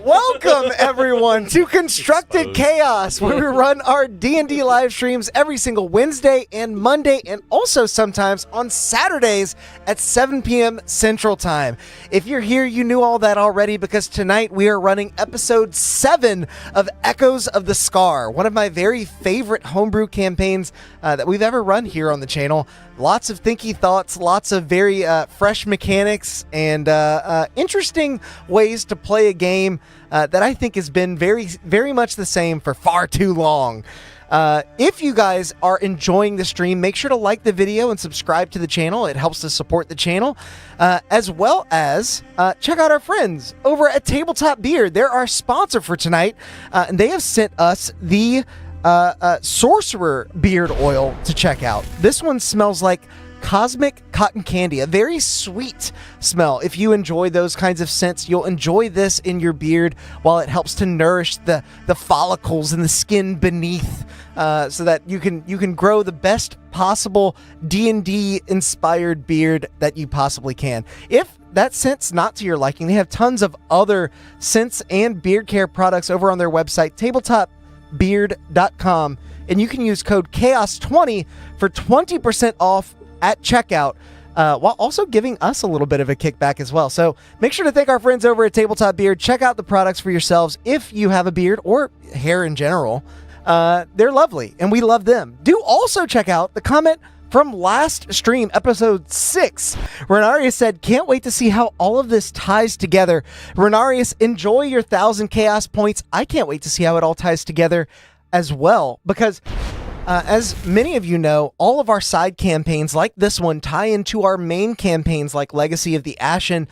Welcome, everyone, to Constructed Chaos, where we run our D&D live streams every single Wednesday and Monday, and also sometimes on Saturdays at 7 p.m. Central Time. If you're here, you knew all that already, because tonight we are running episode 7 of Echoes of the Scar, one of my very favorite homebrew campaigns that we've ever run here on the channel. Lots of thinky thoughts, lots of very fresh mechanics, and interesting ways to play a game that I think has been very much the same for far too long. If you guys are enjoying the stream, make sure to like the video and subscribe to the channel. It helps to support the channel, as well as check out our friends over at Tabletop Beard. They're our sponsor for tonight, and they have sent us the Sorcerer Beard Oil to check out. This one smells like cosmic cotton candy, a very sweet smell. If you enjoy those kinds of scents, you'll enjoy this in your beard, while it helps to nourish the follicles and the skin beneath, so that you can grow the best possible D&D inspired beard that you possibly can. If that scent's not to your liking, they have tons of other scents and beard care products over on their website, tabletopbeard.com, and you can use code CHAOS20 for 20% off at checkout, while also giving us a little bit of a kickback as well. So make sure to thank our friends over at Tabletop Beard. Check out the products for yourselves if you have a beard or hair in general. They're lovely, and we love them. Do also check out the comment from last stream, episode 6. Renarius said, "Can't wait to see how all of this ties together." Renarius, enjoy your 1,000 chaos points. I can't wait to see how it all ties together as well, because as many of you know, all of our side campaigns like this one tie into our main campaigns like Legacy of the Ashen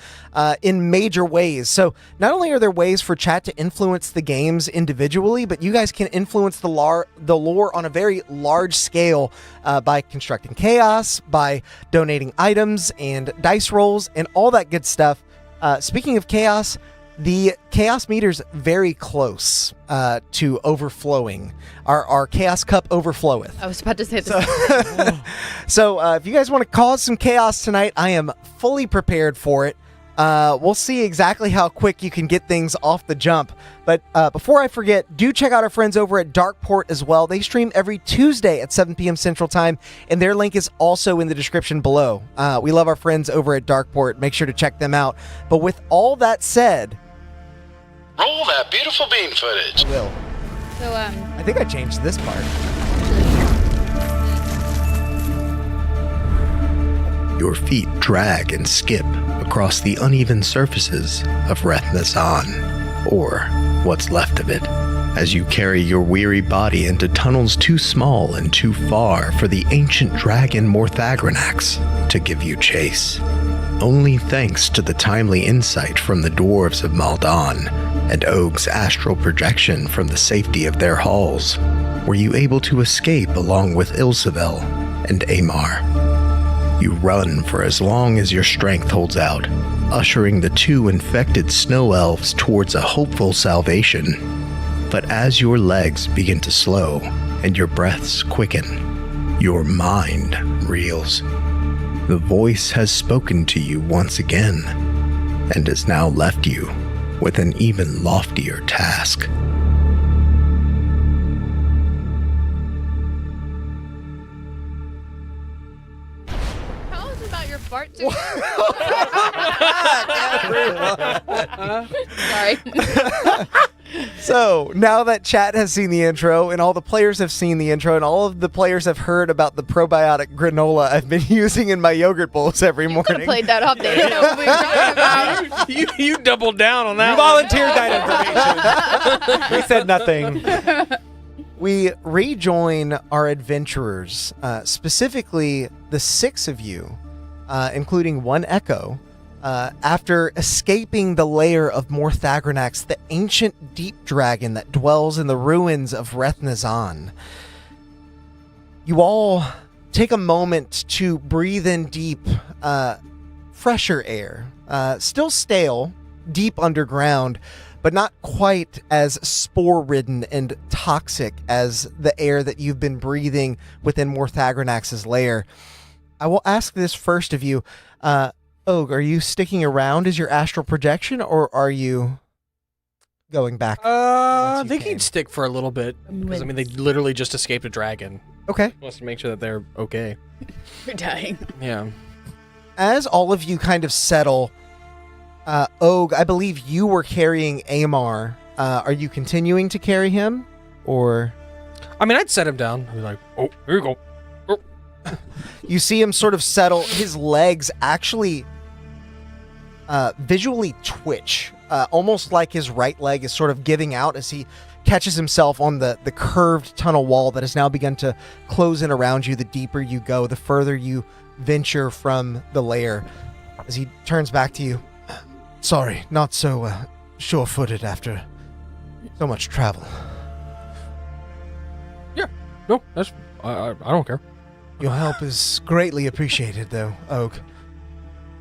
in major ways. So not only are there ways for chat to influence the games individually, but you guys can influence the lore on a very large scale by constructing chaos, by donating items and dice rolls and all that good stuff. Speaking of chaos, the chaos meter's very close to overflowing. Our chaos cup overfloweth. I was about to say this. So if you guys want to cause some chaos tonight, I am fully prepared for it. We'll see exactly how quick you can get things off the jump. But before I forget, do check out our friends over at Darkport as well. They stream every Tuesday at 7 p.m. Central Time, and their link is also in the description below. We love our friends over at Darkport. Make sure to check them out. But with all that said, roll that beautiful bean footage. Will. So, I think I changed this part. Your feet drag and skip across the uneven surfaces of Rethnazan, or what's left of it, as you carry your weary body into tunnels too small and too far for the ancient dragon Morthagranax to give you chase. Only thanks to the timely insight from the dwarves of Maldan and Og's astral projection from the safety of their halls were you able to escape along with Ilsavel and Amar. You run for as long as your strength holds out, ushering the 2 infected snow elves towards a hopeful salvation. But as your legs begin to slow and your breaths quicken, your mind reels. The voice has spoken to you once again, and has now left you with an even loftier task. tell us about your fart. Sorry. So, now that chat has seen the intro, and all the players have seen the intro, and all of the players have heard about the probiotic granola I've been using in my yogurt bowls every morning. Could have played that off. They didn't know what we were talking about. You doubled down on that. Volunteered that information. We said nothing. We rejoin our adventurers, specifically the 6 of you, including one Echo, after escaping the lair of Morthagranax, the ancient deep dragon that dwells in the ruins of Rethnazan. You all take a moment to breathe in deep, fresher air, still stale, deep underground, but not quite as spore-ridden and toxic as the air that you've been breathing within Morthagranax's lair. I will ask this first of you. Og, are you sticking around as your astral projection, or are you... going back? I you think came. he'd stick for a little bit. Because, I mean, they literally just escaped a dragon. Okay. Wants to make sure that they're okay. You're dying. Yeah. As all of you kind of settle, Og, I believe you were carrying Amar. Are you continuing to carry him? Or I mean, I'd set him down. I'd be like, oh, here you go. Oh. you see him sort of settle, his legs actually visually twitch, almost like his right leg is sort of giving out as he catches himself on the curved tunnel wall that has now begun to close in around you. The deeper you go, the further you venture from the lair. As he turns back to you, sorry, not so sure-footed after so much travel. No, that's I don't care. Your help is greatly appreciated, though, Og.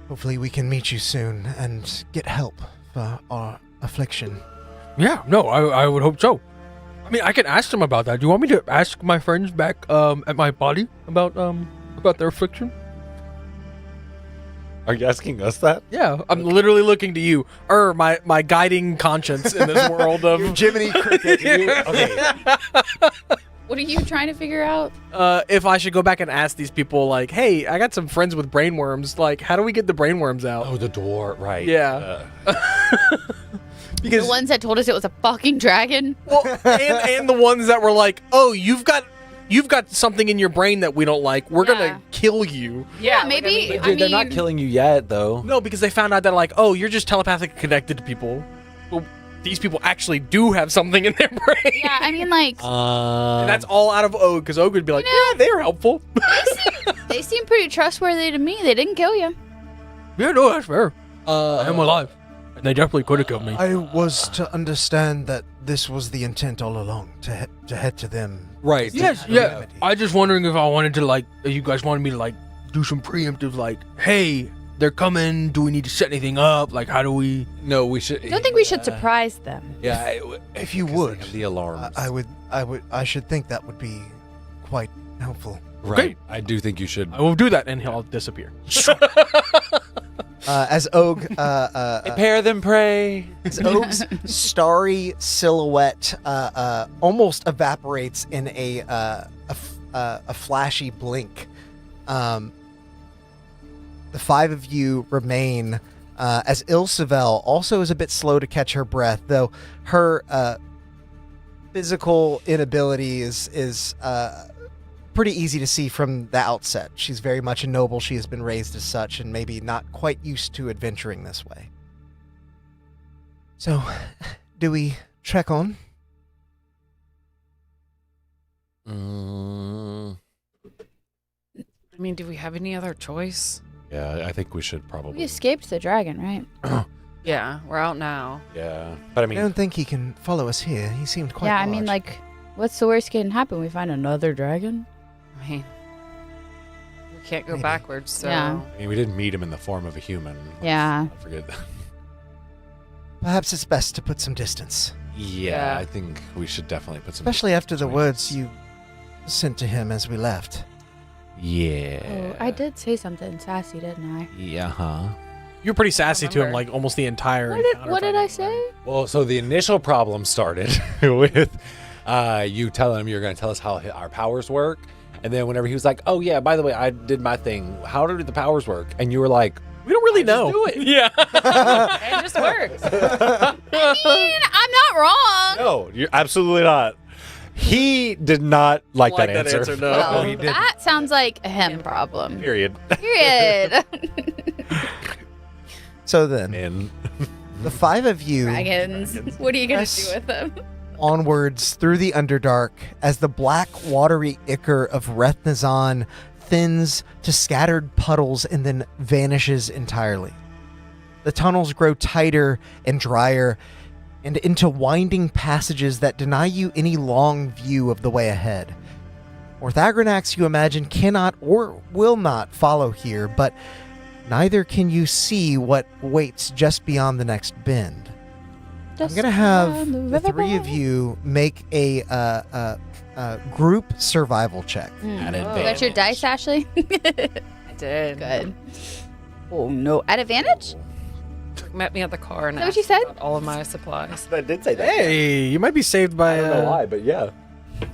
Hopefully we can meet you soon and get help for our affliction. Yeah, no, I would hope so. I mean, I can ask them about that. Do you want me to ask my friends back at my body about their affliction? Are you asking us that? Yeah, I'm literally looking to you, my guiding conscience in this world of Jiminy Cricket. Okay. What are you trying to figure out? if I should go back and ask these people, like, hey, I got some friends with brainworms. Like, how do we get the brainworms out? Oh, the door, right. Yeah. The ones that told us it was a fucking dragon? Well, and the ones that were like, oh, you've got something in your brain that we don't like. We're gonna kill you. Yeah, maybe. Dude, they're not killing you yet, though. No, because they found out that, like, oh, you're just telepathically connected to people. Well, these people actually do have something in their brain. Yeah, I mean, like, And that's all out of Og, because Og would be like, yeah, they're helpful. they seem pretty trustworthy to me. They didn't kill you. Yeah, no, that's fair. I am alive. And they definitely could have killed me. I was to understand that this was the intent all along, to head to them. Right. Yes, yeah. I just wondering if I wanted to, like, if you guys wanted me to, like, do some preemptive, like, hey, they're coming. Do we need to set anything up? Like, how do we? No, we should. I don't think we should surprise them. Yeah, If you would, the alarms. I should think that would be quite helpful. Right. Okay. I do think you should. I will do that, and he'll disappear. As Og, Prepare them, pray. as Og's starry silhouette almost evaporates in a flashy blink. The five of you remain, as Ilsevel also is a bit slow to catch her breath, though her physical inability is pretty easy to see from the outset. She's very much a noble. She has been raised as such and maybe not quite used to adventuring this way. So, do we trek on? I mean, do we have any other choice? Yeah, I think we should We probably. escaped the dragon, right? Yeah, we're out now. Yeah, but I I mean, don't think he can follow us here. He seemed quite yeah, I large. mean, like, what's the worst can happen? We find another dragon? I mean, we can't go Maybe. backwards, so. Yeah. I mean, we didn't meet him in the form of a human. Yeah. I forget that. Perhaps it's best to put some distance. Yeah, Yeah. I think we should definitely put some. Especially after the between words us. you sent to him as we left. Yeah. Oh, I did say something sassy, didn't I? Yeah, huh? You're pretty sassy to him, Remember. like, almost the entire encounter. What did I say? Well, so the initial problem started with you telling him you're going to tell us how our powers work. And then whenever he was like, oh, yeah, by the way, I did my thing. How do the powers work? And you were like, We don't really I just know. do it. Yeah. It just works. I mean, I'm not wrong. no, you're absolutely not. He did not like that answer. no. Well, he didn't. that sounds like a him problem. Period. Period. So then, And the five of you Dragons. What are you going to Yes. do with them? onwards through the Underdark as the black, watery ichor of Rethnazon thins to scattered puddles and then vanishes entirely. The tunnels grow tighter and drier and into winding passages that deny you any long view of the way ahead. Orthagranax, you imagine, cannot or will not follow here, but neither can you see what waits just beyond the next bend. I'm going to have the three of you make a group survival check. At Oh, that's your dice, Ashley? I did. Good. Oh, no. At advantage? met me at the car and Is that what asked you said? about all of my supplies. I did say that. Hey, you might be saved by. I don't know why, but yeah,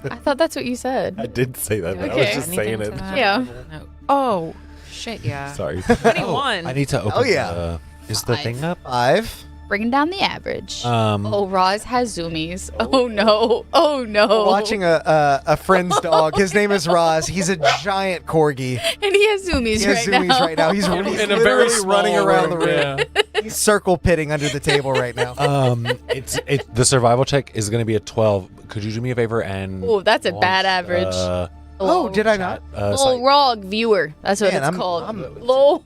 I thought that's what you said. I did say that. But I Okay. was just saying Anything it. to that? Yeah. No. Oh, shit, yeah. Sorry. 21. I need to open. Oh, yeah. Is the thing up? 5. Bringing down the average. Um, Oh, Roz has zoomies. Oh no. Oh no. We're watching a friend's dog. His name is Roz. He's a giant corgi. And he has zoomies, He has zoomies right now. He's In a literally very small running around the room. Yeah. He's circle pitting under the table right now. it's the survival check is going to be a 12. Could you do me a favor and? Oh, that's a launch, bad average. Oh, did I not? Lol Rog viewer. That's what Man, it's I'm- called. I'm- Lol.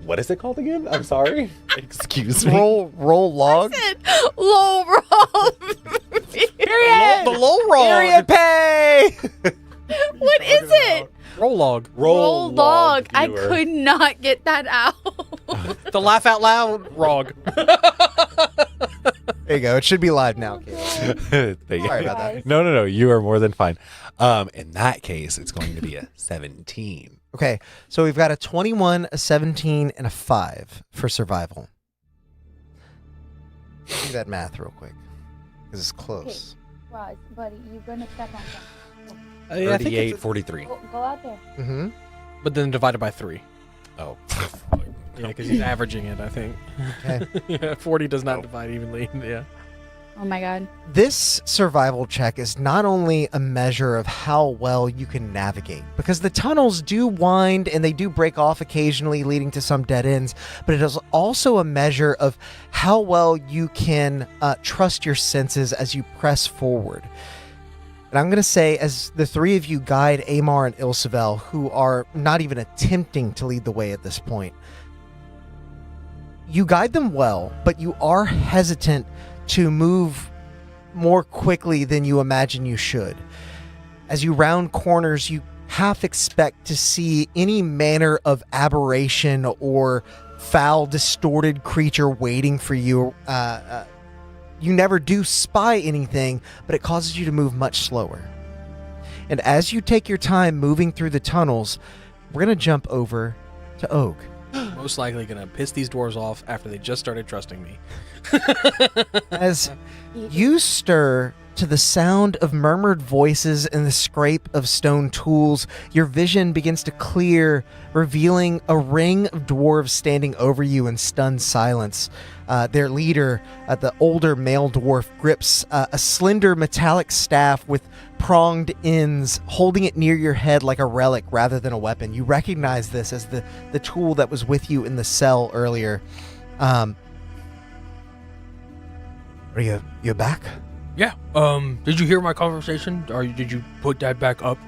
What is it called again? I'm sorry. Excuse me. Roll log. Lol Rog. Period. The low roll. Period pay. What is it? Roll log. Roll log. I viewer. could not get that out. The laugh out loud rog. There you go. It should be live now. Caleb. Sorry about that. No. You are more than fine. In that case, it's going to be a 17. Okay, so we've got a 21, a 17, and a 5 for survival. Do that math real quick, because it's close. Roz, buddy, you're gonna step on something. Yeah, I think 38, it's 43. Go out there. Mm-hmm. but then divided by 3. Oh. Yeah, because he's averaging it, I think. Okay. Yeah, 40 does not divide evenly. Yeah. Oh my god. This survival check is not only a measure of how well you can navigate, because the tunnels do wind and they do break off occasionally, leading to some dead ends, but it is also a measure of how well you can trust your senses as you press forward. And I'm going to say, as the three of you guide Amar and Ilsavel, who are not even attempting to lead the way at this point, you guide them well, but you are hesitant to move more quickly than you imagine you should. As you round corners, you half expect to see any manner of aberration or foul, distorted creature waiting for you. You never do spy anything, but it causes you to move much slower. And as you take your time moving through the tunnels, we're going to jump over to Og. Most likely gonna piss these dwarves off after they just started trusting me. As you stir to the sound of murmured voices and the scrape of stone tools, your vision begins to clear, revealing a ring of dwarves standing over you in stunned silence. Their leader, the older male dwarf, grips a slender metallic staff with pronged ends, holding it near your head like a relic rather than a weapon. You recognize this as the tool that was with you in the cell earlier. Are you back? Yeah. Did you hear my conversation? Or did you put that back up?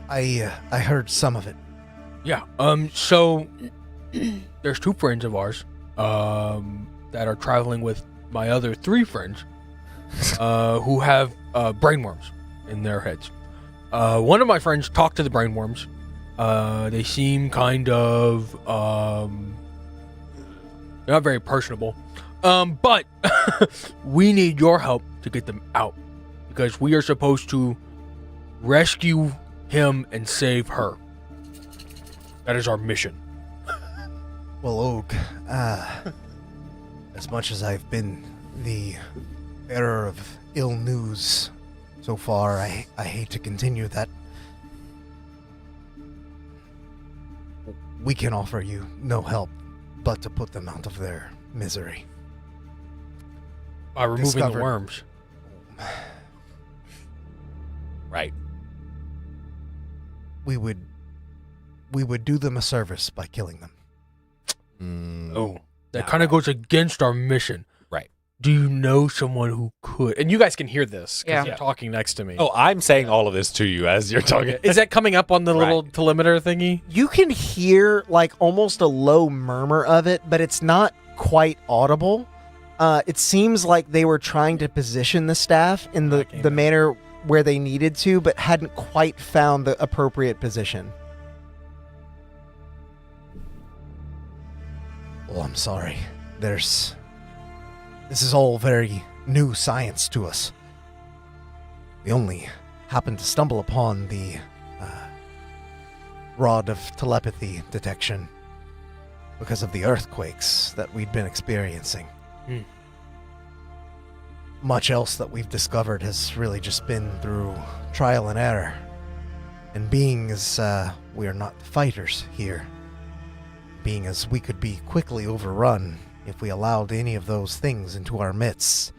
I heard some of it. Yeah. So there's 2 friends of ours that are traveling with my other 3 friends who have brainworms in their heads. One of my friends talked to the brainworms. They seem kind of they're not very personable. But we need your help to get them out, because we are supposed to rescue him and save her. That is our mission. Well, Og, as much as I've been the bearer of ill news so far, I hate to continue that. We can offer you no help but to put them out of their misery. By removing Discovered. the worms. Right. We would do them a service by killing them. Oh, that Not kind of goes against our mission. Right. Do you know someone who could? And you guys can hear this because Yeah. you're talking next to me. Oh, I'm saying all of this to you as you're talking. Is that coming up on the little Right. telemeter thingy? You can hear like almost a low murmur of it, but it's not quite audible. It seems like they were trying to position the staff in the manner where they needed to, but hadn't quite found the appropriate position. Well, I'm sorry. This is all very new science to us. We only happened to stumble upon the rod of telepathy detection because of the earthquakes that we'd been experiencing. Much else that we've discovered has really just been through trial and error. And being as we are not fighters here, being as we could be quickly overrun if we allowed any of those things into our midst,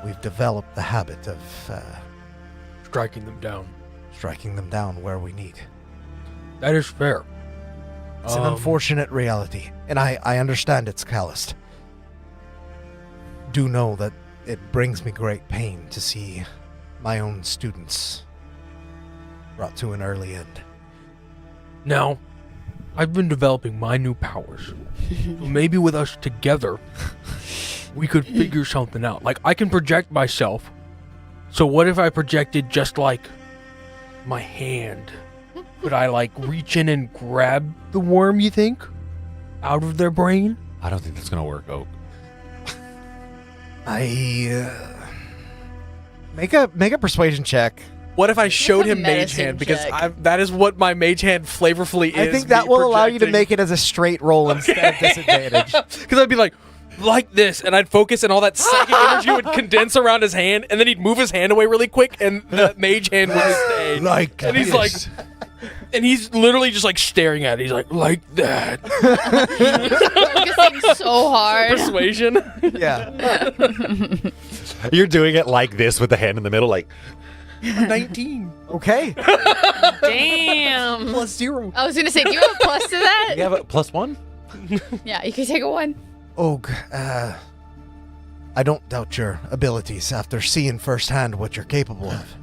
we've developed the habit of Striking them down where we need. That is fair. It's an unfortunate reality, and I understand it's calloused. Do know that it brings me great pain to see my own students brought to an early end. Now, I've been developing my new powers. So maybe with us together, we could figure something out. Like, I can project myself. So what if I projected just, like, my hand? Could I, like, reach in and grab the worm, you think? Out of their brain? I don't think that's gonna work, Oak. Make a persuasion check. What if I showed a him mage medicine hand? Because check. that is what my mage hand flavorfully is. I think that me will allow you to projecting. make it as a straight roll instead of disadvantage. Because I'd be like this, and I'd focus, and all that psychic energy would condense around his hand, and then he'd move his hand away really quick, and the mage hand would stay. Like and he's like, and he's literally just like staring at it. He's like that. Focusing so hard. Persuasion. yeah. You're doing it like this with the hand in the middle, like 19 Okay. Damn. plus 0. I was gonna say, do you have a plus to that? you have a +1. Yeah, you can take a 1. Og, I don't doubt your abilities after seeing firsthand what you're capable of.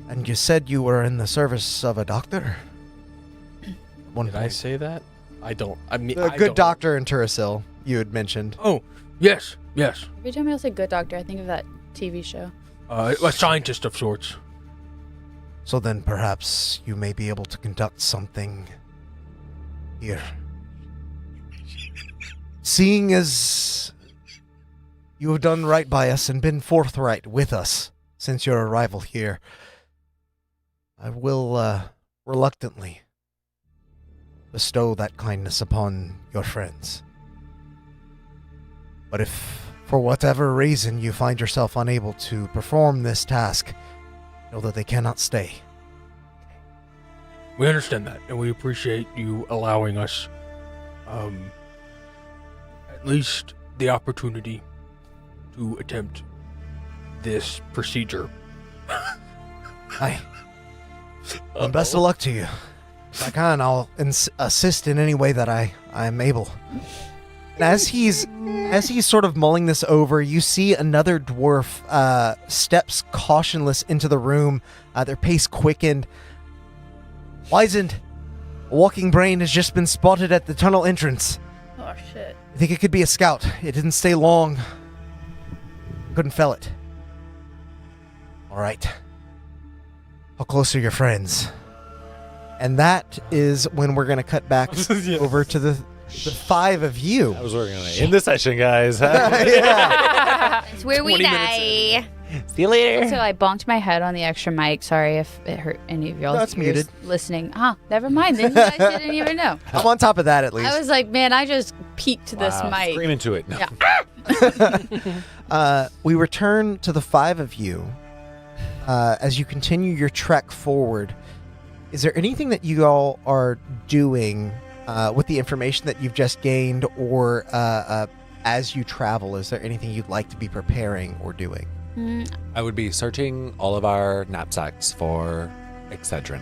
And you said you were in the service of a doctor? One Did I say that? I don't. I mean, A I good don't. doctor in Turasil, you had mentioned. Oh, yes. Every time I say good doctor, I think of that TV show. A scientist of sorts. So then perhaps you may be able to conduct something here. Seeing as you have done right by us and been forthright with us since your arrival here, I will reluctantly bestow that kindness upon your friends. But if, for whatever reason, you find yourself unable to perform this task, know that they cannot stay. We understand that, and we appreciate you allowing us, at least the opportunity to attempt this procedure. And best of luck to you. If I can, I'll assist in any way that I am able. And as he's sort of mulling this over, you see another dwarf steps cautionless into the room, their pace quickened. Wizened, a walking brain has just been spotted at the tunnel entrance. Oh, shit. I think it could be a scout. It didn't stay long. Couldn't fell it. All right. How close are your friends? And that is when we're going to cut back over to the 5 of you. That was where we're gonna end the session, guys. Yeah. It's where we 20 minutes die. See you later. So I bonked my head on the extra mic. Sorry if it hurt any of y'all. No, it's muted. Listening. Never mind. Then you guys didn't even know. I'm on top of that at least. I was like, man, I just peeked this mic. Scream into it. No. Yeah. We return to the 5 of you as you continue your trek forward. Is there anything that you all are doing with the information that you've just gained, or as you travel? Is there anything you'd like to be preparing or doing? I would be searching all of our knapsacks for Excedrin.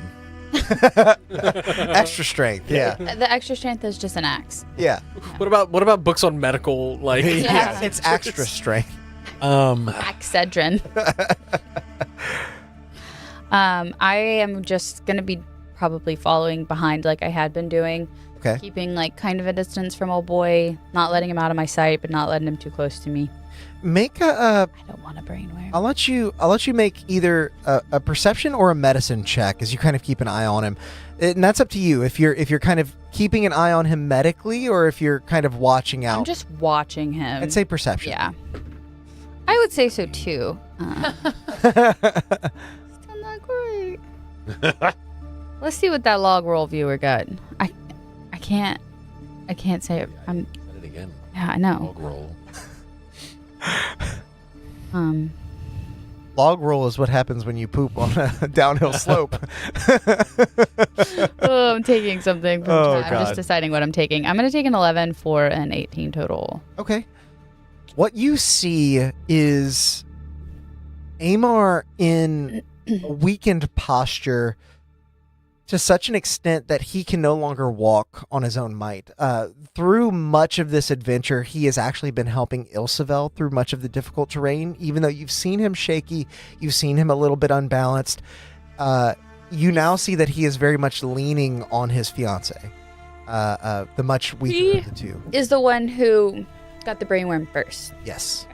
Extra strength, yeah. The extra strength is just an axe. Yeah. What about books on medical, like? Yeah. It's extra strength. Excedrin. I am just going to be probably following behind like I had been doing. Okay. Keeping like kind of a distance from old boy, not letting him out of my sight, but not letting him too close to me. Make I don't want a brainworm. I'll let you make either a perception or a medicine check as you kind of keep an eye on him. And that's up to you if you're kind of keeping an eye on him medically, or if you're kind of watching out. I'm just watching him. I'd say perception. Yeah. I would say so too. Still not great. Let's see what that log roll viewer got. I can't I can't say it. I'm. Said it again. Yeah, I know. Log roll. Log roll is what happens when you poop on a downhill slope. Oh, I'm taking something from Oh, chat. I'm just God. deciding what I'm taking. I'm going to take an 11 for an 18 total. Okay. What you see is Amar in a weakened posture to such an extent that he can no longer walk on his own might. Through much of this adventure, he has actually been helping Ilsavel through much of the difficult terrain. Even though you've seen him shaky, you've seen him a little bit unbalanced, you now see that he is very much leaning on his fiance, the much weaker of the two. Is the one who got the brainworm first. Yes.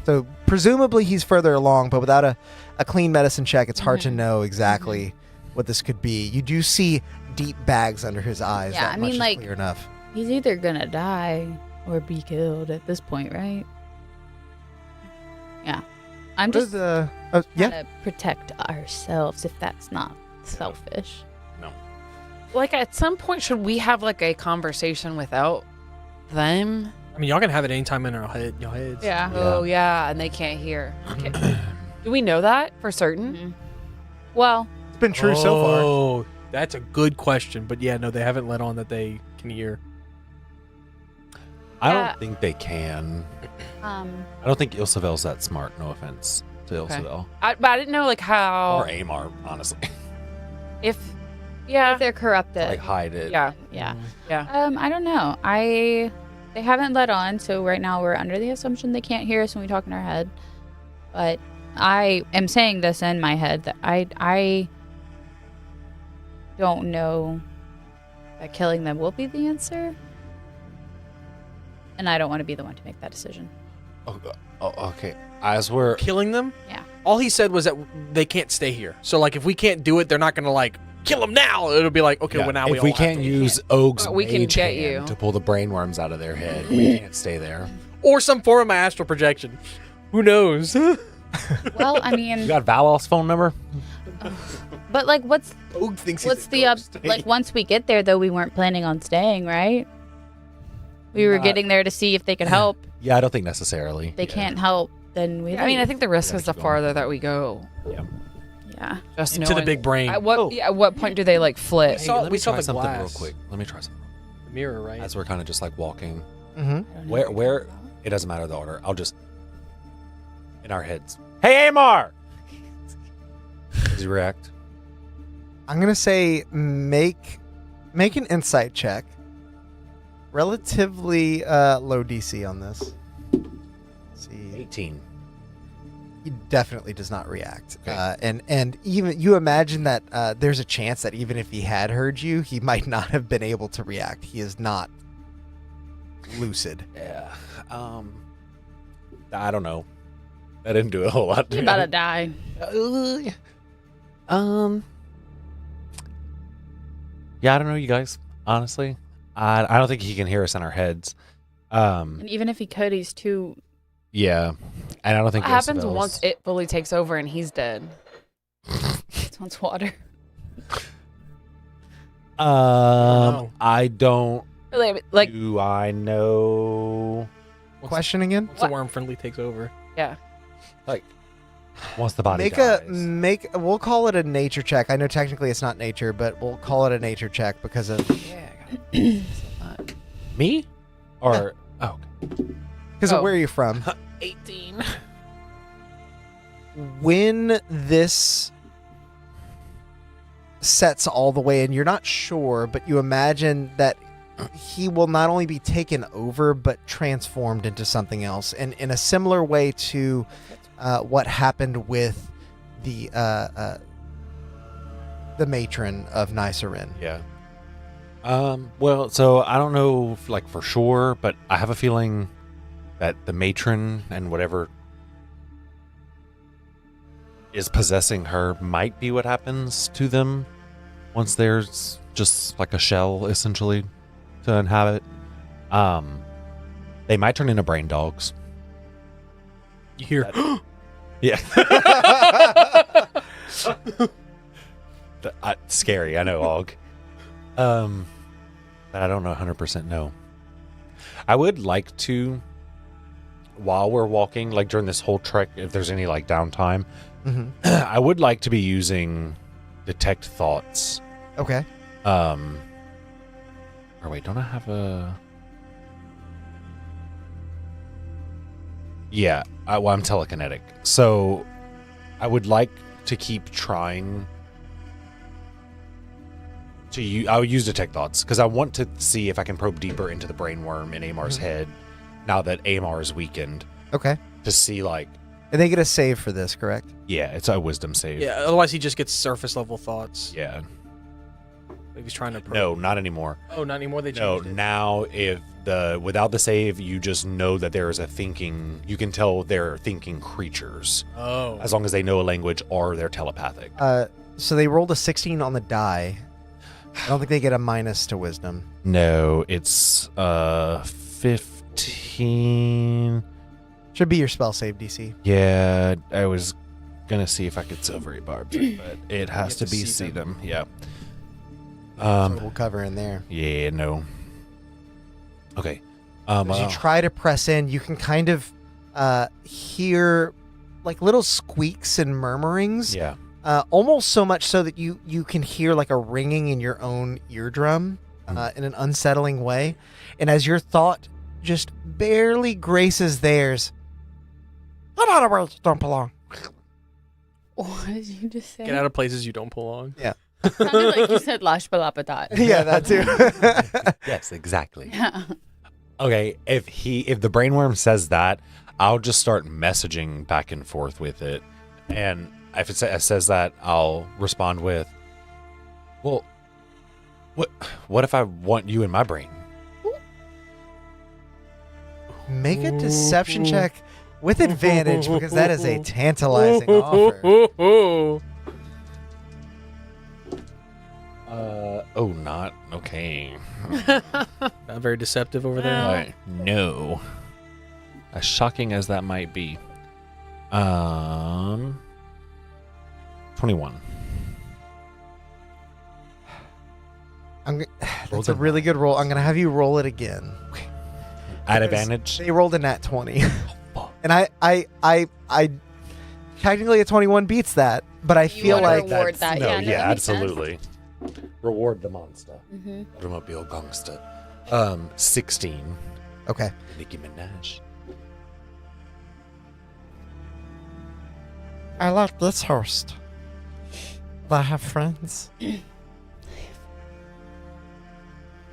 So presumably he's further along, but without a clean medicine check, it's hard to know exactly what this could be. You do see deep bags under his eyes. Yeah, that I much mean, is like, clear enough. He's either going to die or be killed at this point, right? Yeah. I'm What are just the trying yeah. to protect ourselves if that's not selfish. Like, at some point, should we have, like, a conversation without them? I mean, y'all can have it anytime in your heads. Yeah. Oh, yeah, and they can't hear. Okay. Do we know that for certain? Mhm. Well, It's been true so far. Oh, that's a good question. But yeah, no, they haven't let on that they can hear. I Yeah. don't think they can. um, I don't think Ilsavel's that smart. No offense to Ilsavel. But I didn't know, like, how... Or Amar, honestly. If... Yeah. if they're corrupted. Like, hide it. Yeah. Yeah. Yeah. I don't know. They haven't let on, so right now we're under the assumption they can't hear us when we talk in our head. But I am saying this in my head that I don't know that killing them will be the answer. And I don't want to be the one to make that decision. Oh, okay. As we're... Killing them? Yeah. All he said was that they can't stay here. So, like, if we can't do it, they're not going to, like, kill them now. It'll be like, okay, Yeah, well, now if we all we have can't to. use Og's But we can mage get hand you. to pull the brainworms out of their head, we can't stay there. Or some form of my astral projection. Who knows? Well, I mean, You got Valos's phone number? but like, what's Og thinks what's the like? Once we get there, though, we weren't planning on staying, right? We were Not- getting there to see if they could help. Yeah, I don't think necessarily. If they can't help, then we. I mean, I leave. think the risk Yeah, is the keep going. farther that we go. Yeah. Just Into the knowing- big brain. At what point do they, like, flip? Hey, saw- let we me saw try the something glass. real quick. Let me try something. The mirror, right? As we're kind of just like walking. Mm-hmm. Where it doesn't matter the order. I'll just in our heads. Hey Amar! Does he react? I'm gonna say make an insight check. Relatively low DC on this. Let's see. 18. He definitely does not react. Okay. And even you imagine that there's a chance that even if he had heard you, he might not have been able to react. He is not lucid. Yeah. I don't know. That didn't do a whole lot. You're about to die. Yeah, I don't know, you guys. Honestly, I don't think he can hear us in our heads. And even if he could, he's too. Yeah, and I don't think What happens Isabel's- once it fully takes over and he's dead? He wants water. I don't. Like, Do I know? Question again? Once the worm friendly takes over. yeah. Like, once the body Make dies. we'll call it a nature check. I know technically it's not nature, but we'll call it a nature check because of Me? Or oh, of where you're from. 18. When this sets all the way in, you're not sure, but you imagine that he will not only be taken over but transformed into something else, and in a similar way to what happened with the matron of Nicerin. yeah. Well, so I don't know, like for sure, but I have a feeling that the matron and whatever is possessing her might be what happens to them once there's just like a shell essentially to inhabit. They might turn into brain dogs. You hear, Yeah. Scary, I know, Og. But I don't know 100% no. I would like to, while we're walking, like during this whole trek, if there's any like downtime, I would like to be using detect thoughts. Okay. Or wait, don't I have a? Yeah, well, I'm telekinetic, so I would like to keep trying to I would use detect thoughts because I want to see if I can probe deeper into the brainworm in Amar's head now that Amar is weakened. Okay. To see like, and they get a save for this, correct? yeah, it's a wisdom save. Yeah, otherwise he just gets surface level thoughts. Yeah. If he's trying to. No, not anymore. Oh, not anymore. They No, changed it. now if without the save, you just know that there is a thinking. You can tell they're thinking creatures Oh. as long as they know a language or they're telepathic. So they rolled a 16 on the die. I don't think they get a minus to wisdom. No, it's 15. Should be your spell save DC. Yeah, I was gonna see if I could silvery barb it, but it has to to be see see them. Yeah. So we'll cover in there. Yeah, no. Okay. As you try to press in, you can kind of hear like little squeaks and murmurings. Yeah. Almost so much so that you can hear like a ringing in your own eardrum in an unsettling way. And as your thought just barely graces theirs, get out of where you don't belong. What did you just say? Get out of places you don't belong. Yeah. Sounded like you said Lash Balapatat. Yeah, that too. Yes, exactly. Yeah. Okay, if the brainworm says that, I'll just start messaging back and forth with it, and if it says that, I'll respond with, "Well, what if I want you in my brain?" Make a deception check with advantage because that is a tantalizing offer. Not okay. Not very deceptive over there. No. As shocking as that might be. 21. That's a really good roll. I'm going to have you roll it again. At Because advantage? They rolled a nat 20. And I technically a 21 beats that, but I You feel wanna like reward that. No, Yeah, no, that makes sense. absolutely. Reward the monster. Mm-hmm. Automobile gangster. 16. okay. Nicki Minaj. I like this host. I have friends.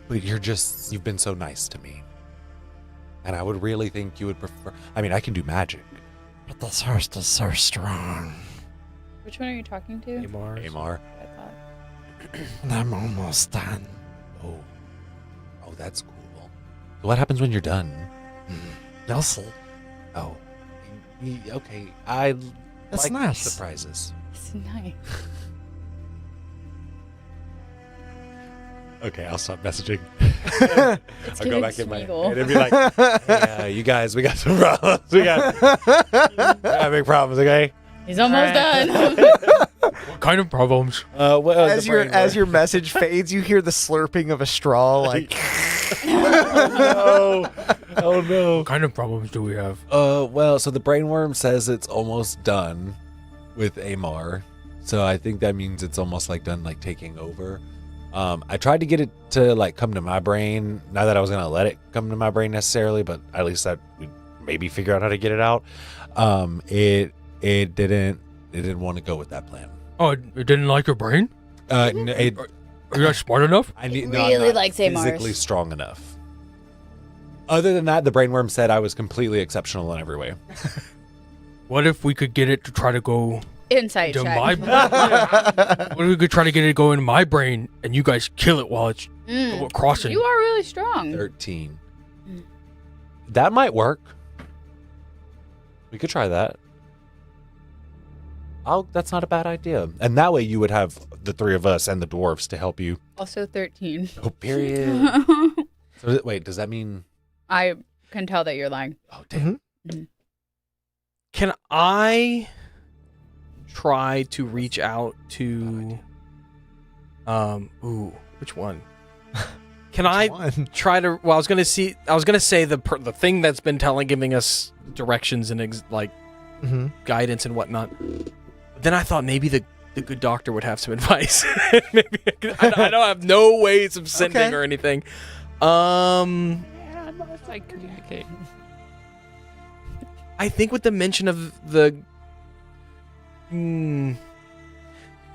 But you've been so nice to me. And I would really think you would prefer. I mean, I can do magic. But this host is so strong. Which one are you talking to? Amar. I thought. And I'm almost done. Oh, that's cool. What happens when you're done? You'll see. Oh, okay. I It's like nice. surprises. It's nice. Okay, I'll stop messaging. Let's I'll give go it back in my Smeagol. head and be like, "Hey, you guys, we got some problems. We got big problems. Okay." He's almost done. What kind of problems? As your message fades, you hear the slurping of a straw. Like, oh no. What kind of problems do we have? Well, so the brainworm says it's almost done with Amar. So I think that means it's almost like done, like taking over. I tried to get it to like come to my brain. Not that I was gonna let it come to my brain necessarily, but at least that we'd maybe figure out how to get it out. It didn't want to go with that plan. Oh, it didn't like your brain? Are Are you not smart enough? I'm Really not likes Amar's. physically strong enough. Other than that, the brainworm said I was completely exceptional in every way. What if we could get it to try to go Insight to check. my What if we could try to get it to go in my brain and you guys kill it while it's crossing? You are really strong. 13. That might work. We could try that. That's not a bad idea. And that way you would have the three of us and the dwarves to help you. Also 13. Oh, period. So, wait, does that mean... I can tell that you're lying. Oh, damn. Can I try to reach out to which one? Can I one? try to? Well, I was gonna say the thing that's been giving us directions and Mm-hmm. guidance and whatnot. Then I thought maybe the good doctor would have some advice. Maybe I don't have no ways of sending or anything. Yeah, I'm not like communicating. I think with the mention of the.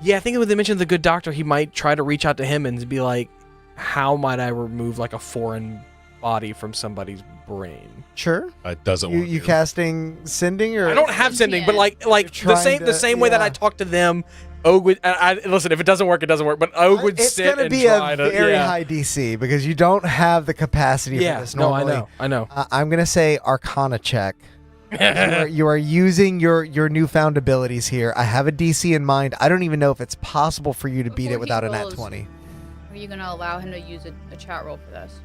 Yeah, I think with the mention of the good doctor, he might try to reach out to him and be like, "How might I remove like a foreign body from somebody's brain?" Sure. It doesn't work. You casting sending or? I don't have sending, but like You're the same way that I talk to them. Og would listen. If it doesn't work, it doesn't work. But Og would It's sit gonna and be try a to. very Yeah. high DC because you don't have the capacity for this No, normally. I know. I'm gonna say Arcana check. You are using your newfound abilities here. I have a DC in mind. I don't even know if it's possible for you to beat Before it without he a nat rolls, 20. Are you gonna allow him to use a chat roll for this?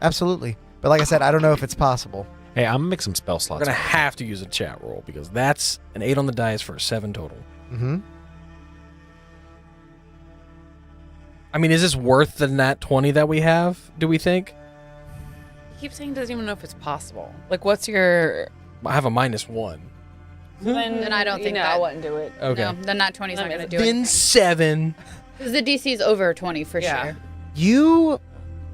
Absolutely. But like I said, I don't know if it's possible. Hey, I'm gonna make some spell We're slots. gonna have to use a chat roll because that's an 8 on the dice for a 7 total. Mm-hmm. I mean, is this worth the nat 20 that we have? Do we think? He keeps saying he doesn't even know if it's possible. Like, what's your? I have a -1. Then I don't think I that. wouldn't do it. Okay. No, the nat 20's not gonna do Then it. 7. Because the DC's over 20 for sure. You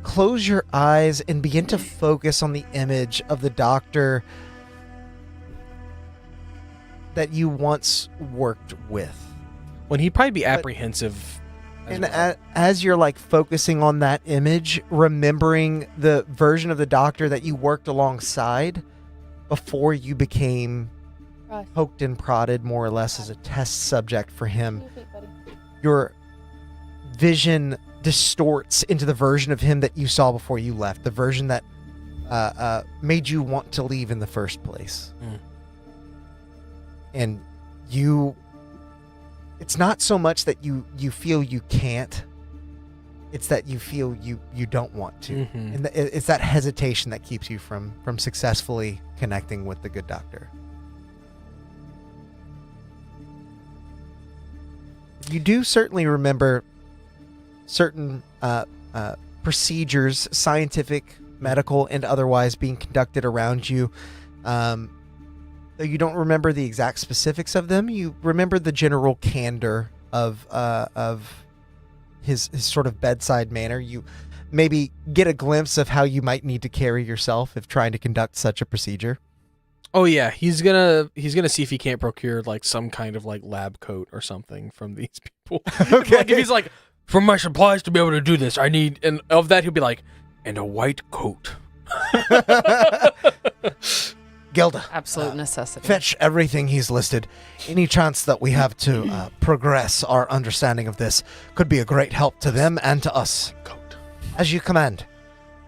close your eyes and begin to focus on the image of the doctor that you once worked with. When he'd probably be apprehensive. And as you're like focusing on that image, remembering the version of the doctor that you worked alongside before you became Right. poked and prodded more or less as a test subject for him, your vision distorts into the version of him that you saw before you left, the version that made you want to leave in the first place. And it's not so much that you feel you can't, it's that you feel you don't want to. Mhm. And it's that hesitation that keeps you from successfully connecting with the good doctor. You do certainly remember certain procedures, scientific, medical, and otherwise, being conducted around you. Though you don't remember the exact specifics of them, you remember the general candor of his sort of bedside manner. You maybe get a glimpse of how you might need to carry yourself if trying to conduct such a procedure. Oh yeah, he's gonna see if he can't procure like some kind of like lab coat or something from these people. Okay. Like if he's like, for my supplies to be able to do this, I need, and of that he'll be like, and a white coat. Gilda, Absolute necessity. fetch everything he's listed. Any chance that we have to progress our understanding of this could be a great help to them and to us. Coat. As you command.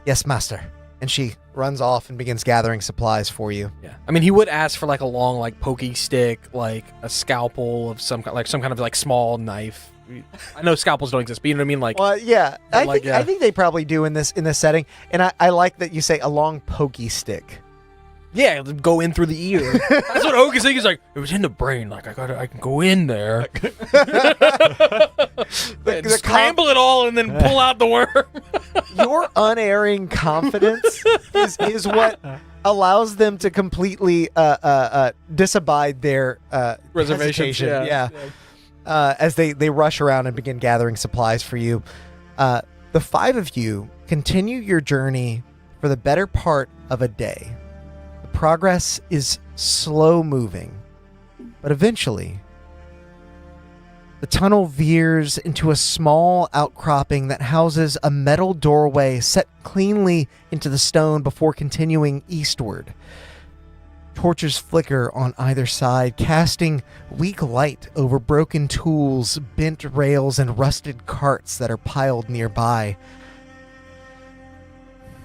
Yes, master. And she runs off and begins gathering supplies for you. Yeah, I mean he would ask for like a long like pokey stick, like a scalpel of some kind, like some kind of like small knife. I know scalpels don't exist, but you know what I mean. Like, Well, yeah, I like, think I yeah. think they probably do in this setting, and I like that you say a long pokey stick. yeah, go in through the ear. That's what Oak is thinking. He's like, it was in the brain. Like I can go in there, and scramble it all, and then pull out the worm. Your unerring confidence is what allows them to completely disabide their Reservations, hesitation. yeah. As they rush around and begin gathering supplies for you. The 5 of you continue your journey for the better part of a day. The progress is slow moving, but eventually the tunnel veers into a small outcropping that houses a metal doorway set cleanly into the stone before continuing eastward. Torches flicker on either side, casting weak light over broken tools, bent rails, and rusted carts that are piled nearby.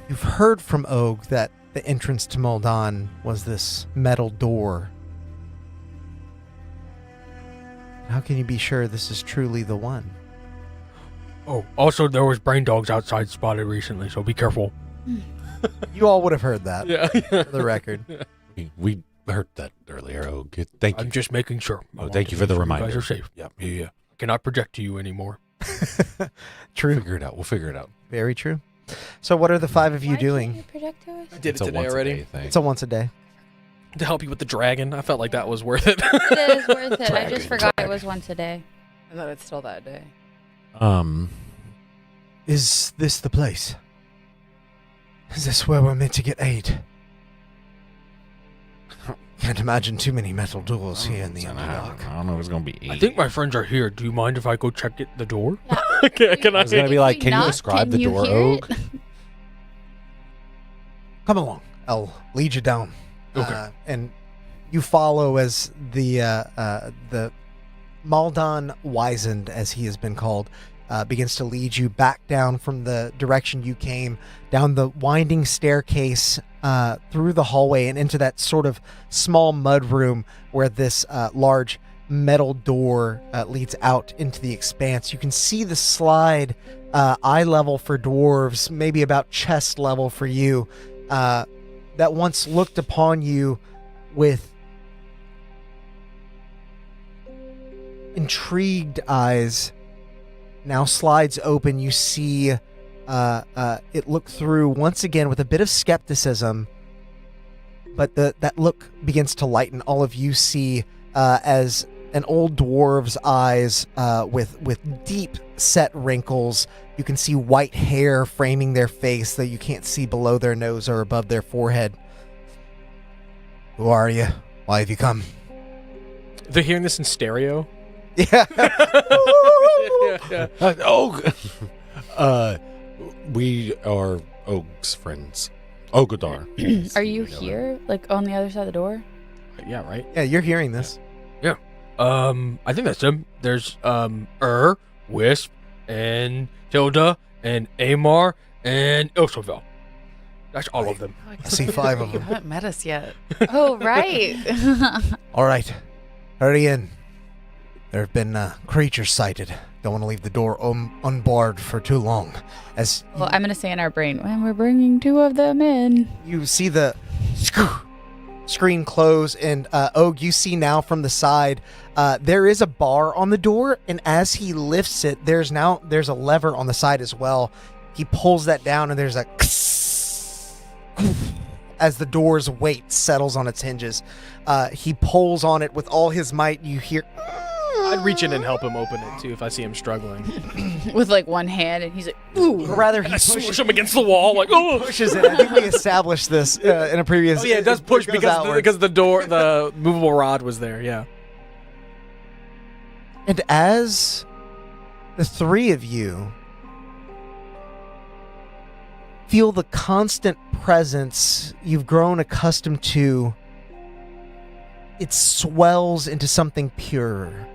You've heard from Og that the entrance to Moldan was this metal door. How can you be sure this is truly the one? Oh, also there was brain dogs outside spotted recently, so be careful. You all would have heard that, Yeah, for the record. We heard that earlier. Oh, good. Thank you. I'm just making sure. Oh, thank you for the You reminder. guys are safe. Yeah. I cannot project to you anymore. True. We'll figure it out. Very true. So what are the 5 of you Why doing? can't you project to us? I did It's it a today once a already day thing. It's a once a day. to help you with the dragon. I felt like that was worth it. It is worth it. I Dragon, just forgot dragon. it was once a day. I thought it's still that day. Is this the place? Is this where we're meant to get aid? Can't imagine too many metal doors here in the Underdark. I don't know if it's gonna be 8. I think my friends are here. Do you mind if I go check the door? Yeah. Can I was gonna be like, can you Not- describe the can you door, hear Oak? it? Come along. I'll lead you down. Okay. And you follow as the Maldan Wizened, as he has been called, begins to lead you back down from the direction you came, down the winding staircase, through the hallway and into that sort of small mud room where this large metal door leads out into the expanse. You can see the slide, eye level for dwarves, maybe about chest level for you, that once looked upon you with intrigued eyes, now slides open. You see it look through once again with a bit of skepticism, but that look begins to lighten. All of you see as an old dwarf's eyes with deep set wrinkles. You can see white hair framing their face that you can't see below their nose or above their forehead. Who are you? Why have you come? They're hearing this in stereo. Yeah. We are Oak's friends. Ogadar. Are you here? Like on the other side of the door? Yeah, right. Yeah, you're hearing this. I think that's them. There's Wisp, and Hilda, and Amar, and Ilsovel. That's all of them. I see 5 of You them. haven't met us yet. Oh, right. All right, hurry in. There have been creatures sighted. Don't want to leave the door unbarred for too long. As Well, I'm going to say in our brain, when we're bringing 2 of them in. you see the screen close, and Og, you see now from the side, there is a bar on the door, and as he lifts it, there's a lever on the side as well. He pulls that down, and there's a as the door's weight settles on its hinges. He pulls on it with all his might. You hear. I'd reach in and help him open it too if I see him struggling. With like one hand, and he's like, ooh. Or rather, he I pushes, smush him against the wall like, oh. pushes it. I think we established this in a previous. Oh yeah, it does push goes because outwards. the door, the movable rod was there. Yeah. And as the 3 of you feel the constant presence you've grown accustomed to, it swells into something pure,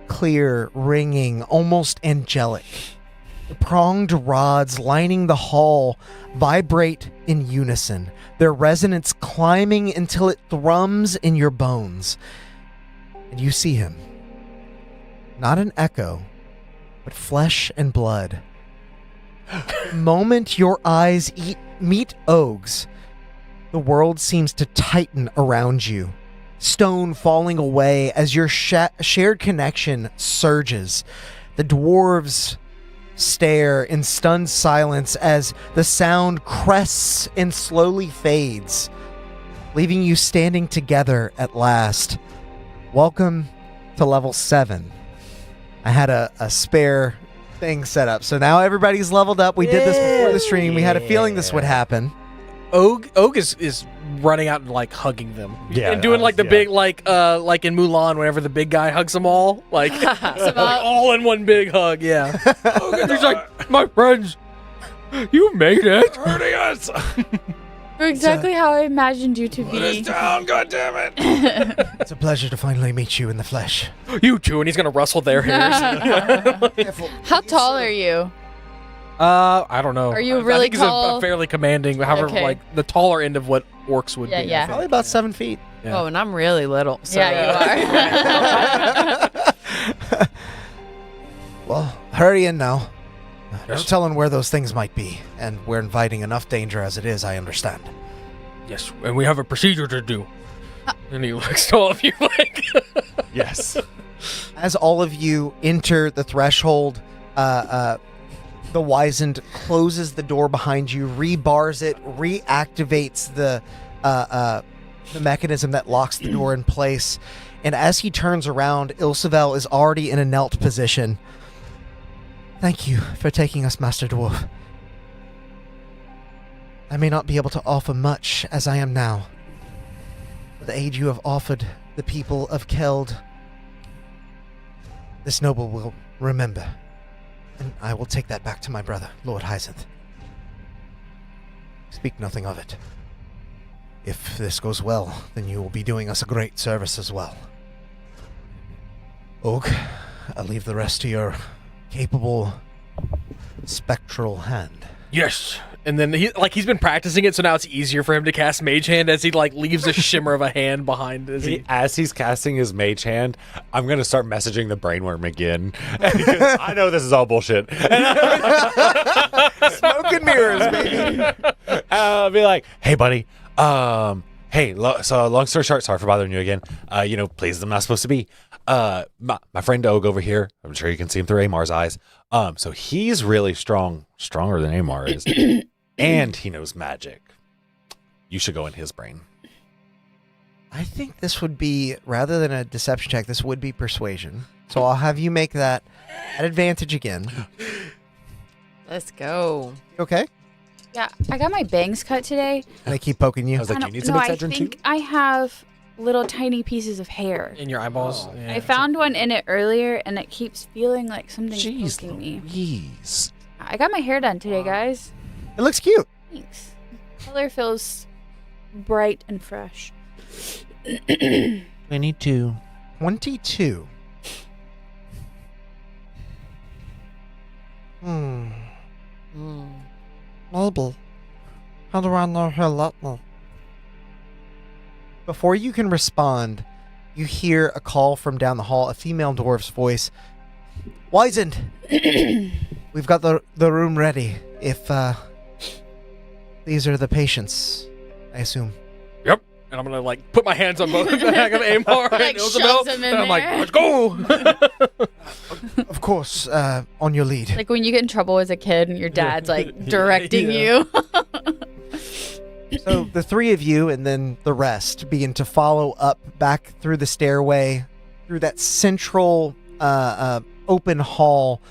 clear, ringing, almost angelic. The pronged rods lining the hall vibrate in unison, their resonance climbing until it thrums in your bones. And you see him. Not an echo, but flesh and blood. The moment your eyes meet Og's, the world seems to tighten around you. Stone falling away as your shared connection surges. The dwarves stare in stunned silence as the sound crests and slowly fades, leaving you standing together at last. Welcome to level 7. I had a spare thing set up, so now everybody's leveled up. We did this before the stream. We had a feeling this would happen. Og is running out and like hugging them. Yeah, and doing like the big like in Mulan whenever the big guy hugs them all like, like all in one big hug. Yeah. He's like, my friends, you made it. Hurting us. You're exactly how I imagined you to Put us be. down, goddammit. It's a pleasure to finally meet you in the flesh. You too, and he's gonna rustle their hairs. How tall are you? I don't know. Are you I really think tall? He's a fairly commanding, however, Okay. like the taller end of what orcs would Yeah, be. yeah. Probably about 7 feet. Yeah. Oh, and I'm really little. So. Yeah, you are. Well, hurry in now. No Yes. telling where those things might be, and we're inviting enough danger as it is, I understand. Yes, and we have a procedure to do. And he looks to all of you like, Yes. As all of you enter the threshold, the wizened closes the door behind you, rebars it, reactivates the mechanism that locks the door in place. And as he turns around, Ilsavel is already in a knelt position. Thank you for taking us, Master Dwarf. I may not be able to offer much as I am now. But the aid you have offered the people of Keld, this noble will remember. And I will take that back to my brother, Lord Hyacinth. Speak nothing of it. If this goes well, then you will be doing us a great service as well. Og, I'll leave the rest to your capable spectral hand. Yes. And then he's been practicing it, so now it's easier for him to cast Mage Hand as he leaves a shimmer of a hand behind. As he's casting his Mage Hand, I'm gonna start messaging the brainworm again because I know this is all bullshit. Smoke and mirrors, baby. I'll be like, "Hey, buddy. Hey. So long story short, sorry for bothering you again. Please, I'm not supposed to be. My friend Og over here. I'm sure you can see him through Amar's eyes. So he's really stronger than Amar is, and he knows magic. You should go in his brain. I think this would be, rather than a deception check, this would be persuasion. So I'll have you make that at advantage again. Let's go. Okay? Yeah, I got my bangs cut today. And they keep poking you. I was like, I you need don't- some no, Excedrin I too? think I have little tiny pieces of hair. in your eyeballs. Yeah, I found one in it earlier, and it keeps feeling like something's Jeez poking me. Louise. I got my hair done today, guys. It looks cute. Thanks. Color feels bright and fresh. 22. 22. Maybe. How do I know he'll let me? Before you can respond, you hear a call from down the hall, a female dwarf's voice. Wizened! We've got the room ready. If, these are the patients, I assume. Yep. And I'm gonna put my hands on both the back of Amar and shoves Isabel, him and in I'm like, there. let's go. Of course, on your lead. Like when you get in trouble as a kid and your dad's directing Yeah. you. So the three of you and then the rest begin to follow up back through the stairway, through that central open hall,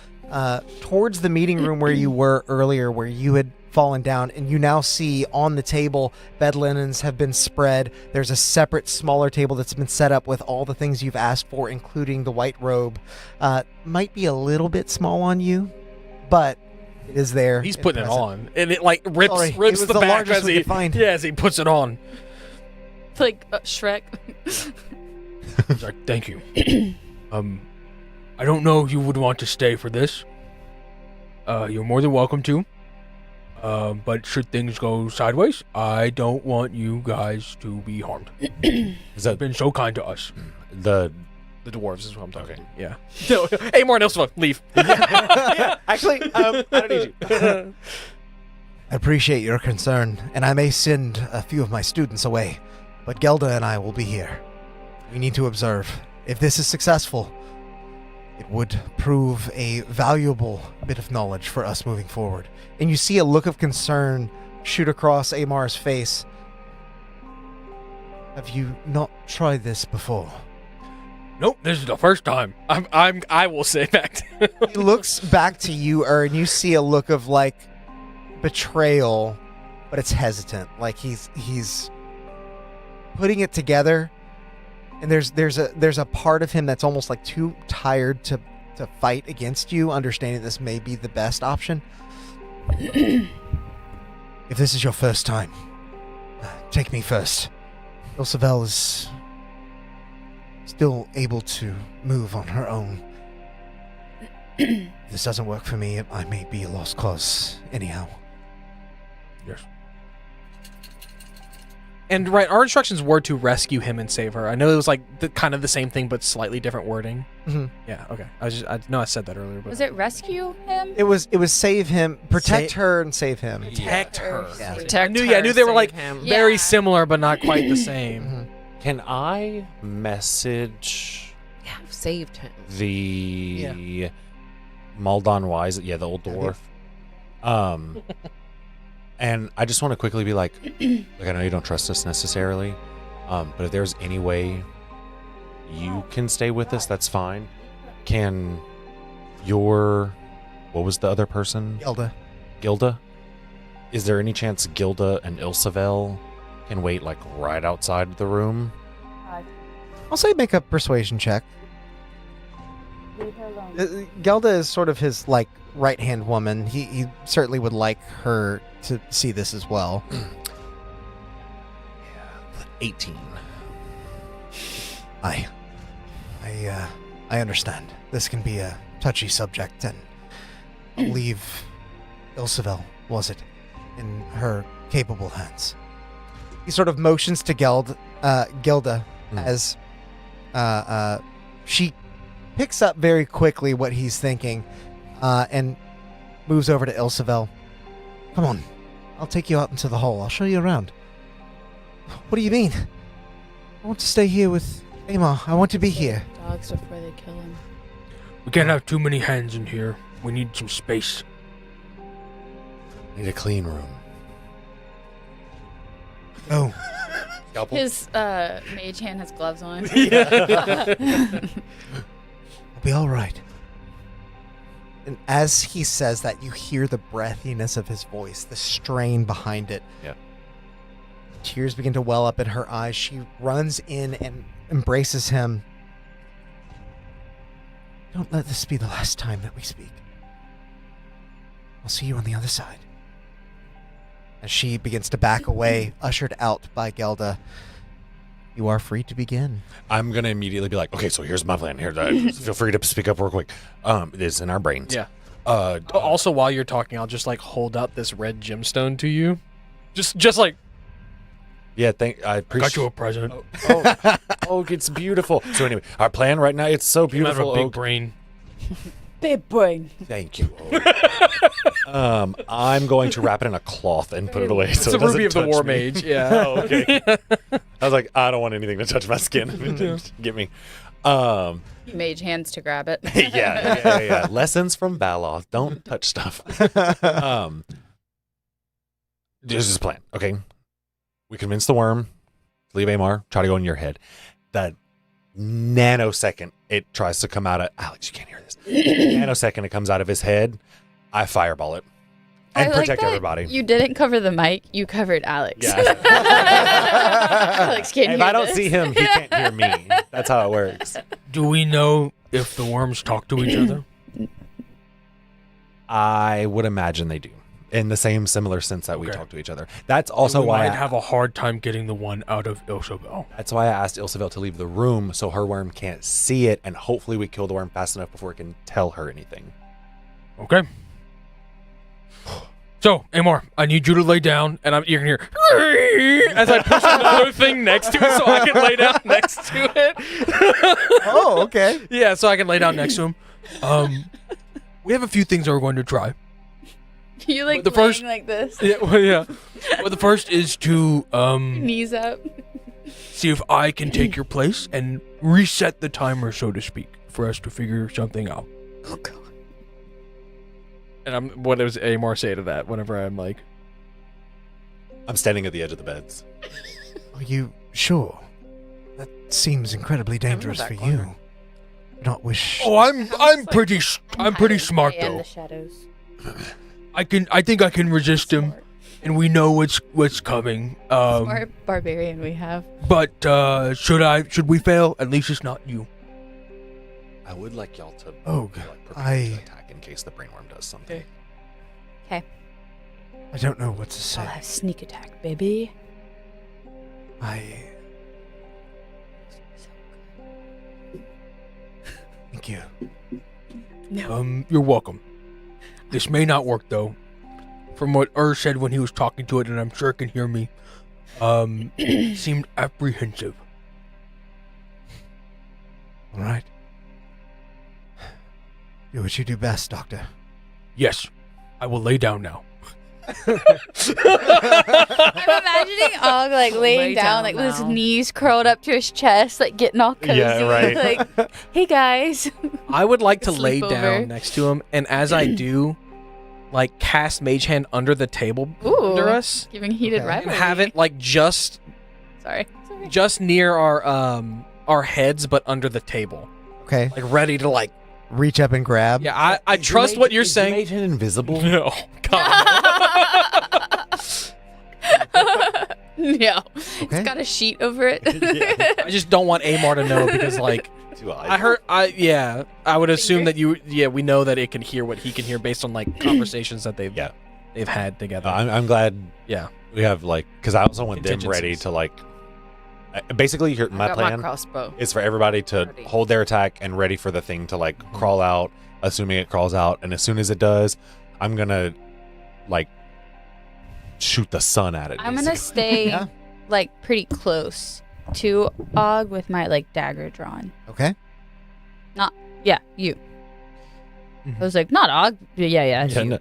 towards the meeting room where you were earlier, where you had fallen down, and you now see on the table bed linens have been spread. There's a separate smaller table that's been set up with all the things you've asked for, including the white robe. Might be a little bit small on you, but it is there. He's and putting it present. on, and it rips Sorry, it rips was the the back largest as we he could find. as he puts it on. Like Shrek. He's like, thank you. I don't know if you would want to stay for this. You're more than welcome to. But should things go sideways, I don't want you guys to be harmed. Is that You've been so kind to us. the The dwarves is what I'm talking. Yeah. No, Amar and Ilsa, leave. Actually, I don't need you. I appreciate your concern, and I may send a few of my students away, but Gelda and I will be here. We need to observe. If this is successful, it would prove a valuable bit of knowledge for us moving forward. And you see a look of concern shoot across Amar's face. Have you not tried this before? Nope, this is the first time. I will say back to He looks back to you, and you see a look of betrayal, but it's hesitant. Like he's putting it together, and there's a part of him that's almost too tired to fight against you, understanding this may be the best option. If this is your first time, take me first. Ilsavel is still able to move on her own. If this doesn't work for me, I may be a lost cause anyhow. Yes. And right, our instructions were to rescue him and save her. I know it was kind of the same thing, but slightly different wording. Mm-hmm. Yeah. Okay. I know I said that earlier, but Was it rescue him? It was save him, protect her, and save him. protect her. Yeah. Protect I knew they were save him. Yeah. very similar, but not quite the same. Mhm. Can I message Yeah, saved him. the Maldon Wise, the old dwarf. And I just want to quickly be like I know you don't trust us necessarily, but if there's any way you can stay with us, that's fine. Can what was the other person? Gilda? Is there any chance Gilda and Ilsavel can wait like right outside the room? I'll say make a persuasion check. Leave her alone. Gelda is sort of his like right-hand woman. He certainly would like her to see this as well. 18. I understand. This can be a touchy subject, and I'll leave Ilsavel, was it, in her capable hands. He sort of motions to Gilda as she picks up very quickly what he's thinking and moves over to Ilsavel. Come on, I'll take you out into the hall. I'll show you around. What do you mean? I want to stay here with Amar. I want to be here. Dogs before they kill him. We can't have too many hands in here. We need some space. Need a clean room. Oh. His mage hand has gloves on. I'll be all right. And as he says that, you hear the breathiness of his voice, the strain behind it. Yeah. Tears begin to well up in her eyes. She runs in and embraces him. Don't let this be the last time that we speak. I'll see you on the other side. As she begins to back away, ushered out by Gelda, you are free to begin. I'm going to immediately be like, okay, so here's my plan. Here, feel free to speak up real quick. It's in our brains. Yeah. Also, while you're talking, I'll just like hold out this red gemstone to you. Just like. Yeah, I appreciate. Got you a present. Oh, it's beautiful. So anyway, our plan right now, it's so beautiful. Big brain. Big brain. Thank you. I'm going to wrap it in a cloth and put it away. It's so a it doesn't ruby of the touch war me. mage. Yeah. Oh, okay. I was like, I don't want anything to touch my skin. Get me. Mage hands to grab it. Yeah. Lessons from Baloth. Don't touch stuff. This is a plan. Okay. We convince the worm, leave Amar, try to go in your head. That nanosecond it tries to come out of Alex, you can't hear this. Nanosecond it comes out of his head, I fireball it. And I like protect that everybody. You didn't cover the mic, you covered Alex. Yeah. Alex can't If hear I don't this. see him, he can't hear me. That's how it works. Do we know if the worms talk to each other? I would imagine they do. In the same similar sense that we Okay. talk to each other. That's also we why might have a hard time getting the one out of Ilsavel. That's why I asked Ilsavel to leave the room so her worm can't see it, and hopefully we kill the worm fast enough before it can tell her anything. Okay. So, Amar, I need you to lay down, and you're gonna hear as I push another thing next to it, so I can lay down next to it. Oh, okay. Yeah, so I can lay down next to him. We have a few things that we're going to try. You like The first- laying like this, Yeah. Well, the first is to knees up. see if I can take your place and reset the timer, so to speak, for us to figure something out. Oh god. And what does Amar say to that whenever I'm like, I'm standing at the edge of the beds. Are you sure? That seems incredibly dangerous for you. Do not wish. Oh, I'm pretty smart And though. the shadows. I think I can resist him, and we know what's coming. Smart barbarian we have. But should we fail? At least it's not you. I would like y'all to prepare I- to attack in case the brainworm does something. Okay. I don't know what to I'll say. have sneak attack, baby. Thank you. You're welcome. This may not work though. From what said when he was talking to it, and I'm sure it can hear me, seemed apprehensive. All right. Do what you do best, Doctor. Yes, I will lay down now. I'm imagining Og like laying Lay down, down like with his now. knees curled up to his chest, like getting all cozy. Yeah, right. Like, hey guys. I would like to lay Sleepover. down next to him, and as I do, like cast Mage Hand under the table Ooh. under us, Giving heated Okay. and rivalry. have it like just Sorry. near our heads, but under the table, Okay. like ready to like. Reach up and grab. Yeah, I trust what you're saying. Mage Hand invisible? No, God. No. Okay. It's got a sheet over it. I just don't want Amar to know because like. I would assume that we know that it can hear what he can hear based on like conversations that they've had together. I'm glad Yeah. we have like, because I also want them ready Contingencies. to like, basically here, my I got plan my crossbow. is for everybody to Ready. hold their attack and ready for the thing to like crawl out, assuming it crawls out. And as soon as it does, I'm going to like shoot the sun at it. I'm gonna basically. stay Yeah. like pretty close to Og with my like dagger drawn. Okay. Yeah, you. I was like, not Og. Yeah, it's you.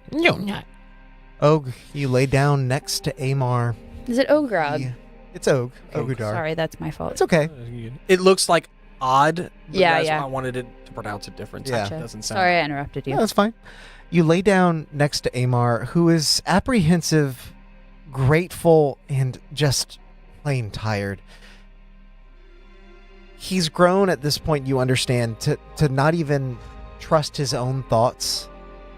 Og, you lay down next to Amar. Is it Ogrog? Yeah. It's Og. Ogudar. Sorry, that's my fault. It's okay. It looks like odd. But Yeah, that's yeah. why I wanted it to pronounce it different. So Yeah. it doesn't sound. Sorry, I interrupted you. No, that's fine. You lay down next to Amar, who is apprehensive, grateful, and just plain tired. He's grown at this point, you understand, to not even trust his own thoughts,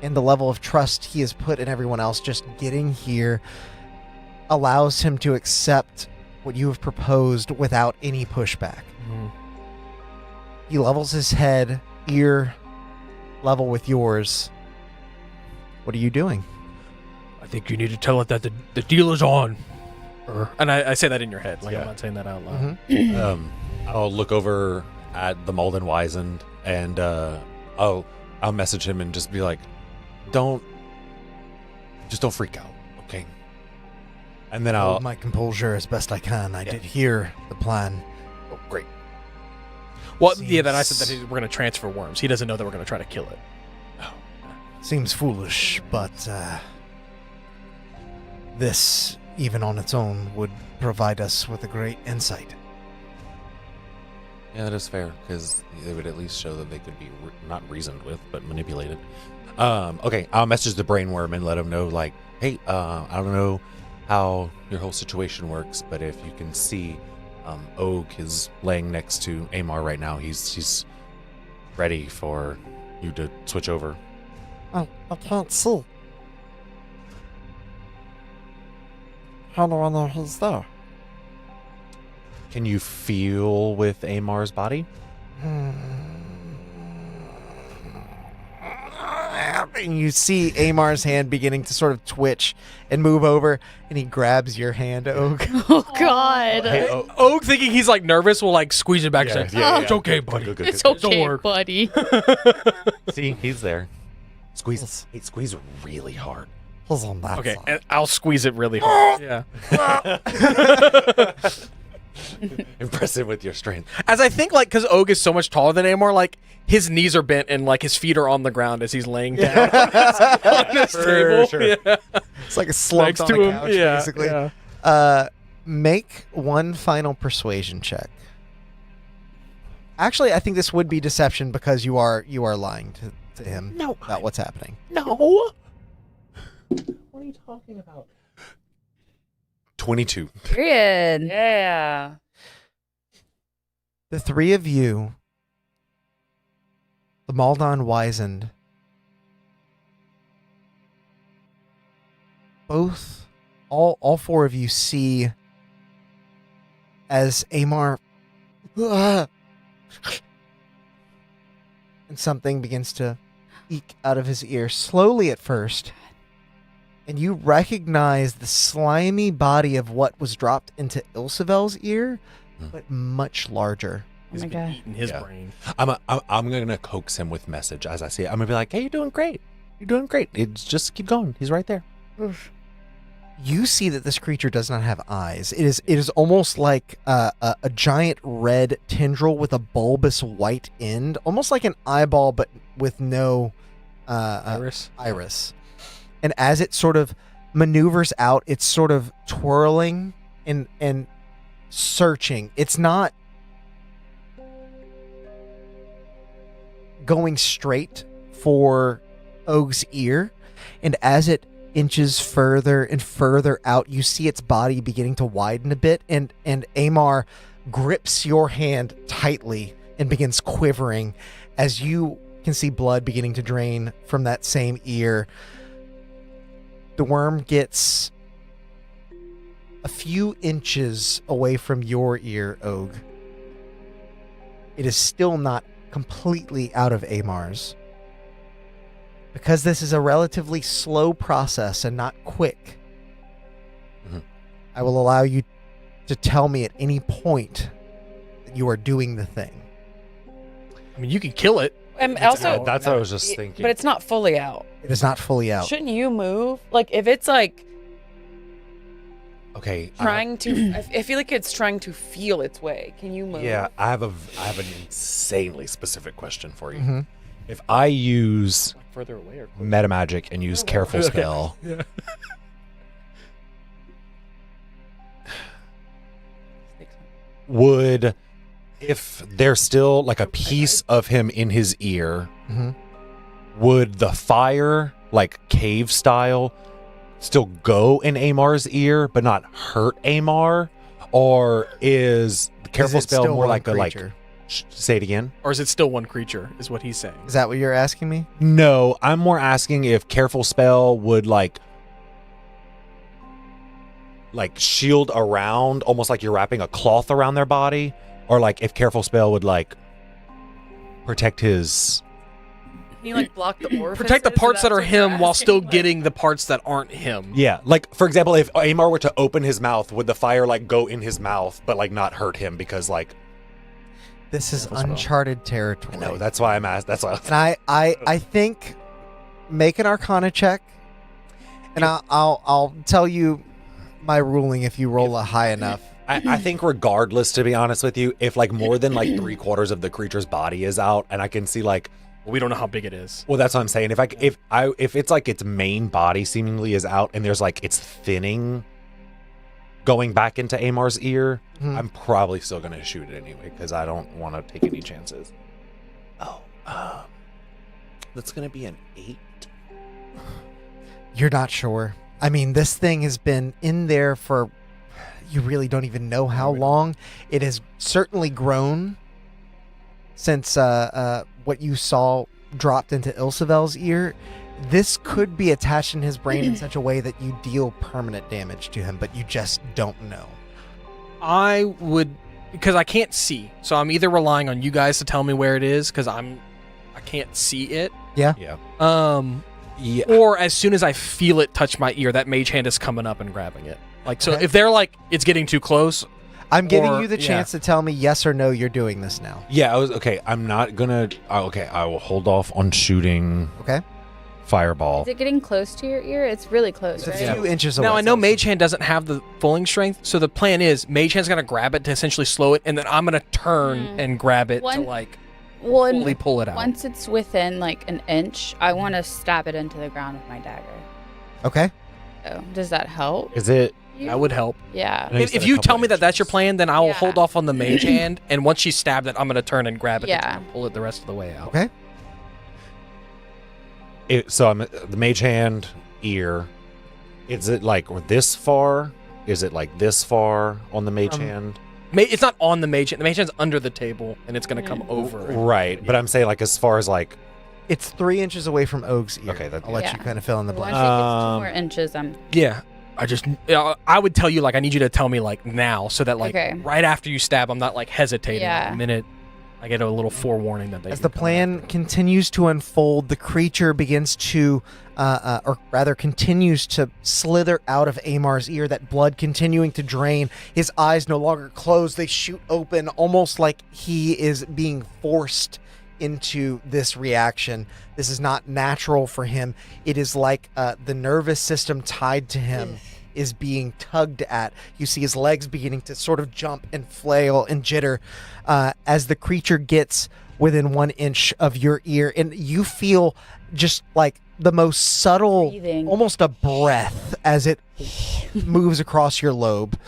and the level of trust he has put in everyone else just getting here allows him to accept what you have proposed without any pushback. Mhm. He levels his head, ear level with yours. What are you doing? I think you need to tell it that the deal is on. And I say that in your head, like Yeah. I'm not saying that out loud. Mhm. I'll look over at the Malden Wizened and I'll message him and just be like, don't freak out, okay? And then I'll Hold my composure as best I can. I did hear the plan. oh, great. Well, yeah, then I Seems- said that we're going to transfer worms. He doesn't know that we're going to try to kill it. Seems foolish, but this, even on its own, would provide us with a great insight. Yeah, that is fair because they would at least show that they could be not reasoned with, but manipulated. Okay, I'll message the brainworm and let him know, like, hey, I don't know how your whole situation works, but if you can see, Og is laying next to Amar right now. He's ready for you to switch over. Oh, I can't see. How do I know he's there? Can you feel with Amar's body? And you see Amar's hand beginning to sort of twitch and move over, and he grabs your hand, Og. Oh God. Hey, Og, thinking he's like nervous, will like squeeze it back and say, "It's okay, buddy. Good, good, It's good, good. okay, work. buddy. See, he's there. Squeeze. Hey, squeeze really hard. He's on that Okay, side. and I'll squeeze it really hard." Yeah. Impress him with your strength. As I think, like, because Og is so much taller than Amar, like, his knees are bent and, like, his feet are on the ground as he's laying down on his table. sure. Yeah. It's like a slump Next on to the him. couch, Yeah, basically. yeah. Make one final persuasion check. Actually, I think this would be deception because you are lying to him about what's happening. No. What are you talking about? 22. Period. Yeah. The three of you, the Maldon Wizened, both, all four of you see as Amar and something begins to eke out of his ear, slowly at first. And you recognize the slimy body of what was dropped into Ilsevel's ear, but much larger. Oh my God. Eating his Yeah. brain. I'm gonna coax him with message as I see it. I'm gonna be like, "Hey, you're doing great. You're doing great. It's just keep going. He's right there." You see that this creature does not have eyes. It is almost like a giant red tendril with a bulbous white end, almost like an eyeball, but with no Iris. iris. And as it sort of maneuvers out. It's sort of twirling and searching. It's not going straight for Og's ear, and as it inches further and further out, you see its body beginning to widen a bit, and Amar grips your hand tightly and begins quivering as you can see blood beginning to drain from that same ear. The worm gets a few inches away from your ear, Og. It is still not completely out of Amar's. Because this is a relatively slow process and not quick, I will allow you to tell me at any point that you are doing the thing. I mean, you can kill it. And also, That's what I was just thinking. but it's not fully out. It is not fully out. Shouldn't you move? Like, if it's like okay. trying to, I feel like it's trying to feel its way. Can you move? Yeah, I have an insanely specific question for you. Mhm. If I use Like further away or closer? meta magic and use careful spell, Yeah. would, if there's still like a piece of him in his ear, Mhm. would the fire, like cave style, still go in Amar's ear but not hurt Amar? Or is the careful Is it spell still more one like a creature? say it again? Or is it still one creature, is what he's saying. Is that what you're asking me? No, I'm more asking if careful spell would like shield around, almost like you're wrapping a cloth around their body, or like if careful spell would like protect his. Can you like block the orifices? Protect the parts that That's are what you're him while asking? still Like- getting the parts that aren't him. Yeah, like for example, if Amar were to open his mouth, would the fire like go in his mouth but like not hurt him because like This is Careful spell. uncharted territory. I know that's why I'm asked. That's why. And I think make an Arcana check, and I'll tell you my ruling if you roll a high enough. I think regardless, to be honest with you, if like more than like 3/4 of the creature's body is out, and I can see like. We don't know how big it is. Well, that's what I'm saying. If it's like its main body seemingly is out, and there's like it's thinning, going back into Amar's ear, Mhm. I'm probably still gonna shoot it anyway because I don't want to take any chances. Oh, that's gonna be an 8. You're not sure. I mean, this thing has been in there for you really don't even know how long. It has certainly grown since what you saw dropped into Ilsevel's ear. This could be attached in his brain in such a way that you deal permanent damage to him, but you just don't know. I would, because I can't see, so I'm either relying on you guys to tell me where it is because I can't see it. Yeah. Yeah. Or as soon as I feel it touch my ear, that mage hand is coming up and grabbing it. Like, so Okay. if they're like, it's getting too close. I'm giving Or- you the yeah. chance to tell me yes or no you're doing this now. Yeah. I'm not gonna. Okay. I will hold off on shooting Okay? fireball. Is it getting close to your ear? It's really close, It's a right? few inches away. Now, I know Mage Hand doesn't have the fulling strength, so the plan is Mage Hand's going to grab it to essentially slow it, and then I'm going to turn and grab it to, One- like, Well, fully pull it out. once it's within like an inch, I want to stab it into the ground with my dagger. Okay. So, does that help? Is it? That would help. Yeah. I know you If said a you couple tell me that that's your inches. plan, then I will Yeah. hold off on the Mage Hand, and once she stabbed it, I'm going to turn and grab it Yeah. and pull it the rest of the way out. Okay. So I'm the mage hand ear. Is it like this far? Is it like this far on the mage hand? It's not on the Mage Hand. The Mage Hand's under the table, and it's going to come over. Right, but I'm saying like as far as like It's 3 inches away from Og's ear. Okay, that- I'll let Yeah. you kind of fill in the Once blank. it gets 2 more inches, I'm Yeah. I would tell you, like, I need you to tell me, like, now, so that, like, Okay. right after you stab, I'm not, like, hesitating. Yeah. The minute I get a little forewarning that they As can the come plan after. continues to unfold, the creature begins to, or rather continues to slither out of Amar's ear, that blood continuing to drain. His eyes no longer closed. They shoot open, almost like he is being forced into this reaction. This is not natural for him. It is like the nervous system tied to him is being tugged at. You see his legs beginning to sort of jump and flail and jitter as the creature gets within 1 inch of your ear, and you feel just like the most subtle, Breathing. almost a breath as it moves across your lobe.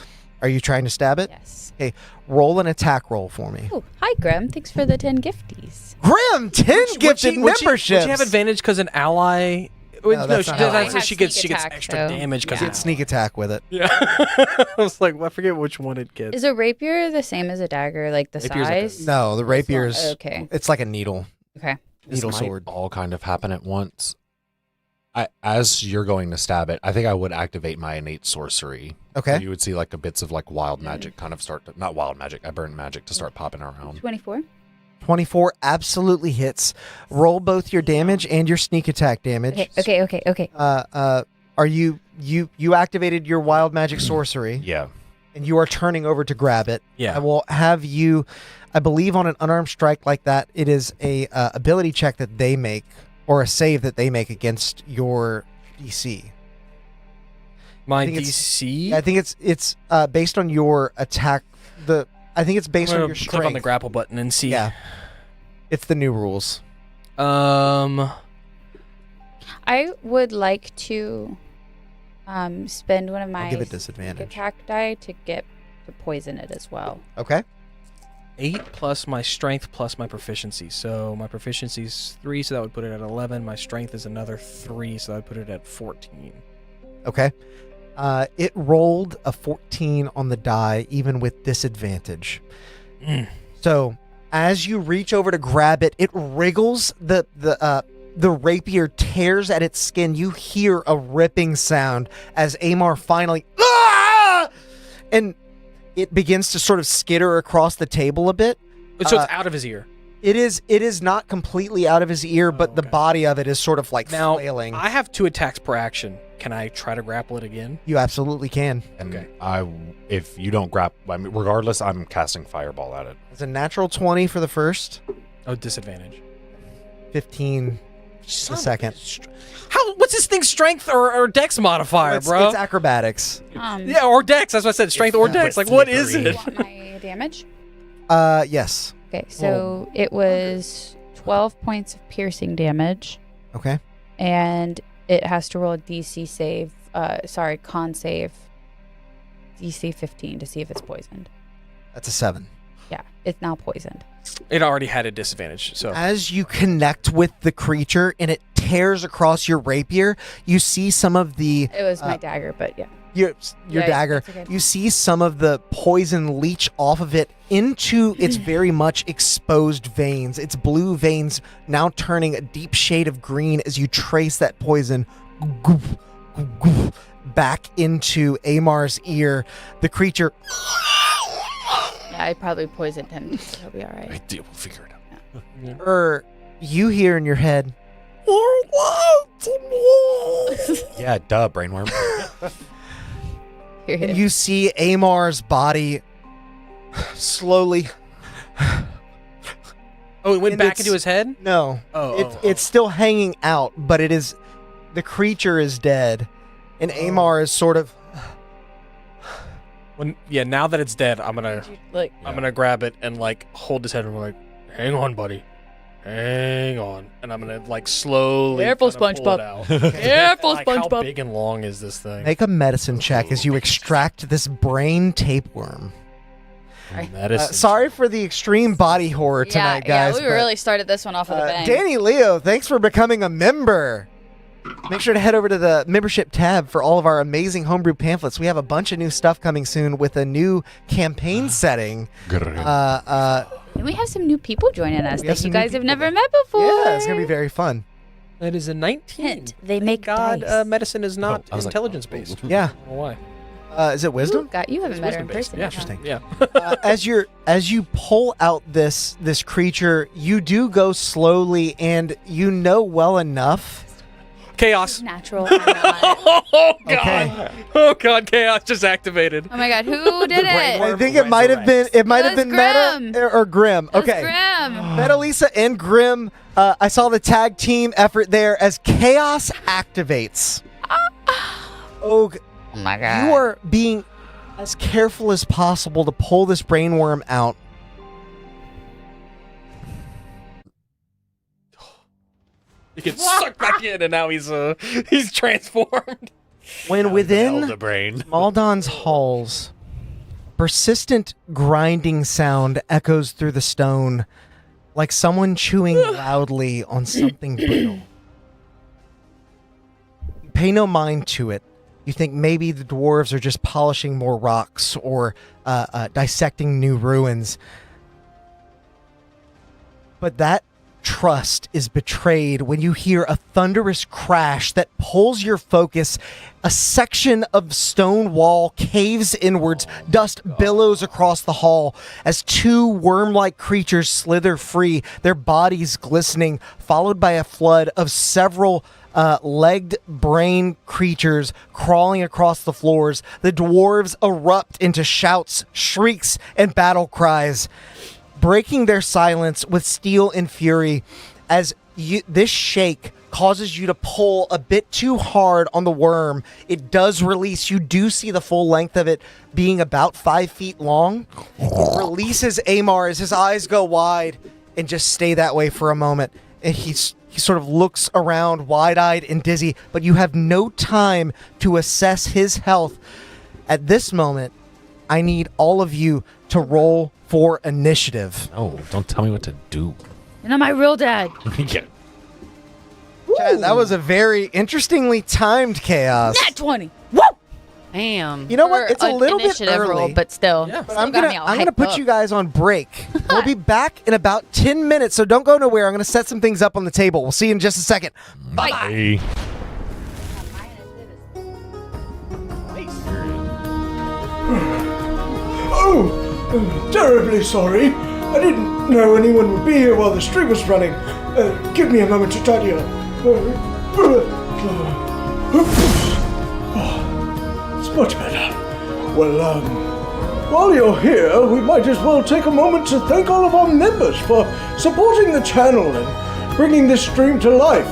Are you trying to stab it? Yes. Okay, roll an attack roll for me. Oh, hi, Grim. Thanks for the 10 gifties. Grim, 10 gifted memberships. Would she have advantage because an ally? No, that's not how it works. she gets Sneak attack, extra so- damage because You get sneak attack with it. Yeah. I was like, well, I forget which one it gets. Is a rapier the same as a dagger, like the Rapier's like a- size? No, the rapier's Okay. it's like a needle. Okay. Needle This sword. might all kind of happen at once. As you're going to stab it, I think I would activate my innate sorcery. Okay. So you would see like a bits of like wild magic kind of start to, not wild magic, I burn magic to start popping around. 24. 24 absolutely hits. Roll both your damage and your sneak attack damage. Okay. Are you activated your wild magic sorcery Yeah. and you are turning over to grab it. Yeah. I will have you, I believe on an unarmed strike like that, it is a ability check that they make or a save that they make against your DC. My I think it's- DC? I think it's based on your attack. I think it's based I'm on gonna your click strength. on the grapple button and see. Yeah. It's the new rules. I would like to spend one of my I'll give it sneak disadvantage. attack die to get to poison it as well. Okay. 8 plus my strength plus my proficiency. So my proficiency is 3, so that would put it at 11. My strength is another 3, so that would put it at 14. Okay. It rolled a 14 on the die, even with disadvantage. So as you reach over to grab it, it wriggles. The rapier tears at its skin. You hear a ripping sound as Amar finally, and it begins to sort of skitter across the table a bit. So it's out of his ear. It is not completely out of his ear, but the okay. body of it is sort of like Now, flailing. I have 2 attacks per action. Can I try to grapple it again? You absolutely can. And Okay. if you don't grab, I mean, regardless, I'm casting fireball at it. It's a natural 20 for the first, Oh, disadvantage. 15 the second. What's this thing's strength or dex modifier, bro? It's acrobatics. Yeah, or dex. That's what I said. Strength or dex. Like, what is Do you it? want my damage? Yes. Okay, so it was 12 points of piercing damage, Okay. and it has to roll a DC save. Con save. DC 15 to see if it's poisoned. That's a 7. Yeah, it's now poisoned. It already had a disadvantage, so. As you connect with the creature and it tears across your rapier, you see some of the It was my dagger, but yeah. your Yeah, dagger. that's okay. You see some of the poison leach off of it into its very much exposed veins. Its blue veins now turning a deep shade of green as you trace that poison back into Amar's ear. The creature Yeah, I probably poisoned him, so he'll be all right. We'll figure it out. you hear in your head, Yeah, duh, brainworm. and you see Amar's body slowly. Oh, it went and back it's- into his head? No, Oh, it's still hanging out, but it is the creature is dead, and Amar is sort of. Now that it's dead, I'm gonna grab it and like hold his head and we're like, hang on, buddy. Hang on. And I'm gonna like slowly Careful, kinda pull it SpongeBob. out. Careful, Like, how SpongeBob. big and long is this thing? Make a medicine check as you extract this brain tapeworm. Medicine. Sorry for the extreme body horror tonight, guys. we but, really started this one off with a bang. Danny Leo, thanks for becoming a member. Make sure to head over to the membership tab for all of our amazing homebrew pamphlets. We have a bunch of new stuff coming soon with a new campaign setting. And we have some new people joining us We have that some you new guys have people never that- met before. Yeah, it's gonna be very fun. That is a 19. Hint, they make God, dice. medicine is not I was like, intelligence based. Yeah. I don't know why. Is it wisdom? You haven't met her in Wisdom-based. person. Yeah, yet, huh? Interesting. Yeah. As you pull out this creature, you do go slowly, and you know well enough. Chaos. Natural or not. Oh god. Okay. Oh god, chaos just activated. Oh my god, who did it? I think it might have been was Meta Grim. or Grim. It was Okay. Grim. Meta Lisa and Grim. I saw the tag team effort there as chaos activates. Oh my god. you are being as careful as possible to pull this brainworm out. He gets sucked back in, and now he's transformed. When within the brain. Maldon's halls, persistent grinding sound echoes through the stone like someone chewing loudly on something brittle. Pay no mind to it. You think maybe the dwarves are just polishing more rocks or dissecting new ruins. But that trust is betrayed when you hear a thunderous crash that pulls your focus. A section of stone wall caves inwards, dust billows across the hall as two worm-like creatures slither free, their bodies glistening, followed by a flood of several legged brain creatures crawling across the floors. The dwarves erupt into shouts, shrieks, and battle cries, breaking their silence with steel and fury as this shake causes you to pull a bit too hard on the worm. It does release. You do see the full length of it being about 5 feet long. It releases Amar as his eyes go wide and just stay that way for a moment. And he sort of looks around wide-eyed and dizzy, but you have no time to assess his health. At this moment, I need all of you to roll for initiative. Oh, don't tell me what to do. You're not my real dad. Yeah. Chad, that was a very interestingly timed chaos. Nat 20. Woo! Damn. You know what? For It's a an little bit initiative early. roll, but still. Yeah. But Still I'm got me all gonna hyped put up. you guys on break. We'll be back in about 10 minutes, so don't go nowhere. I'm gonna set some things up on the table. We'll see you in just a second. Bye. Oh, terribly sorry. I didn't know anyone would be here while the stream was running. Give me a moment to tidy up. It's much better. Well, while you're here, we might as well take a moment to thank all of our members for supporting the channel and bringing this stream to life.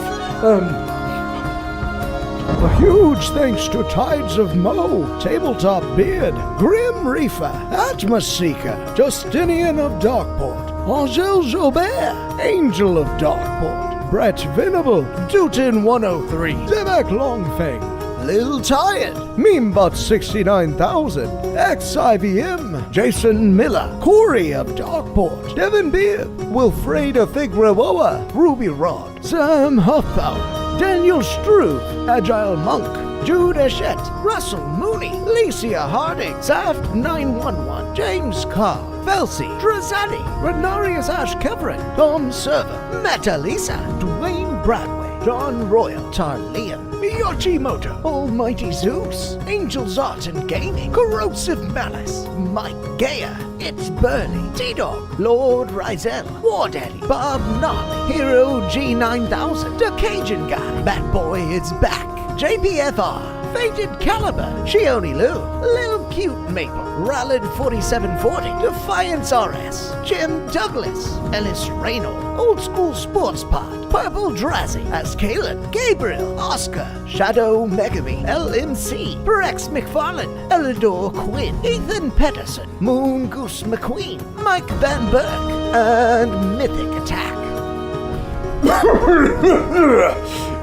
A huge thanks to Tides of Mo, Tabletop Beard, Grim Reaper, Atmos Seeker, Justinian of Darkport, Angel Jobert, Angel of Darkport, Brett Venable, Dutin 103, Demek Longfang, Lil Tired, Memebot 69000, XIVM, Jason Miller, Corey of Darkport, Devin Beard, Wilfredo Figueroa, Ruby Rod, Sam Huffpower, Daniel Struve, Agile Monk, Jude Eshett, Russell Mooney, Licia Harding, Saft 911, James Carr, Felsi, Drazani, Renarius Ash Kevrin, Tom Server, Meta Lisa, Dwayne Bradway, John Royal, Tarlian, Miyoshimoto, Almighty Zeus, Angel's Art and Gaming, Corrosive Malice, Mike Gayer, It's Burley, T-Dog, Lord Rizel, War Daddy, Bob Gnarly, Hero G9000, The Cajun Guy, Bat Boy is back, JPFR, Fated Caliber, Shioni Lou, Lil Cute Maple, Rallard 4740, Defiance RS, Jim Douglas, Ellis Reynolds, Old School Sports Pod, Purple Drazzy, Askalen, Gabriel, Oscar, Shadow Megami, LMC, Brex McFarlane, Elidor Quinn, Ethan Pedersen, Moon Goose McQueen, Mike Van Burke, and Mythic Attack.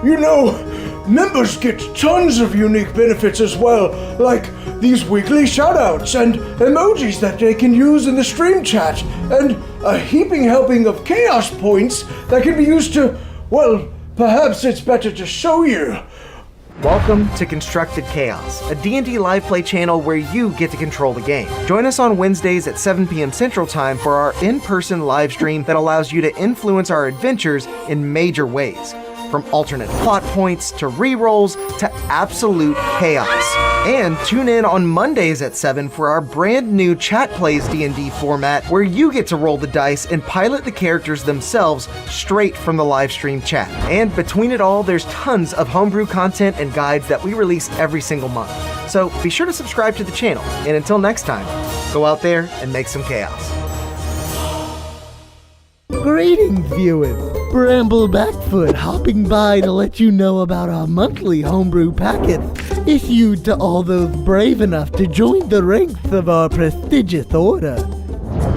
You know, members get tons of unique benefits as well, like these weekly shoutouts and emojis that they can use in the stream chat, and a heaping helping of chaos points that can be used to, well, perhaps it's better to show you. Welcome to Constructed Chaos, a D&D live play channel where you get to control the game. Join us on Wednesdays at 7 p.m. Central Time for our in-person live stream that allows you to influence our adventures in major ways. From alternate plot points to rerolls to absolute chaos. And tune in on Mondays at 7 for our brand new Chat Plays D&D format where you get to roll the dice and pilot the characters themselves straight from the live stream chat. And between it all, there's tons of homebrew content and guides that we release every single month. So be sure to subscribe to the channel. And until next time, go out there and make some chaos. Greetings, viewers. Bramble Backfoot hopping by to let you know about our monthly homebrew packets issued to all those brave enough to join the ranks of our prestigious order.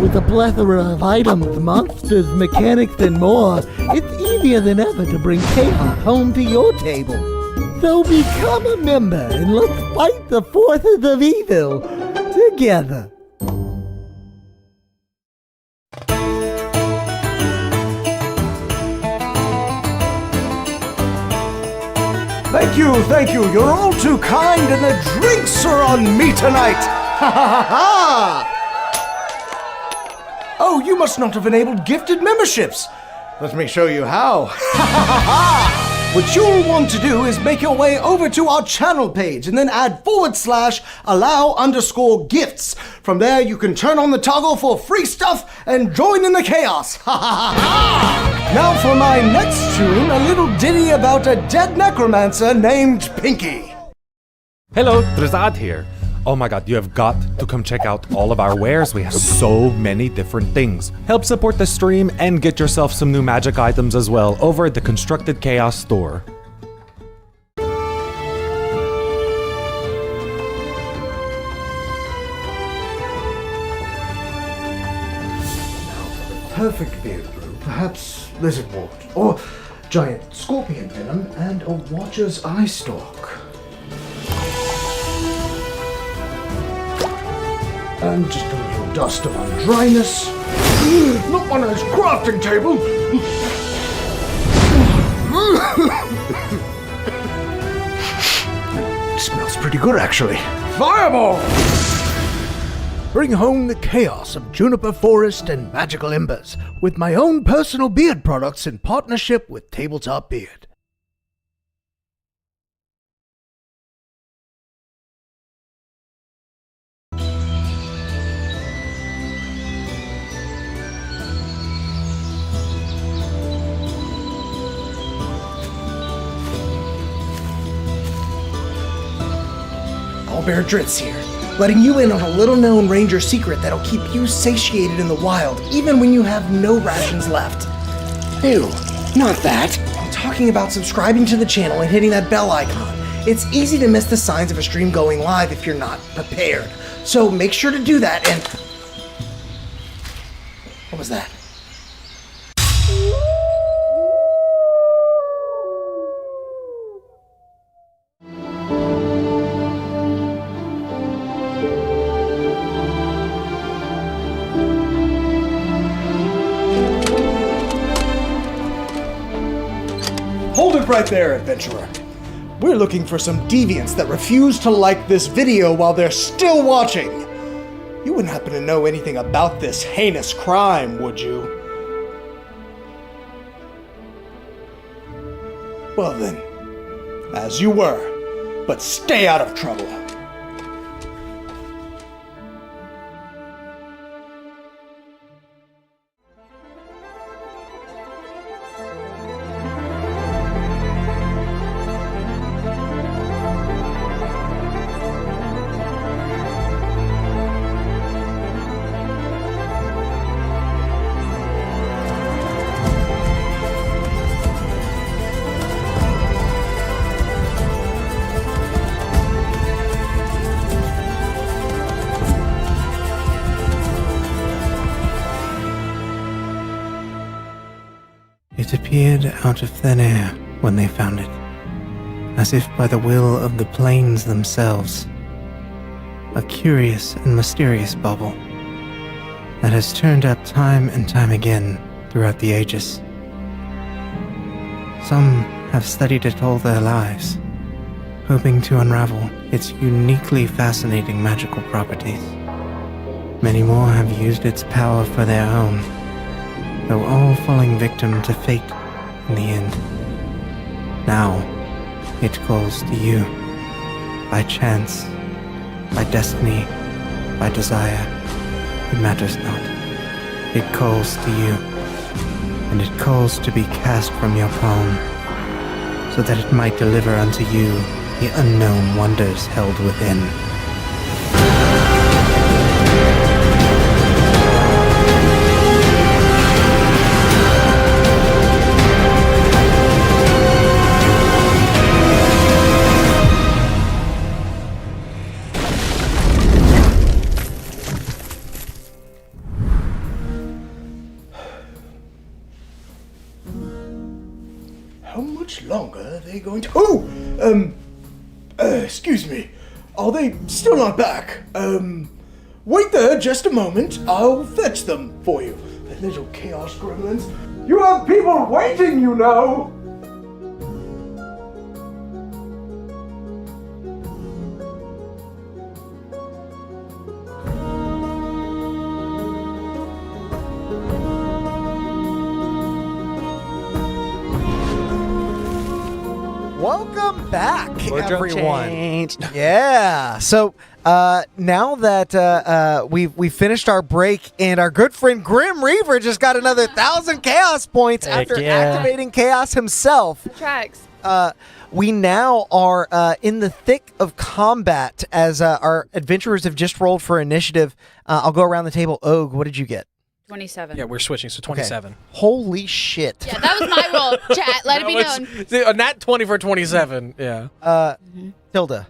With a plethora of items, monsters, mechanics, and more, it's easier than ever to bring chaos home to your table. So become a member and let's fight the forces of evil together. Thank you. You're all too kind, and the drinks are on me tonight. Ha ha ha ha! Oh, you must not have enabled gifted memberships. Let me show you how. Ha ha ha ha! What you'll want to do is make your way over to our channel page and then add /allow_gifts. From there, you can turn on the toggle for free stuff and join in the chaos. Ha ha ha ha! Now for my next tune, a little ditty about a dead necromancer named Pinky. Hello, Drazad here. Oh my god, you have got to come check out all of our wares. We have so many different things. Help support the stream and get yourself some new magic items as well over at the Constructed Chaos store. Perfect beard brew, perhaps lizard wart, or giant scorpion venom, and a watcher's eye stalk. And just a little dust of undryness. Not one of those crafting table! Smells pretty good, actually. Fireball! Bring home the chaos of juniper forest and magical embers with my own personal beard products in partnership with Tabletop Beard. Bear Dritz here, letting you in on a little-known ranger secret that'll keep you satiated in the wild, even when you have no rations left. Ew, not that. I'm talking about subscribing to the channel and hitting that bell icon. It's easy to miss the signs of a stream going live if you're not prepared. So make sure to do that and... What was that? Hold it right there, adventurer. We're looking for some deviants that refuse to like this video while they're still watching. You wouldn't happen to know anything about this heinous crime, would you? Well then, as you were, but stay out of trouble. It appeared out of thin air when they found it, as if by the will of the plains themselves. A curious and mysterious bauble that has turned up time and time again throughout the ages. Some have studied it all their lives, hoping to unravel its uniquely fascinating magical properties. Many more have used its power for their own, though all falling victim to fate in the end. Now, it calls to you. By chance, by destiny, by desire, it matters not. It calls to you, and it calls to be cast from your palm, so that it might deliver unto you the unknown wonders held within. How much longer are they going to... excuse me. Are they still not back? Wait there just a moment. I'll fetch them for you. The little chaos gremlins. You have people waiting, you know! Welcome back, Wardrobe everyone. change. Yeah. So now that we've finished our break, and our good friend Grim Reaver just got another 1,000 chaos points Heck after yeah. activating chaos himself. Tracks. We now are in the thick of combat as our adventurers have just rolled for initiative. I'll go around the table. Og, what did you get? 27. Yeah, we're switching, so 27. Holy shit. Yeah, that was my roll. Chat, let it be known. A nat 20 for 27. Yeah. Tilda,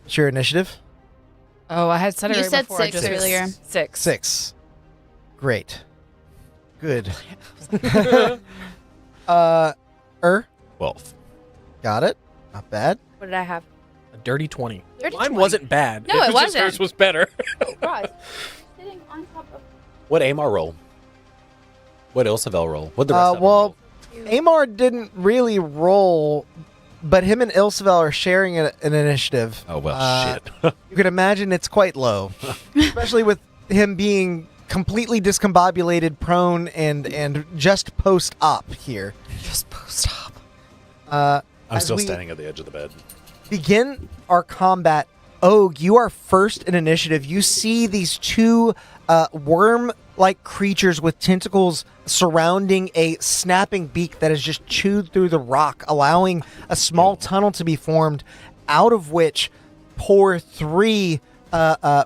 it's your initiative? Oh, I had said it You right said before. 6 earlier. 6. 6. Great. Good. 12. Got it. Not bad. What did I have? A dirty 20. Dirty Mine 20. wasn't bad. No, it was just wasn't. Hers was better. Surprise. Sitting on top of... What Amar roll? What Ilsavel roll? What the rest of them Well, roll? Amar didn't really roll, but him and Ilsavel are sharing an initiative. Oh, well, shit. You can imagine it's quite low, especially with him being completely discombobulated, prone, and just post-op here. Just post-op. I'm as still we standing at the edge of the bed. Begin our combat. Og, you are first in initiative. You see these two worm-like creatures with tentacles surrounding a snapping beak that has just chewed through the rock, allowing a small tunnel to be formed, out of which pour 3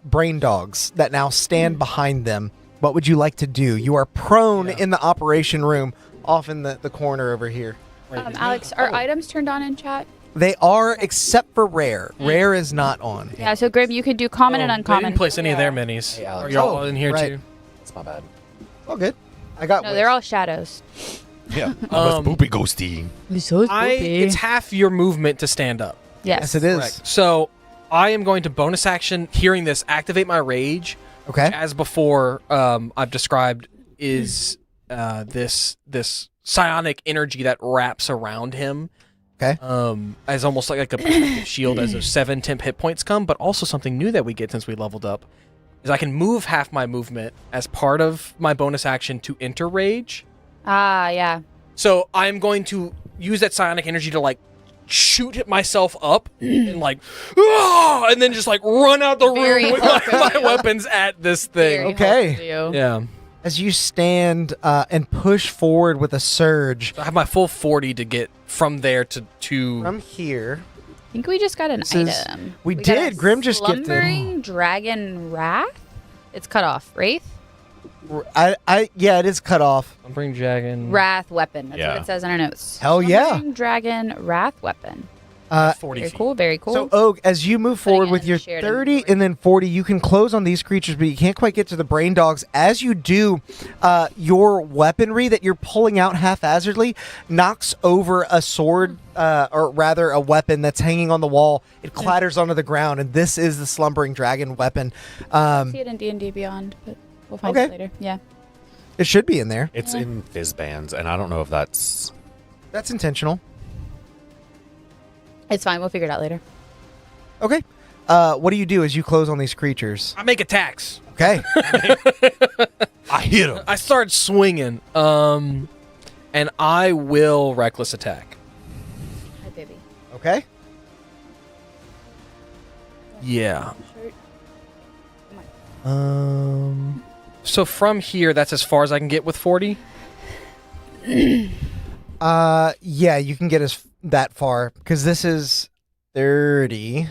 brain dogs that now stand behind them. What would you like to do? You are prone in the operation room, off in the corner over here. Alex, are items turned on in chat? They are, except for rare. Rare is not on. Yeah, so Grim, you could do common and They uncommon. didn't place any of their minis. Hey, Alex. Are y'all Oh, in here right. too? That's my bad. Oh, good. I got. No, they're all shadows. Yeah. Spoopy ghosty. It's half your movement to stand up. Yes. Yes, it is. Correct. So I am going to bonus action, hearing this, activate my rage. Okay. As before, I've described is this psionic energy that wraps around him. Okay. As almost like a protective shield as those 7 temp hit points come, but also something new that we get since we leveled up is I can move half my movement as part of my bonus action to enter rage. Ah, yeah. So I'm going to use that psionic energy to like shoot myself up and like, "Ah!" and then just like run out the Very room with my weapons at this thing. Very Okay. helpful to you. Yeah. As you stand and push forward with a surge So I have my full 40 to get from there to from here. I think we just got an This is- item. we got did. a Grim just gifted. Slumbering Dragon Wrath? It's cut off. Wraith? Yeah, it is cut off. Lumbering Dragon. Wrath weapon. That's Yeah. what it says in our notes. Hell yeah. Slumbering Dragon Wrath weapon. 40 Very feet. cool. Very cool. So, Og, as you move forward it with in your shared 30 inventory. and then 40, you can close on these creatures, but you can't quite get to the brain dogs. As you do, your weaponry that you're pulling out haphazardly knocks over a sword, or rather a weapon that's hanging on the wall. It clatters onto the ground, and this is the slumbering dragon weapon. see it in D&D Beyond, but we'll find okay. it later. Yeah. It should be in there. It's in fizz bands, and I don't know if that's... That's intentional. It's fine. We'll figure it out later. Okay. What do you do as you close on these creatures? I make attacks. Okay. I hit him. I start swinging. And I will reckless attack. Hi, baby. Okay. Yeah. Shirt. So from here, that's as far as I can get with 40. Yeah, you can get us that far because this is 30,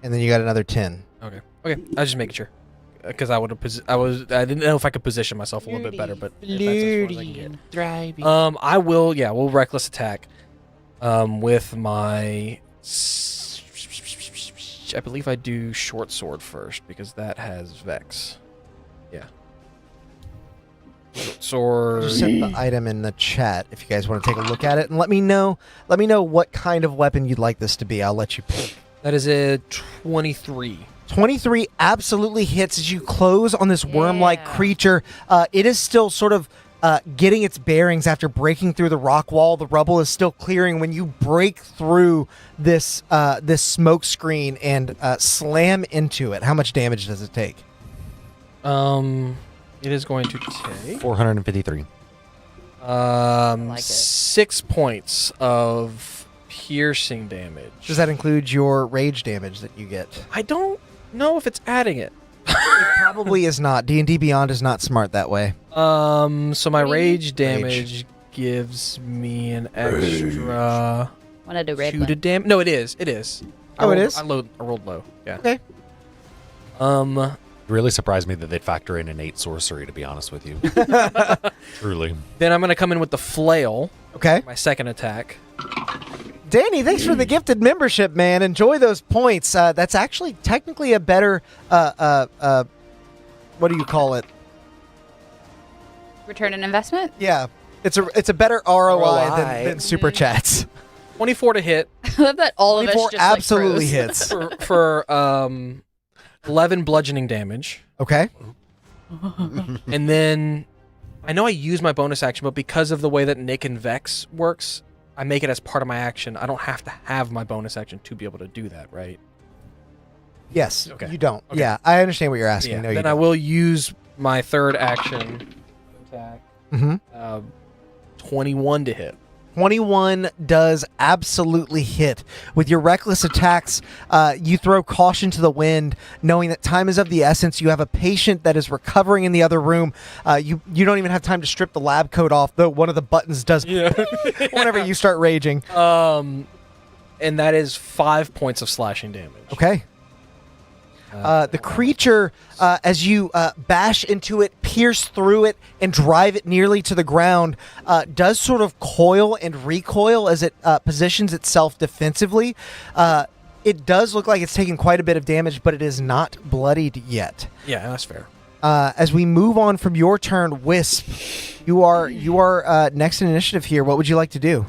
and then you got another 10. Okay. I was just making sure because I would have. I didn't know if I could position myself a little bit better, but if that's as far as I can get. I will. Yeah, we'll reckless attack. With my. I believe I do short sword first because that has Vex. Yeah. Sword. Just sent the item in the chat if you guys want to take a look at it and let me know what kind of weapon you'd like this to be. I'll let you pick. That is a 23. 23 absolutely hits as you close on this worm-like creature. It is still sort of getting its bearings after breaking through the rock wall. The rubble is still clearing when you break through this smoke screen and slam into it. How much damage does it take? It is going to take 453. 6 points of piercing damage. Does that include your rage damage that you get? I don't know if it's adding it. It probably is not. D&D Beyond is not smart that way. So my rage damage gives me an extra. Want to do red 2 to damage? No, it is. It is. Oh, it is? I rolled low. Yeah. Okay. It really surprised me that they'd factor in innate sorcery, to be honest with you. Truly. Then I'm gonna come in with the flail. Okay. My second attack. Danny, thanks for the gifted membership, man. Enjoy those points. That's actually technically a better, what do you call it? Return on investment? Yeah, it's a better ROI than super chats. 24 to hit. I love that all of us 24 just absolutely like hits. for 11 bludgeoning damage. Okay. And then I know I use my bonus action, but because of the way that Nick and Vex works, I make it as part of my action. I don't have to have my bonus action to be able to do that, right? Yes. Okay. You don't. Okay. Yeah, I understand what you're asking. Yeah. No, you Then don't. I will use my third action attack. 21 to hit. 21 does absolutely hit. With your reckless attacks, you throw caution to the wind, knowing that time is of the essence. You have a patient that is recovering in the other room. You don't even have time to strip the lab coat off, though one of the buttons does whenever you start raging. And that is 5 points of slashing damage. Okay. The creature, as you bash into it, pierce through it, and drive it nearly to the ground, does sort of coil and recoil as it positions itself defensively. It does look like it's taking quite a bit of damage, but it is not bloodied yet. Yeah, that's fair. As we move on from your turn, Wisp, you are next in initiative here. What would you like to do?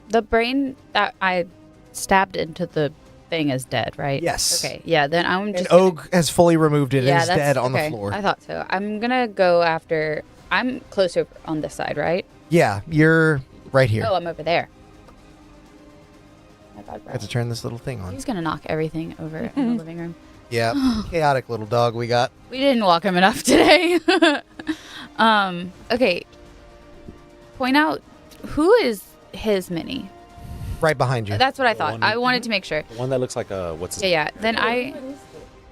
The brain that I stabbed into the thing is dead, right? Yes. Okay. Yeah. Then I'm just. And Og has fully removed it. Yeah, and is that's dead on okay. the floor. I thought so. I'm gonna go after. I'm closer on this side, right? Yeah, you're right here. Oh, I'm over there. I have to turn this little thing on. He's gonna knock everything over in the living room. Yeah, chaotic little dog we got. We didn't walk him enough today. Okay. Point out who is his mini. Right behind you. That's what I thought. I wanted to make sure. The one that looks like a what's his Yeah. Then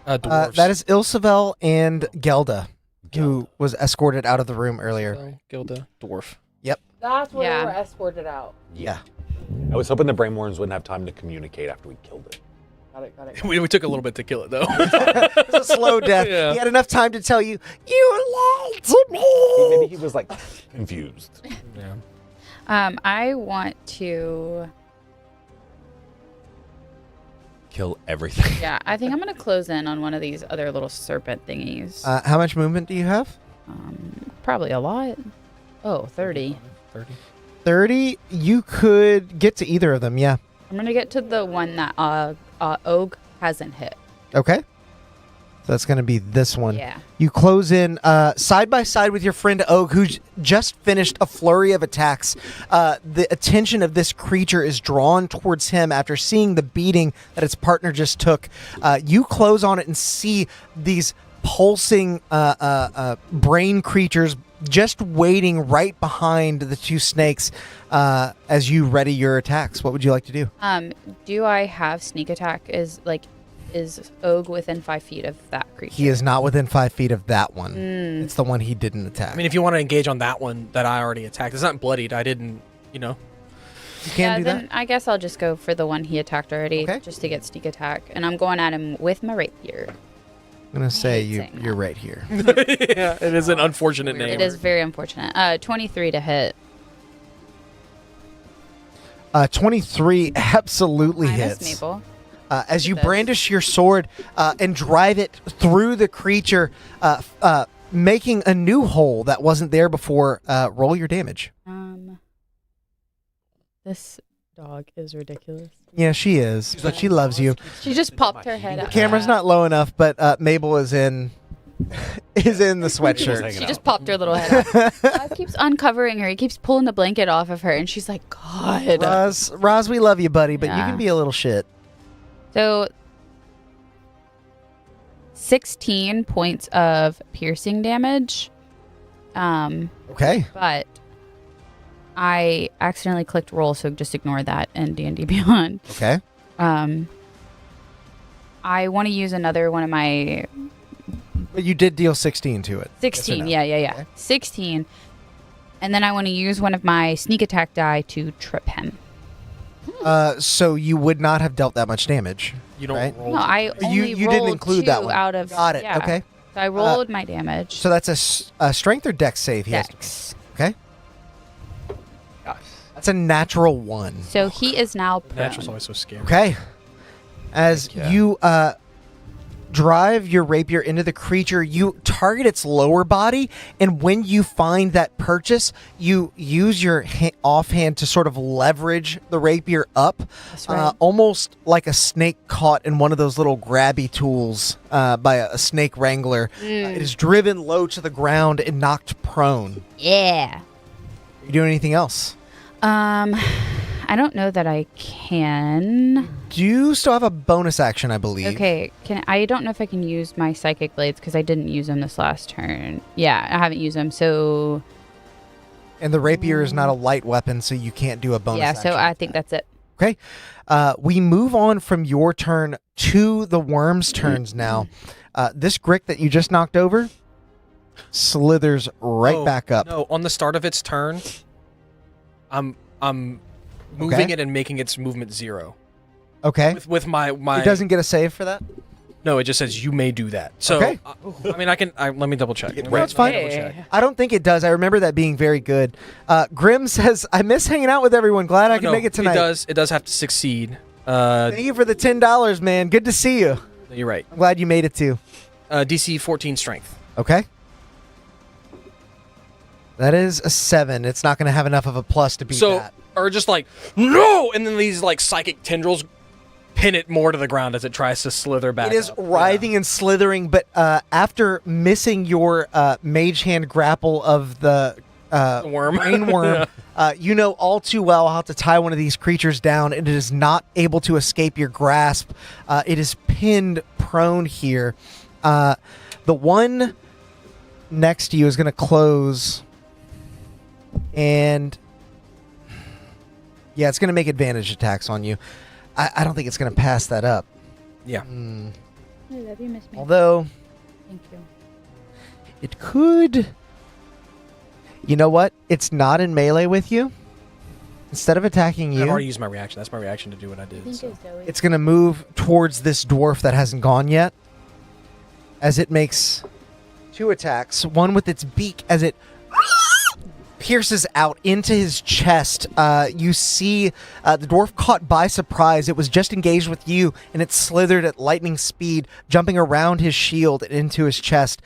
that is Ilsevel and Gelda, who was escorted out of the room earlier. Gilda, dwarf. Yep. That's where Yeah. they were escorted out. Yeah. I was hoping the brainworms wouldn't have time to communicate after we killed it. Got it. We took a little bit to kill it, though. It was a slow death. Yeah. He had enough time to tell you, you lied to me. Maybe he was like confused. Yeah. I want to. Kill everything. Yeah, I think I'm gonna close in on one of these other little serpent thingies. How much movement do you have? Probably a lot. Oh, 30. 30. You could get to either of them, yeah. I'm gonna get to the one that Og hasn't hit. Okay. So that's going to be this one. Yeah. You close in side by side with your friend Og, who's just finished a flurry of attacks. The attention of this creature is drawn towards him after seeing the beating that its partner just took. You close on it and see these pulsing brain creatures just waiting right behind the two snakes as you ready your attacks. What would you like to do? Do I have sneak attack? Is Og within 5 feet of that creature? He is not within 5 feet of that one. It's the one he didn't attack. I mean, if you want to engage on that one that I already attacked, it's not bloodied. I didn't, You can do then that? I guess I'll just go for the one he attacked already, Okay. just to get sneak attack. And I'm going at him with my rapier. I'm going to say saying you're right here. Yeah, it is an unfortunate name. It is very unfortunate. 23 to hit. 23 absolutely Minus hits. Maple. As you brandish your sword and drive it through the creature, making a new hole that wasn't there before. Roll your damage. This dog is ridiculous. Yeah, she is. But she loves you. She just popped her head The up. camera's not low enough, but Mabel is in the sweatshirt. She just popped her little head up. Roz keeps uncovering her. He keeps pulling the blanket off of her, and she's like, God. Roz, we love you, buddy, but you Yeah. can be a little shit. So 16 points of piercing damage. Okay. But I accidentally clicked roll, so just ignore that in D&D Beyond. Okay. I want to use another one of my But you did deal 16 to it. 16. Yes or no? Yeah. Okay. 16. And then I want to use one of my sneak attack die to trip him. So you would not have dealt that much damage. You don't right? roll. No, I only you rolled didn't include that 2 one. out of Got it. yeah. Okay. So I rolled my damage. So that's a strength or dex save. He has to Dex. make. Okay. That's a natural 1. So he is now prone. Natural's always so scary. Okay. As you drive your rapier into the creature, you target its lower body, and when you find that purchase, you use your offhand to sort of leverage the rapier up, That's right. almost like a snake caught in one of those little grabby tools by a snake wrangler. It is driven low to the ground and knocked prone. Yeah. Are you doing anything else? I don't know that I can. Do you still have a bonus action, I believe? Okay, I don't know if I can use my psychic blades because I didn't use them this last turn. Yeah, I haven't used them, so And the rapier is not a light weapon, so you can't do a bonus yeah. action. So I think that's it. Okay. We move on from your turn to the worm's turns now. This Grick that you just knocked over slithers right back up. No, on the start of its turn, I'm moving Okay. it and making its movement 0. Okay. With my It doesn't get a save for that? No, it just says you may do that. So Okay. I mean, let me double check. No, it's fine. I don't think it does. I remember that being very good. Grim says, I miss hanging out with everyone. Glad I can make it tonight. It does have to succeed. Thank you for the $10, man. Good to see you. You're right. I'm glad you made it too. DC 14 strength. Okay. That is a 7. It's not going to have enough of a plus to beat that. Or just like, no! And then these like psychic tendrils pin it more to the ground as it tries to slither back. It is up. writhing and slithering, but after missing your mage hand grapple of the worm. brain worm, you know all too well how to tie one of these creatures down, and it is not able to escape your grasp. It is pinned prone here. The one next to you is going to close, and yeah, it's going to make advantage attacks on you. I don't think it's going to pass that up. Yeah. I love you, Miss May. Although, Thank you. it could. You know what? It's not in melee with you. Instead of attacking I've you, already used my reaction. That's my reaction to do what I did. it's going to move towards this dwarf that hasn't gone yet. As it makes 2 attacks. One with its beak as it pierces out into his chest. You see the dwarf caught by surprise. It was just engaged with you, and it slithered at lightning speed, jumping around his shield and into his chest.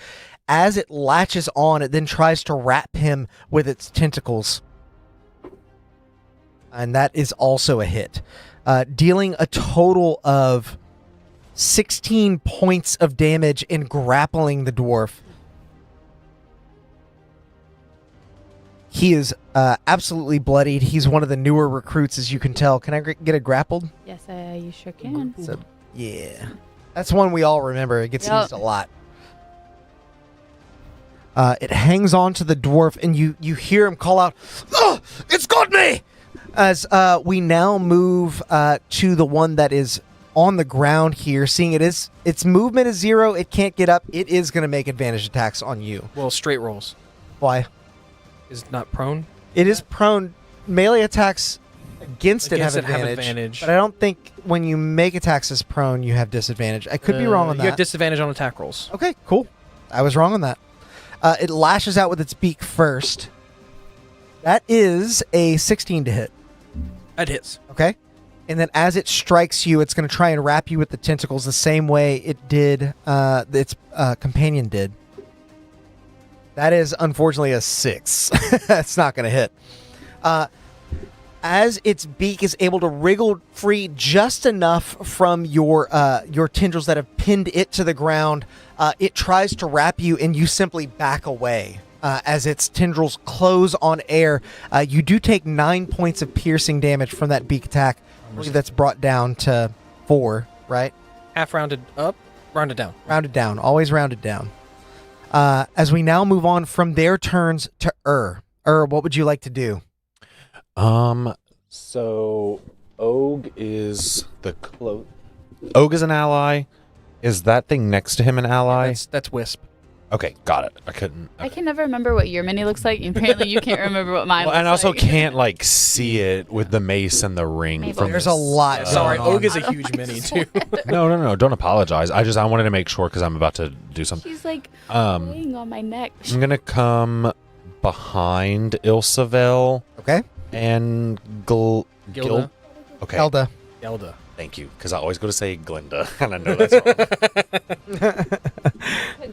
As it latches on, it then tries to wrap him with its tentacles. And that is also a hit. Dealing a total of 16 points of damage in grappling the dwarf. He is absolutely bloodied. He's one of the newer recruits, as you can tell. Can I get a grappled? Yes, you sure can. So, yeah. That's one we all remember. It gets used a lot. It hangs on to the dwarf, and you hear him call out, "Oh, it's got me!" As we now move to the one that is on the ground here, seeing its movement is 0, it can't get up. It is going to make advantage attacks on you. Well, straight rolls. Why? Is it not prone? It is prone. Melee attacks against it have advantage. But I don't think when you make attacks as prone, you have disadvantage. I could be wrong on that. You have disadvantage on attack rolls. Okay, cool. I was wrong on that. It lashes out with its beak first. That is a 16 to hit. That hits. Okay. And then as it strikes you, it's going to try and wrap you with the tentacles the same way it did, its companion did. That is unfortunately a 6. That's not going to hit. As its beak is able to wriggle free just enough from your tendrils that have pinned it to the ground, it tries to wrap you, and you simply back away. As its tendrils close on air, you do take 9 points of piercing damage from that beak attack. I believe that's brought down to 4, right? Half rounded up, rounded down. Rounded down, always rounded down. As we now move on from their turns to what would you like to do? So Og is the close. Og is an ally. Is that thing next to him an ally? That's Wisp. Okay, got it. I couldn't. I can never remember what your mini looks like. Apparently, you can't remember what mine looks like. And I also can't like see it with the mace and the ring. Maybe. From There's a lot. Sorry, going on. Og is a huge mini too. No. Don't apologize. I wanted to make sure because I'm about to do something. She's like laying on my neck. I'm gonna come behind Ilsavel Okay. and Gilda. Okay. Elda. Elda. Thank you, because I always go to say Glinda, and I know that's wrong.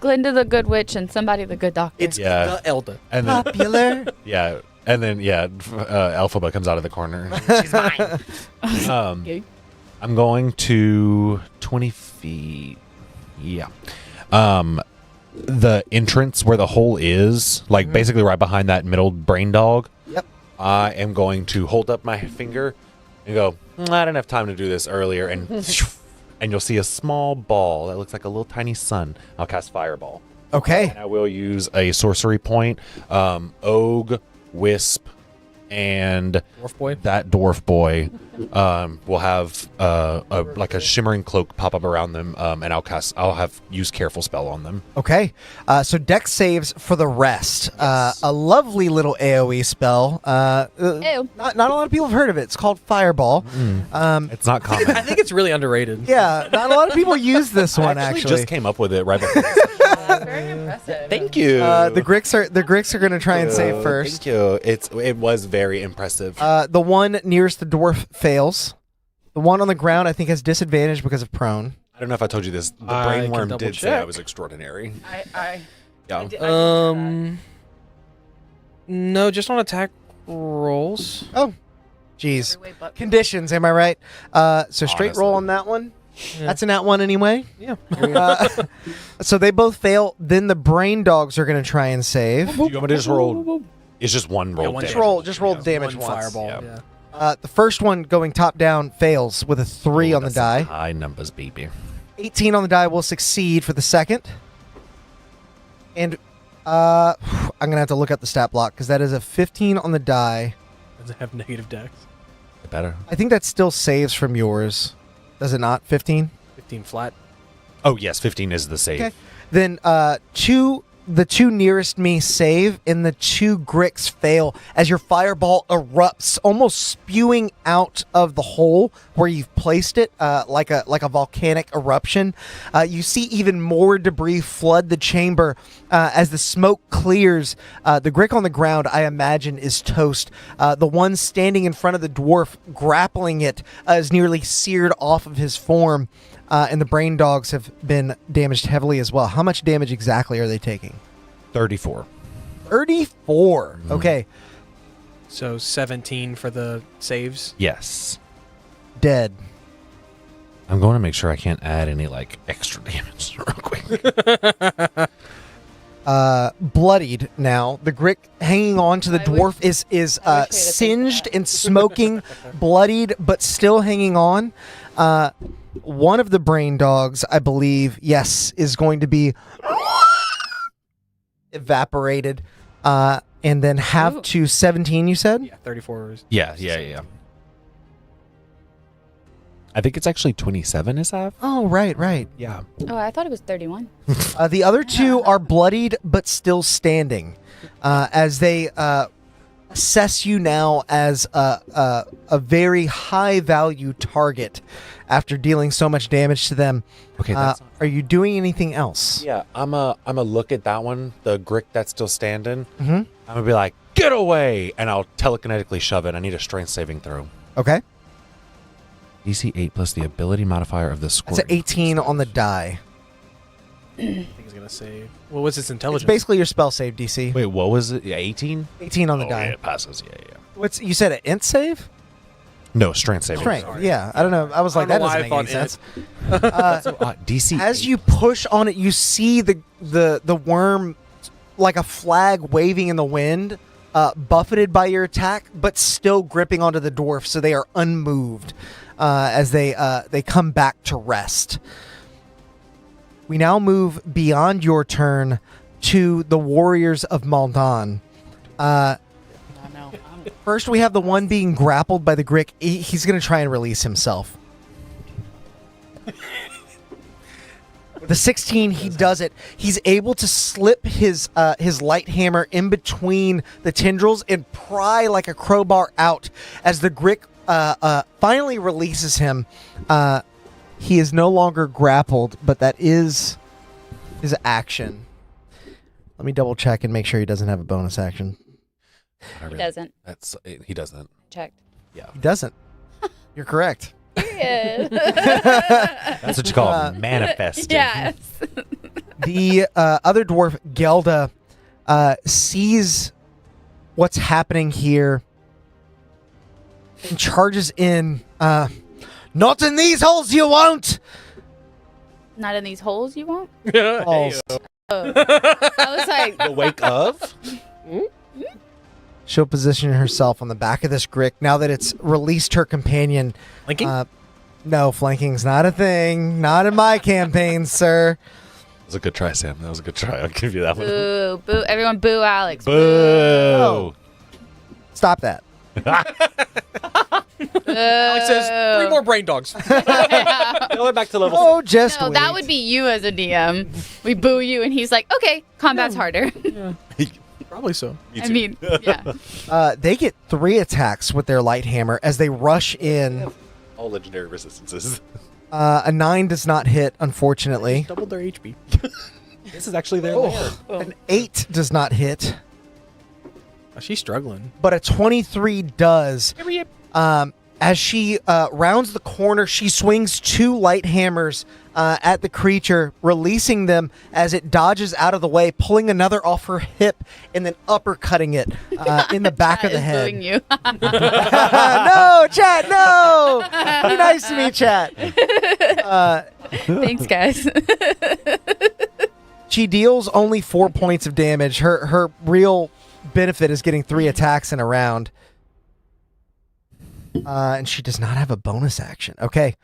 Glinda the good witch and somebody the good doctor. It's the Elda. And then, Popular. yeah, and then Elphaba comes out of the corner. She's mine. Okay. I'm going to 20 feet. Yeah. The entrance where the hole is, like basically right behind that middle brain dog. Yep. I am going to hold up my finger and go, I didn't have time to do this earlier, and you'll see a small ball that looks like a little tiny sun. I'll cast Fireball. Okay. And I will use a sorcery point. Og, Wisp, and Dwarf boy. that dwarf boy will have like a shimmering cloak pop up around them, and I'll have use careful spell on them. Okay. So Dex saves for the rest. A lovely little AoE spell. Ew. Not a lot of people have heard of it. It's called Fireball. It's not common. I think it's really underrated. Yeah, not a lot of people use this one I actually. just came up with it right before. Very impressive. Thank you. The Gricks are going to try and save first. Thank you. It was very impressive. The one nearest the dwarf fails. The one on the ground, I think, has disadvantage because of prone. I don't know if I told you this. The I brain can worm double did say check. I was extraordinary. No, just on attack rolls. Oh, geez. Conditions, am I right? So straight roll on that one. Yeah. That's an at one anyway. Yeah. So they both fail. Then the brain dogs are going to try and save. Do you want me to just roll? It's just one roll. one damage. Just roll damage One once. fireball. Yeah. The first one going top down fails with a 3 on the That's some die. High numbers, baby. 18 on the die will succeed for the second. And I'm going to have to look up the stat block because that is a 15 on the die. Does it have negative dex? Better. I think that still saves from yours. Does it not? 15? 15 flat. Oh yes, 15 is the save. Okay. Then the two nearest me save, and the 2 Gricks fail as your fireball erupts, almost spewing out of the hole where you've placed it, like a volcanic eruption. You see even more debris flood the chamber as the smoke clears. The Grick on the ground, I imagine, is toast. The one standing in front of the dwarf, grappling it, is nearly seared off of his form. And the brain dogs have been damaged heavily as well. How much damage exactly are they taking? 34. 34. Okay. So 17 for the saves. Yes. Dead. I'm going to make sure I can't add any like extra damage real quick. Bloodied now. The Grick hanging on to the dwarf is singed and smoking, bloodied, but still hanging on. One of the brain dogs, I believe, yes, is going to be evaporated, and then have to 17, you said? Yeah, 34 is. Yeah. I think it's actually 27 is half. Oh, right. Yeah. Oh, I thought it was 31. The other 2 are bloodied but still standing, as they assess you now as a very high value target after dealing so much damage to them. Okay. Are you doing anything else? Yeah, I'm a look at that one, the Grick that's still standing. Mm-hmm. I'm gonna be like, get away, and I'll telekinetically shove it. I need a strength saving throw. Okay. DC 8 plus the ability modifier of the It's squirrel. an 18 on the die. think he's gonna save. What was his It's intelligence? basically your spell save DC. Wait, what was it? Yeah, 18? 18 on the Oh, die. yeah, it passes. Yeah. What's you said? An int save? No, strength saving. Strength. sorry. Yeah, I don't know. I was like, I that don't know doesn't why make I any thought sense. DC. As you push on it, you see the worm like a flag waving in the wind, buffeted by your attack, but still gripping onto the dwarf, so they are unmoved as they come back to rest. We now move beyond your turn to the warriors of Maldan. First, we have the one being grappled by the Grick. He's going to try and release himself. The 16, he does it. He's able to slip his light hammer in between the tendrils and pry like a crowbar out. As the Grick finally releases him, he is no longer grappled, but that is his action. Let me double check and make sure he doesn't have a bonus action. He doesn't. He doesn't. Checked. Yeah. He doesn't. You're correct. Period. That's what you call manifesting. Yes. The other dwarf, Gelda, sees what's happening here and charges in. Not in these holes, you won't! Not in these holes, you won't? Balls. Oh. I was like, The wake of? She'll position herself on the back of this Grick now that it's released her companion. Flanking? No, flanking's not a thing. Not in my campaign, sir. That was a good try, Sam. That was a good try. I'll give you that one. boo, boo. Everyone boo Alex. Boo! Stop that. Alex says 3 more brain dogs. Going back to level Oh, just No, wait. that would be you as a DM. We boo you, and he's like, okay, combat's harder. Probably so. I mean, yeah. They get 3 attacks with their light hammer as they rush in. all legendary resistances. A 9 does not hit, unfortunately. Doubled their HP. This is actually their lair. An 8 does not hit, Oh, she's struggling. but a 23 does. As she rounds the corner, she swings 2 light hammers at the creature, releasing them as it dodges out of the way, pulling another off her hip, and then uppercutting it in the back of the head. Booing you. No, chat, no! Be nice to me, chat. Thanks, guys. She deals only 4 points of damage. Her real benefit is getting 3 attacks in a round. And she does not have a bonus action. Okay.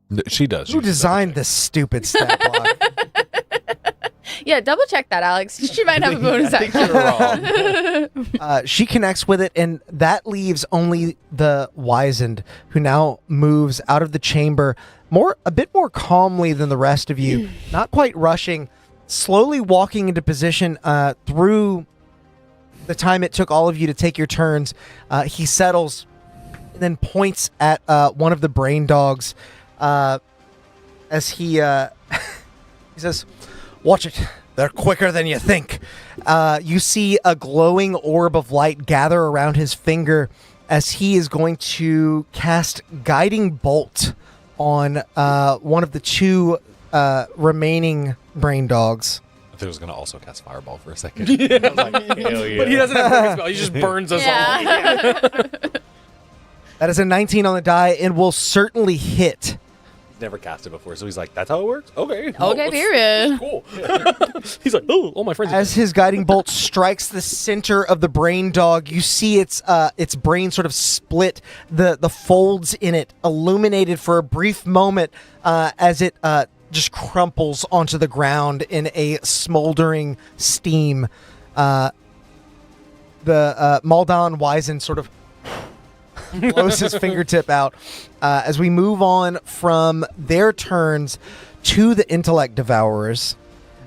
No, she does. Who designed this stupid stat block? Yeah, double check that, Alex. She might have a bonus action. She connects with it, and that leaves only the wizened, who now moves out of the chamber a bit more calmly than the rest of you. Not quite rushing, slowly walking into position through the time it took all of you to take your turns. He settles and then points at one of the brain dogs as he says, "Watch it. They're quicker than you think." You see a glowing orb of light gather around his finger as he is going to cast Guiding Bolt on one of the 2 remaining brain dogs. I thought he was going to also cast Fireball for a second. Yeah. I was like, hell yeah. But he doesn't have a spell. He just burns us all. That is a 19 on the die and will certainly hit. He's never cast it before, so he's like, that's how it works? Okay. Okay, period. Cool. He's like, oh, all my friends. As his guiding bolt strikes the center of the brain dog, you see its brain sort of split, the folds in it illuminated for a brief moment as it just crumples onto the ground in a smoldering steam. The Maldan Wizen sort of blows his fingertip out as we move on from their turns to the intellect devourers,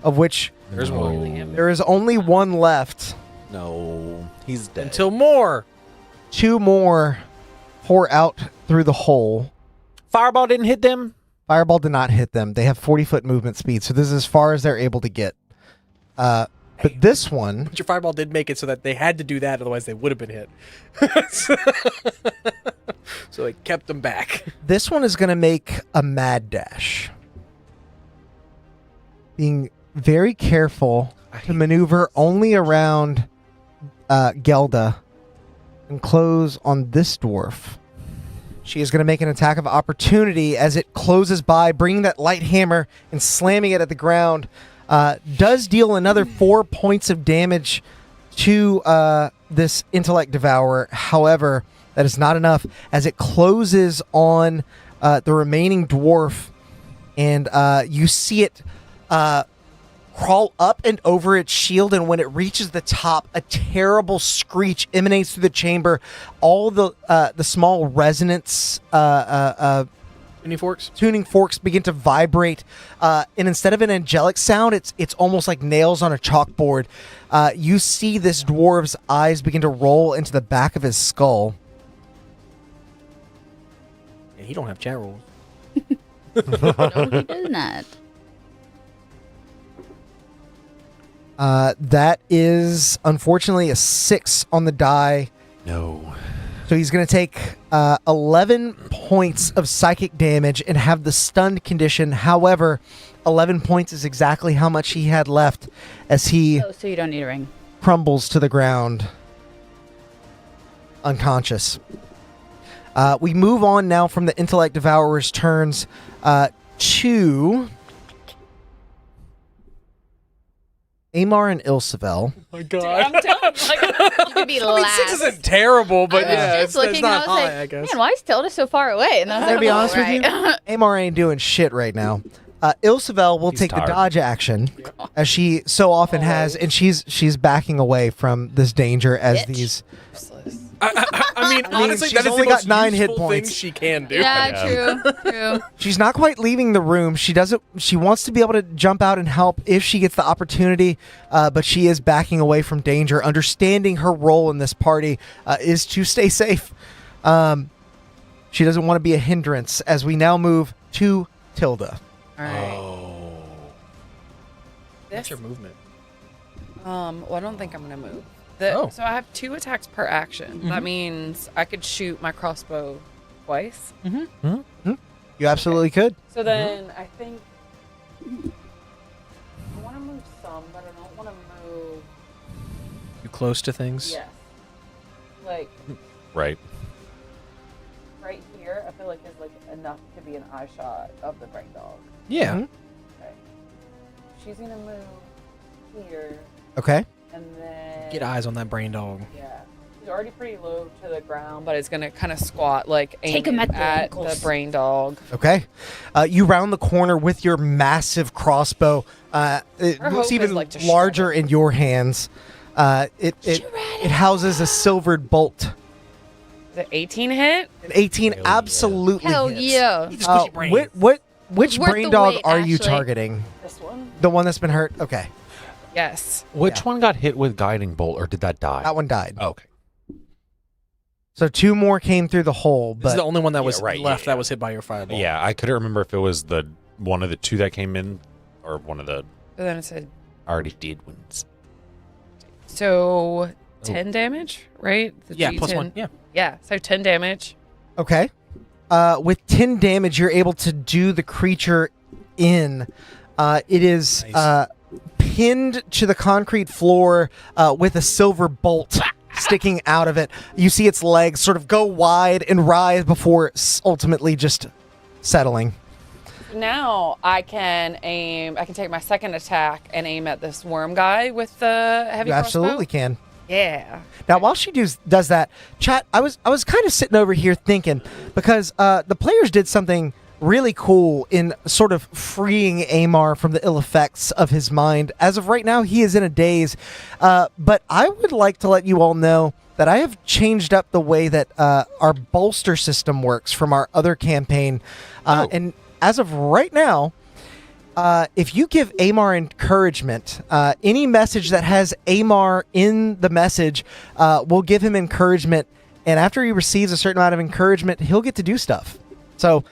of which There's one. there is only one left. No, he's dead. Until more. 2 more pour out through the hole. Fireball didn't hit them? Fireball did not hit them. They have 40-foot movement speed, so this is as far as they're able to get. But this one, But your fireball did make it so that they had to do that, otherwise they would have been hit. So they kept them back. this one is going to make a mad dash. being very careful to maneuver only around Gelda and close on this dwarf. She is going to make an attack of opportunity as it closes by, bringing that light hammer and slamming it at the ground. Does deal another 4 points of damage to this intellect devourer. However, that is not enough as it closes on the remaining dwarf, and you see it crawl up and over its shield, and when it reaches the top, a terrible screech emanates through the chamber. All the small resonance tuning forks begin to vibrate, and instead of an angelic sound, it's almost like nails on a chalkboard. You see this dwarf's eyes begin to roll into the back of his skull. And he don't have chat rules. No, he does not. That is unfortunately a 6 on the die. No. So he's going to take 11 points of psychic damage and have the stunned condition. However, 11 points is exactly how much he had left as he So you don't need a ring. crumbles to the ground, unconscious. We move on now from the Intellect Devourer's turns to Amar and Ilsevel. Oh my god. I'm telling you, like, you could be last. 6 isn't terrible, but I was yeah, just it's looking, not and I was high, I like, guess. man, why is Tilda so far away? And I was I'm like, gonna be honest with right. you, Amar ain't doing shit right now. Ilsevel will take tired. the dodge action, as she so often has, and she's backing away from this danger as Bitch. these. I mean, honestly, she's that is only the got most 9 hit useful points. thing she can do. Yeah, true. She's not quite leaving the room. She doesn't. She wants to be able to jump out and help if she gets the opportunity, but she is backing away from danger, understanding her role in this party is to stay safe. She doesn't want to be a hindrance. As we now move to Tilda. All right. Oh. What's your movement? Well, I don't think I'm gonna move. So I have 2 attacks per action. That means I could shoot my crossbow twice. You absolutely could. So then I think I want to move some, but I don't want to move. You close to things? Yes. Like Right. right here, I feel like is like enough to be an eye shot of the brain dog. Yeah. Mhm. Okay. She's gonna move here, Okay. and then Get eyes on that brain dog. Yeah. She's already pretty low to the ground, but it's gonna kind of squat, like Take him aiming at the ankles. the brain dog. Okay. You round the corner with your massive crossbow. It Her looks hope even is, like, to shred larger in your hands. It houses a silvered bolt. The 18 hit. An 18 Hell yeah. absolutely Hell hits. yeah. Which Worth brain the dog wait, are you actually. targeting? This one. The one that's been hurt? Okay. Yes. Which Yeah. one got hit with guiding bolt, or did that die? That one died. Okay. So 2 more came through the hole, This is but the only one that was right, left yeah. that was hit by your fireball. Yeah, I couldn't remember if it was the one of the 2 that came in, or one of the So then it said already dead ones. so 10 damage, right? The Yeah, G10. plus 1. Yeah. Yeah, so 10 damage. okay. With 10 damage, you're able to do the creature in. It is Nice. pinned to the concrete floor with a silver bolt sticking out of it. You see its legs sort of go wide and rise before ultimately just settling. Now I can aim. I can take my second attack and aim at this worm guy with the heavy You crossbow. absolutely can. Yeah. Now, while she does that, chat, I was kind of sitting over here thinking, because the players did something really cool in sort of freeing Amar from the ill effects of his mind. As of right now, he is in a daze. But I would like to let you all know that I have changed up the way that our bolster system works from our other campaign. And as of right now, if you give Amar encouragement, any message that has Amar in the message will give him encouragement. And after he receives a certain amount of encouragement, he'll get to do stuff. So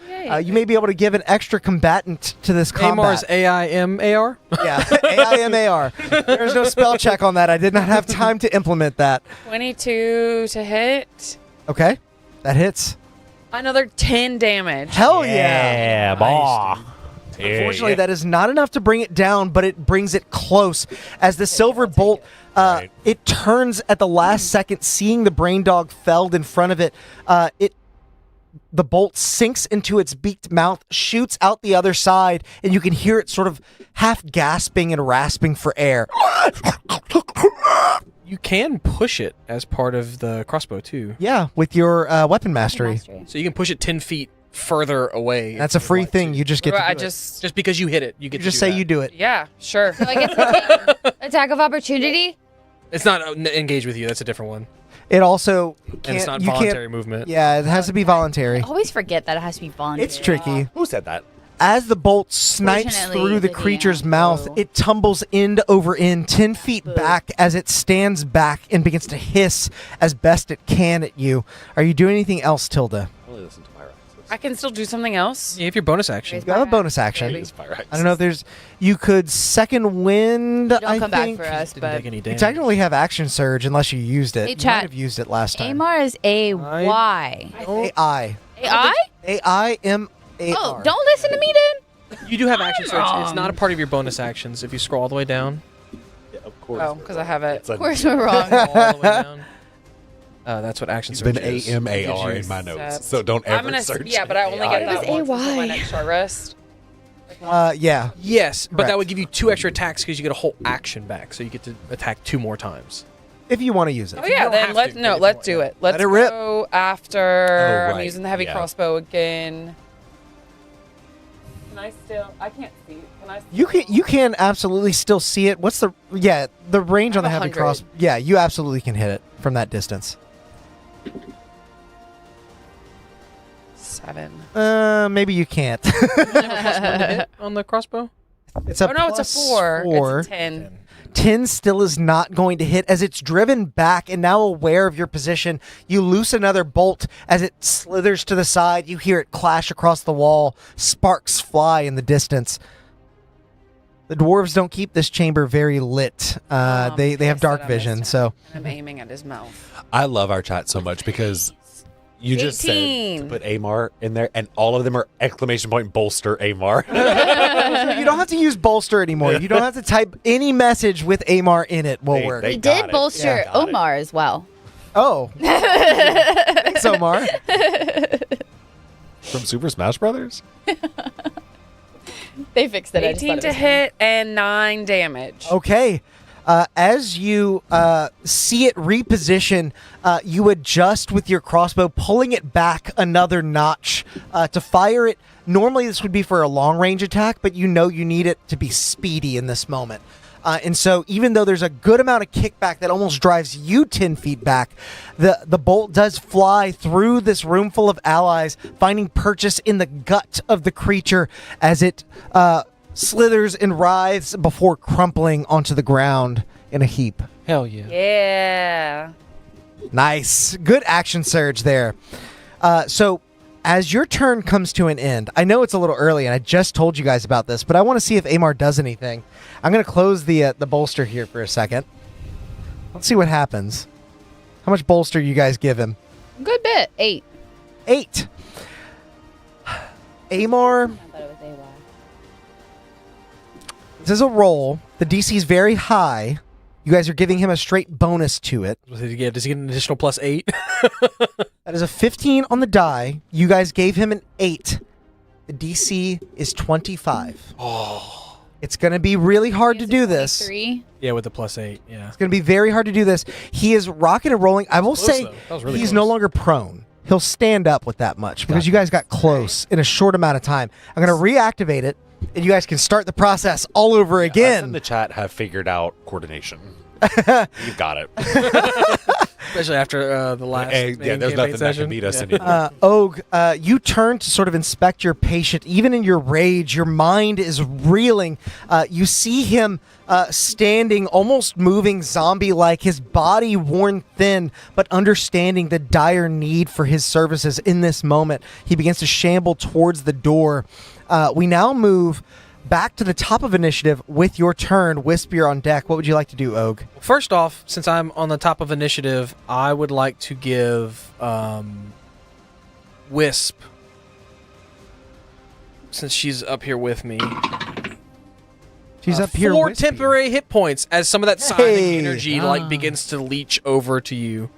you may be able to give an extra combatant to this combat. Amar's AIMAR? Yeah, AIMAR. There's no spell check on that. I did not have time to implement that. 22 to hit. Okay, that hits. Another 10 damage. Hell yeah. boy. Unfortunately, that is not enough to bring it down, but it brings it close. As the silver bolt, it turns at the last second, seeing the brain dog felled in front of it. The bolt sinks into its beaked mouth, shoots out the other side, and you can hear it sort of half gasping and rasping for air. You can push it as part of the crossbow, too. Yeah, with your weapon mastery. So you can push it 10 feet further away. That's a free thing. You just get to do it. Just because you hit it, you get to just do say that. you do it. Yeah, sure. So I get to take attack of opportunity. It's not engage with you. That's a different one. It also And can't, it's not you voluntary can't, movement. Yeah, it has to be voluntary. I always forget that it has to be voluntary. It's tricky. Who said that? As the bolt snipes Fortunately, through the the creature's DM mouth, flew. it tumbles end over end, 10 feet back as it stands back and begins to hiss as best it can at you. Are you doing anything else, Tilda? Only listen to my racks. I can still do something else. Yeah, if your bonus action. You have a bonus action. Use my racks. I don't know if there's... You could second wind, Don't I come think. back for us, Didn't but take any You damage. technically have action surge unless you used it. Hey, You chat. might have used it last time. Amar is A-Y. AI. A-I? A-I-M-A-R. Oh, don't listen to me then. You do have action surge. It's wrong. not a part of your bonus actions. If you scroll all the way down. Yeah, of course. Oh, because I have it. It's a- Of course we're wrong. All the way down. That's what action It's surge been is. AMAR It gives in my you- notes, Except- so don't I'm ever gonna, search. yeah, but I only AI. get that It was once until my AY. next short rest. Yeah. Yes, but Correct. that would give you 2 extra attacks because you get a whole action back, so you get to attack 2 more times. If you want to use it. Oh yeah, don't then have let's to, but if you let's want, do yeah. it. Let's it rip. go after. Oh, I'm right, using the heavy yeah. crossbow again. Can I still? I can't see. Can I? You can absolutely still see it. What's the range on the heavy 100. cross? Yeah, you absolutely can hit it from that distance. 7. Maybe you can't. On the crossbow? It's a Oh no, it's a plus 4. 4. It's a 10. 10 still is not going to hit as it's driven back and now aware of your position. You loose another bolt as it slithers to the side. You hear it clash across the wall. Sparks fly in the distance. The dwarves don't keep this chamber very lit. They have pissed dark that I missed vision, him. so I'm aiming at his mouth. I love our chat so much because you just said to 18. put AMAR in there, and all of them are exclamation point bolster AMAR. you don't have to use bolster anymore. You don't have to type any message with Amar in it. Will work. We got did it. bolster Yeah, got it. Omar as well. Oh, thanks, Omar. From Super Smash Brothers? They fixed it. I just thought 18 it to was hit and 9 damage. Okay. As you see it reposition, you adjust with your crossbow, pulling it back another notch to fire it. Normally, this would be for a long-range attack, but you know you need it to be speedy in this moment. And so even though there's a good amount of kickback that almost drives you 10 feet back, the bolt does fly through this room full of allies, finding purchase in the gut of the creature as it slithers and writhes before crumpling onto the ground in a heap. Hell yeah. Yeah. Nice. Good action surge there. So as your turn comes to an end, I know it's a little early and I just told you guys about this, but I want to see if Amar does anything. I'm going to close the bolster here for a second. Let's see what happens. How much bolster you guys give him? Good bit. 8. 8. Amar, I thought it was AY. this is a roll. The DC is very high. You guys are giving him a straight bonus to it. Does he get an additional +8? That is a 15 on the die. You guys gave him an 8. The DC is 25. Oh. It's going to be really hard to do this. 3. Yeah, with the +8. Yeah. It's going to be very hard to do this. He is rocking and rolling. I will Close, say though. That was really he's close. no longer prone. He'll stand up with that much because you guys got close in a short amount of time. I'm going to reactivate it, and you guys can start the process all over Us in again. the chat have figured out coordination. You've got it. Especially after the last Hey, yeah, main there's campaign nothing that session. can beat us Yeah. anymore. Og, you turn to sort of inspect your patient. Even in your rage, your mind is reeling. You see him standing, almost moving zombie-like, his body worn thin, but understanding the dire need for his services in this moment. He begins to shamble towards the door. We now move back to the top of initiative with your turn. Wisp, you're on deck. What would you like to do, Og? First off, since I'm on the top of initiative, I would like to give Wisp since she's up here with me. She's up here 4 with you. temporary hit points as some of that psionic energy begins to leach over to you.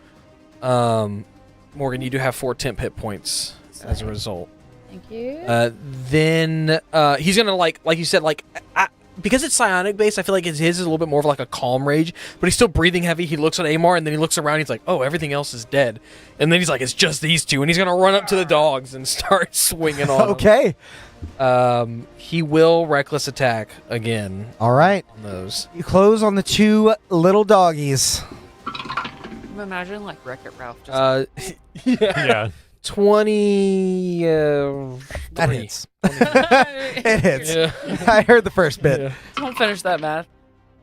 Morgan, you do have 4 temp hit points as a result. Thank you. Then he's gonna like you said, because it's psionic based, I feel like his is a little bit more of like a calm rage, but he's still breathing heavy. He looks at Amar and then he looks around. He's like, "Oh, everything else is dead." And then he's like, "It's just these two," and he's gonna run up to the dogs and start swinging on Okay. them. He will reckless attack again. All right. On those. You close on the 2 little doggies. I'm imagining like Wreck-It Ralph. Just Yeah. 20. That hits. It hits. Yeah. I heard the first bit. Yeah. don't finish that math.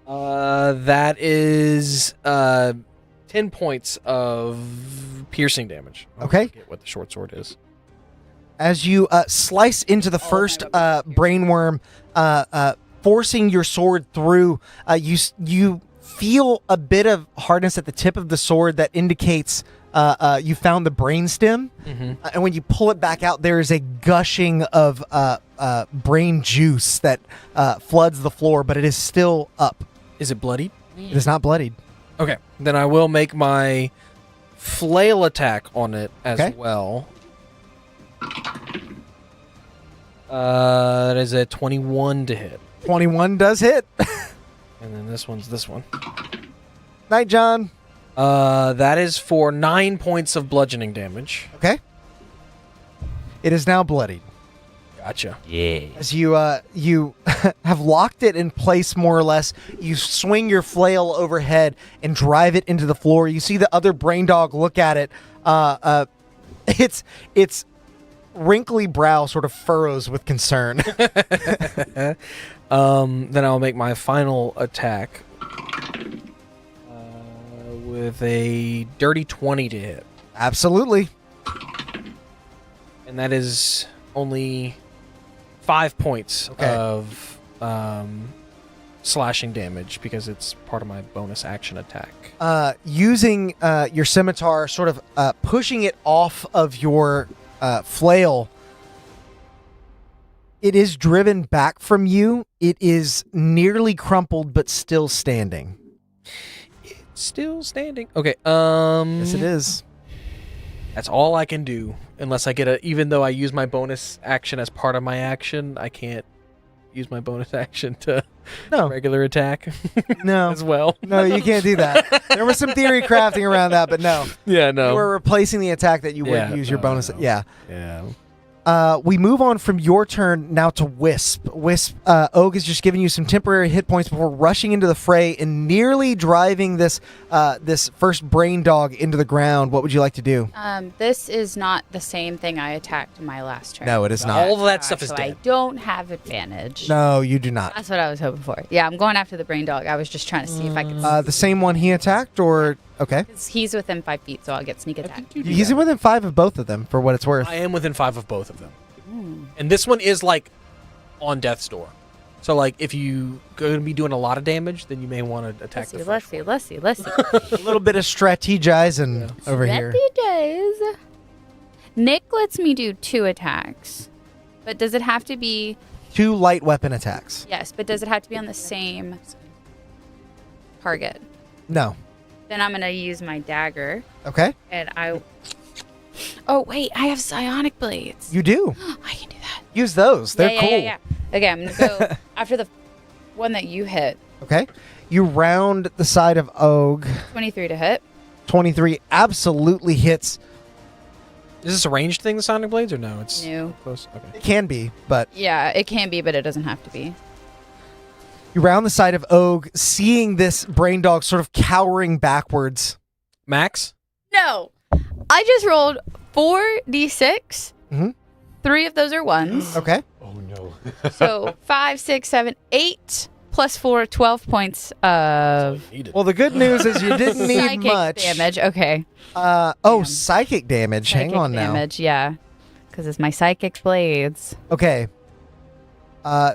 That is 10 points of piercing damage. Okay. I forget what the short sword is. As you slice into the first brainworm, forcing your sword through, you feel a bit of hardness at the tip of the sword that indicates you found the brainstem. And when you pull it back out, there is a gushing of brain juice that floods the floor, but it is still up. Is it bloodied? It is not bloodied. Okay. Then I will make my flail attack on it as well. That is a 21 to hit. 21 does hit. And then this one's this one. Night, John. That is for 9 points of bludgeoning damage. Okay. It is now bloodied. Gotcha. Yeah. As you have locked it in place more or less, you swing your flail overhead and drive it into the floor. You see the other brain dog look at it. Its wrinkly brow sort of furrows with concern. Then I'll make my final attack with a dirty 20 to hit. Absolutely. And that is only 5 points of slashing damage because it's part of my bonus action attack. Using your scimitar, sort of pushing it off of your flail, it is driven back from you. It is nearly crumpled, but still standing. It's still standing. Okay. Yes, it is. That's all I can do. Unless I get even though I use my bonus action as part of my action, I can't use my bonus action to regular attack. No. As well. No, you can't do that. There was some theory crafting around that, but no. Yeah, no. You were replacing the attack that you would use your bonus. Yeah. We move on from your turn now to Wisp. Wisp, Ogue is just giving you some temporary hit points before rushing into the fray and nearly driving this first brain dog into the ground. What would you like to do? This is not the same thing I attacked in my last turn. No, it is not. All of that stuff is so dead. I don't have advantage. No, you do not. That's what I was hoping for. Yeah, I'm going after the brain dog. I was just trying to see if I could. The same one he attacked, or okay? He's within 5 feet, so I'll get sneak attack. He's within 5 of both of them, for what it's worth. I am within 5 of both of them. And this one is like on death's door. So like if you going to be doing a lot of damage, then you may want to attack the first one. Let's see. A little bit of strategizing over here. Strategize. Nick lets me do 2 attacks. But does it have to be 2 light weapon attacks? Yes, but does it have to be on the same target? No. Then I'm going to use my dagger. Okay. And Oh, wait, I have psionic blades. You do. I can do that. Use those. They're cool. Yeah. Okay, I'm going to go after the one that you hit. Okay. You round the side of Ogue. 23 to hit. 23 absolutely hits. Is this a ranged thing, the Sonic Blades, or no? It's new. Close. Okay. It can be, but Yeah, it can be, but it doesn't have to be. you round the side of Ogue, seeing this brain dog sort of cowering backwards. Max? No. I just rolled 4d6. Mhm. 3 of those are 1s. Okay. Oh no. So 5, 6, 7, 8 plus 4, 12 points of Well, the good news is you didn't need psychic much damage. Okay. Psychic damage. Hang Psychic on damage, yeah. Because it's my psychic blades. now. Okay.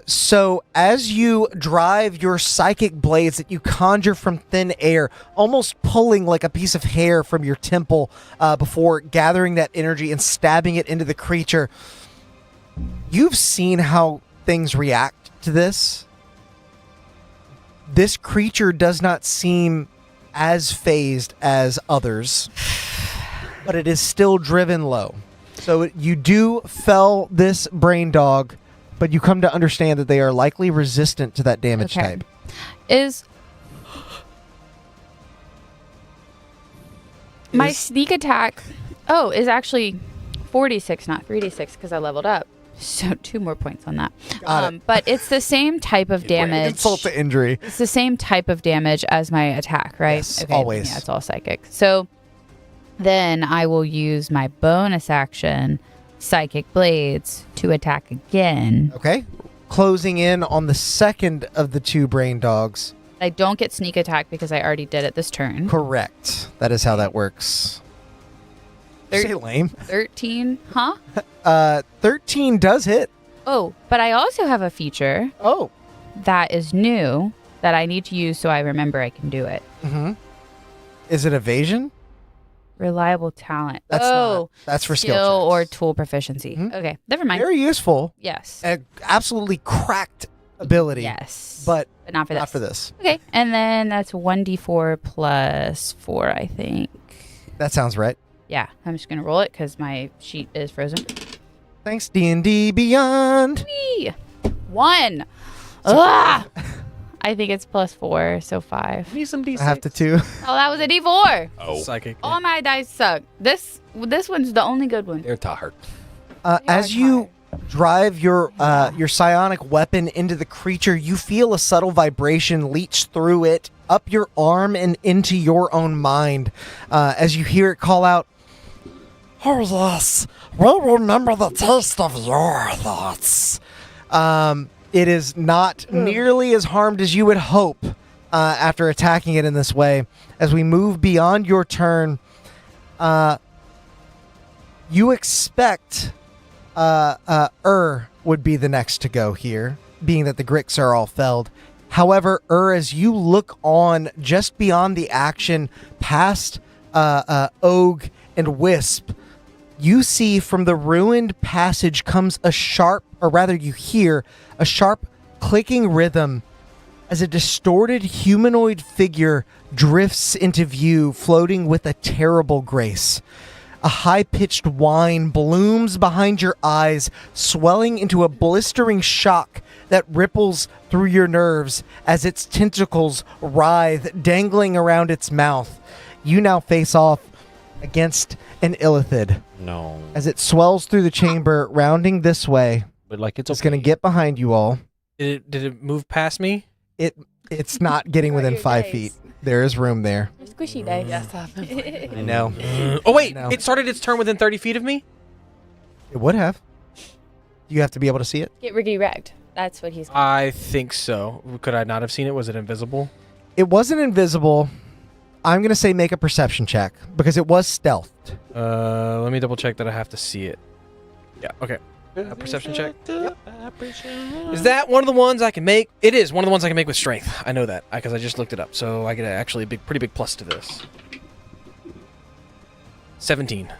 So as you drive your psychic blades that you conjure from thin air, almost pulling like a piece of hair from your temple before gathering that energy and stabbing it into the creature, You've seen how things react to this. This creature does not seem as phased as others, but it is still driven low. So you do fell this brain dog, but you come to understand that they are likely resistant to that damage type. Is my sneak attack is actually 46, not 3d6, because I leveled up. So 2 more points on that. But it's the same type of damage. Insult to injury. It's the same type of damage as my attack, right? Yes, always. Yeah, it's all psychic. So then I will use my bonus action, Psychic Blades, to attack again. Okay. Closing in on the second of the 2 brain dogs. I don't get sneak attack because I already did it this turn. Correct. That is how that works. Say lame. 13, huh? 13 does hit. Oh, but I also have a feature. Oh. That is new that I need to use so I remember I can do it. Mm-hmm. Is it evasion? Reliable talent. That's for skill checks. or tool proficiency. Mm-hmm. Okay, never mind. Very useful. Yes. Absolutely cracked ability. Yes. But not for this. Not for this. Okay, and then that's 1d4 plus 4, I think. That sounds right. Yeah, I'm just going to roll it because my sheet is frozen. Thanks, D&D Beyond. Whee! 1. I think it's plus 4, so 5. Need some D6. I have to 2. Oh, that was a D4. Oh. Psychic. All my dice suck. This one's the only good one. They're tired. As you drive your psionic weapon into the creature, you feel a subtle vibration leach through it, up your arm and into your own mind. As you hear it call out, "Oh yes, we'll remember the taste of your thoughts." It is not nearly as harmed as you would hope after attacking it in this way. As we move beyond your turn, you expect would be the next to go here, being that the Gricks are all felled. However, as you look on just beyond the action, past Og and Wisp, you see from the ruined passage comes a sharp, or rather you hear a sharp clicking rhythm as a distorted humanoid figure drifts into view, floating with a terrible grace. A high-pitched whine blooms behind your eyes, swelling into a blistering shock that ripples through your nerves as its tentacles writhe, dangling around its mouth. You now face off against an Illithid. No. As it swells through the chamber, rounding this way. But like it's going to get behind you all. Did it move past me? It's not getting within 5 feet. There is room there. Squishy dice. Yes, I know. Oh wait, it started its turn within 30 feet of me? It would have. You have to be able to see it. Get Ricky wrecked. That's what he's. I think so. Could I not have seen it? Was it invisible? It wasn't invisible. I'm going to say make a perception check because it was stealthed. Let me double check that I have to see it. Yeah, okay. Perception check. Yep. Is that one of the ones I can make? It is one of the ones I can make with strength. I know that because I just looked it up. So I get actually a pretty big plus to this. 17.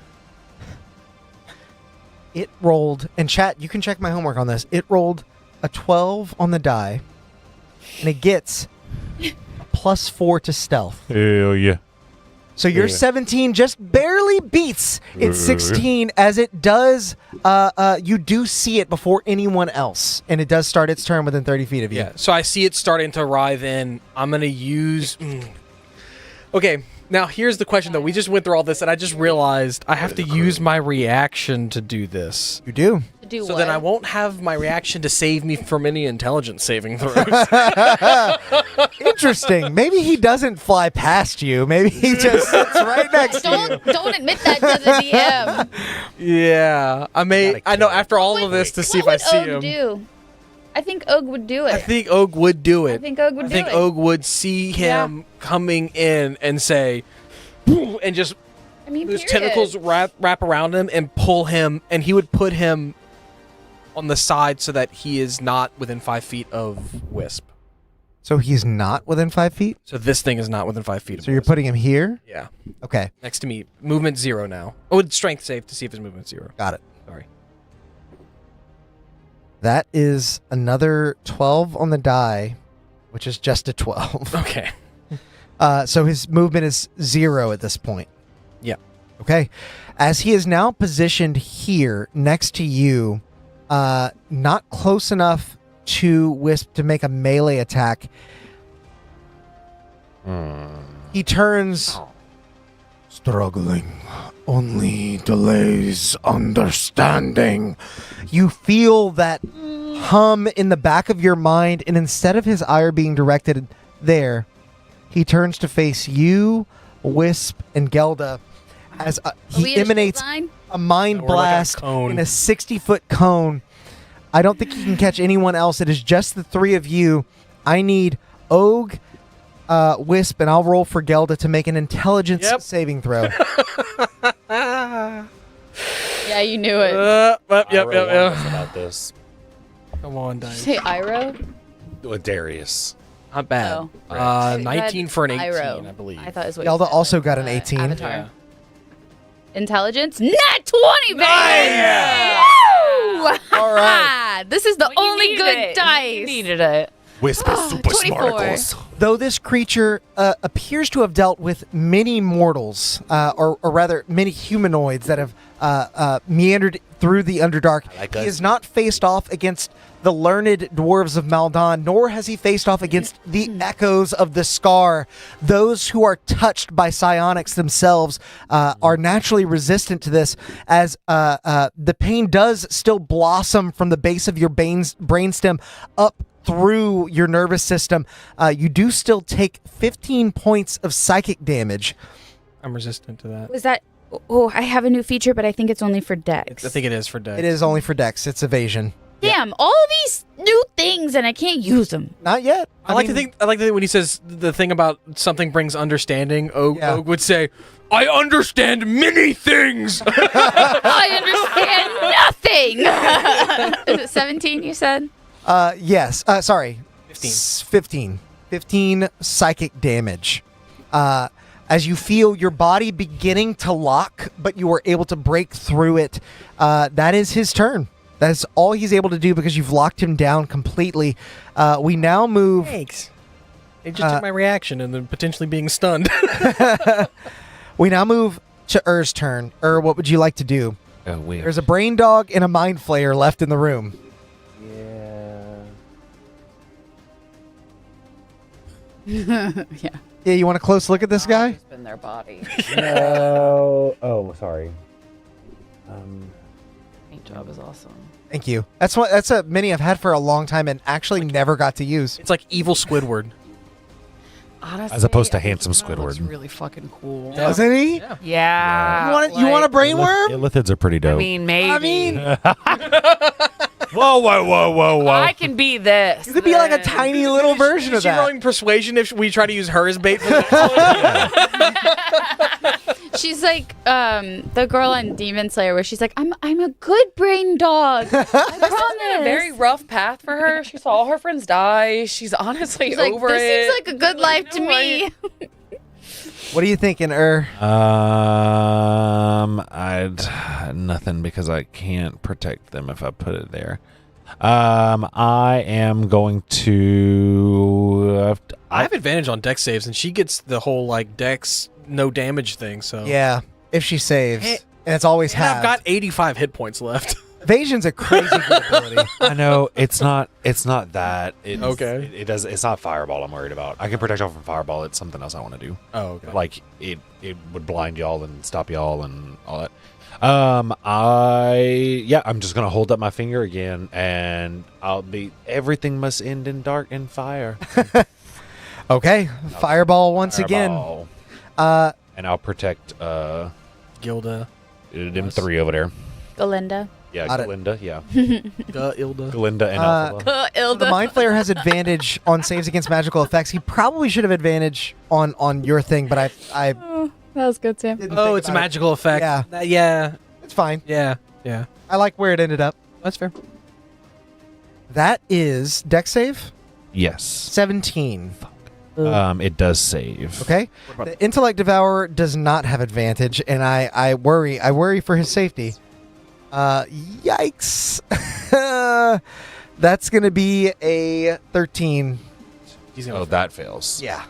It rolled, and chat, you can check my homework on this. It rolled a 12 on the die, and it gets a +4 to stealth. Hell yeah. So your 17 just barely beats its 16 as it does, you do see it before anyone else, and it does start its turn within 30 feet of you. Yeah, so I see it starting to writhe in. I'm going to use... Okay, now here's the question, though. We just went through all this, and I just realized I have to use my reaction to do this. You do. To do so what? then I won't have my reaction to save me from any intelligence saving throws. Interesting. Maybe he doesn't fly past you. Maybe he just sits right next to you. Don't admit that to the DM. Yeah, I know after all of this to see if I see him. Do? I think Og would do it. I think Og would do it. I think Og would do it. I think Og would see him coming in and say, and just his tentacles wrap around him and pull him, and he would put him on the side so that he is not within 5 feet of Wisp. So he's not within 5 feet? So this thing is not within 5 feet of So you're Wisp. putting him here? Yeah. Okay. Next to me. Movement 0 now. Oh, it's strength save to see if his movement's 0. Got it. Sorry. That is another 12 on the die, which is just a 12. Okay. So his movement is 0 at this point. Yeah. Okay. As he is now positioned here next to you, not close enough to Wisp to make a melee attack, he turns. Struggling only delays understanding. You feel that hum in the back of your mind, and instead of his ire being directed there, he turns to face you, Wisp, and Gelda as he emanates a mind blast in a 60-foot cone. I don't think he can catch anyone else. It is just the three of you. I need Og, Wisp, and I'll roll for Gelda to make an intelligence saving throw. Yeah, you knew it. Yep. About this. Come on, Did you Dice. say Iro? With Darius. Not bad. Oh. 19 for an 18, Iro. I believe. I thought it was what Gelda you said, also got an 18. Avatar. Yeah. Intelligence? Nat 20, baby! Yeah! Woo! All right. This is the When you only needed good it. dice. You needed it. Wisp is super 24. smarticles. Though this creature appears to have dealt with many mortals, or rather many humanoids that have meandered through the Underdark, he is not faced off against the learned dwarves of Maldon, nor has he faced off against the echoes of the Scar. Those who are touched by psionics themselves are naturally resistant to this, as the pain does still blossom from the base of your brainstem up through your nervous system. You do still take 15 points of psychic damage. I'm resistant to that. Was that... Oh, I have a new feature, but I think it's only for Dex. I think it is for Dex. It is only for Dex. It's evasion. Damn, all these new things and I can't use them. Not yet. I like to think when he says the thing about something brings understanding, Og would say, I understand many things. I understand nothing. Is it 17 you said? Yes. Sorry. 15. 15 psychic damage. As you feel your body beginning to lock, but you are able to break through it. That is his turn. That's all he's able to do because you've locked him down completely. We now move... Thanks. It just took my reaction and then potentially being stunned. We now move to Ur's turn. What would you like to do? Oh, weird. There's a brain dog and a mind flayer left in the room. Yeah. Yeah, you want a close look at this guy? It's been their body. No. Oh, sorry. Paint job is awesome. Thank you. That's a mini I've had for a long time and actually never got to use. It's like evil Squidward. Honestly, As opposed to I think handsome that looks Squidward. really fucking cool. Doesn't he? Yeah. You want a brain worm? Illithids are pretty dope. I mean, maybe. Whoa. I can be this. You could be like a then. tiny little version of Is she that. rolling persuasion if we try to use her as bait for that? She's like the girl on Demon Slayer where she's like, I'm a good brain dog. I promise. A very rough path for her. She saw all her friends die. She's honestly She's like, over this it. seems like a good life to me. What are you thinking, I'd nothing because I can't protect them if I put it there. I am going to. I have advantage on Dex saves, and she gets the whole like Dex no damage thing. So Yeah, if she saves. And it's always and I've halved. got 85 hit points left. Evasion's a crazy good ability. I know it's not that. Okay. It does. It's not fireball. I'm worried about. I can protect y'all from fireball. It's something else I want to do. Oh, okay. Like it would blind y'all and stop y'all and all that. I'm just gonna hold up my finger again, and everything must end in dark and fire. Okay, fireball once Fireball. again. And I'll protect Gilda. them three over there. Galinda. Yeah, Got it. Glinda. Yeah, Ilda. Glinda and Alpha. The Mind Flayer has advantage on saves against magical effects. He probably should have advantage on your thing, but I That was good, Sam. didn't Oh, think it's a about it. magical effect. Yeah. Yeah. It's fine. Yeah. I like where it ended up. That's fair. That is dex save Yes. 17. It does save. Okay. The Intellect Devourer does not have advantage, and I worry for his safety. Yikes. That's going to be a 13. That fails. Yeah.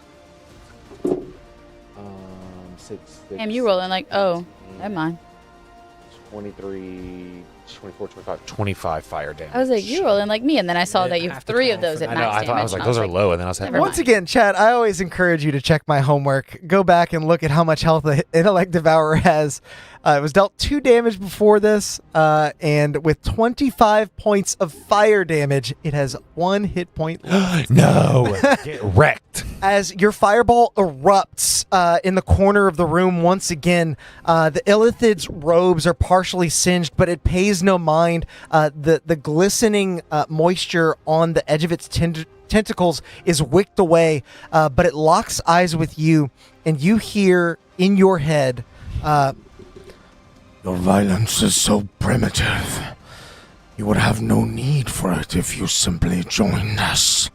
6, Damn, you rolling like, oh, never mind. 23, 24, 25, 25 fire damage. I was like, you rolling like me, and then I saw that you have 3 of those at I max know. damage. I was like, those are low, and then I was like, Once again, Chad, I always encourage you to check my homework. Go back and look at how much health the Intellect Devourer has. It was dealt 2 damage before this, and with 25 points of fire damage, it has 1 hit point left. no, get wrecked. As your fireball erupts in the corner of the room once again, the Illithid's robes are partially singed, but it pays no mind. The glistening moisture on the edge of its tentacles is wicked away, but it locks eyes with you, and you hear in your head, Your violence is so primitive. You would have no need for it if you simply joined us.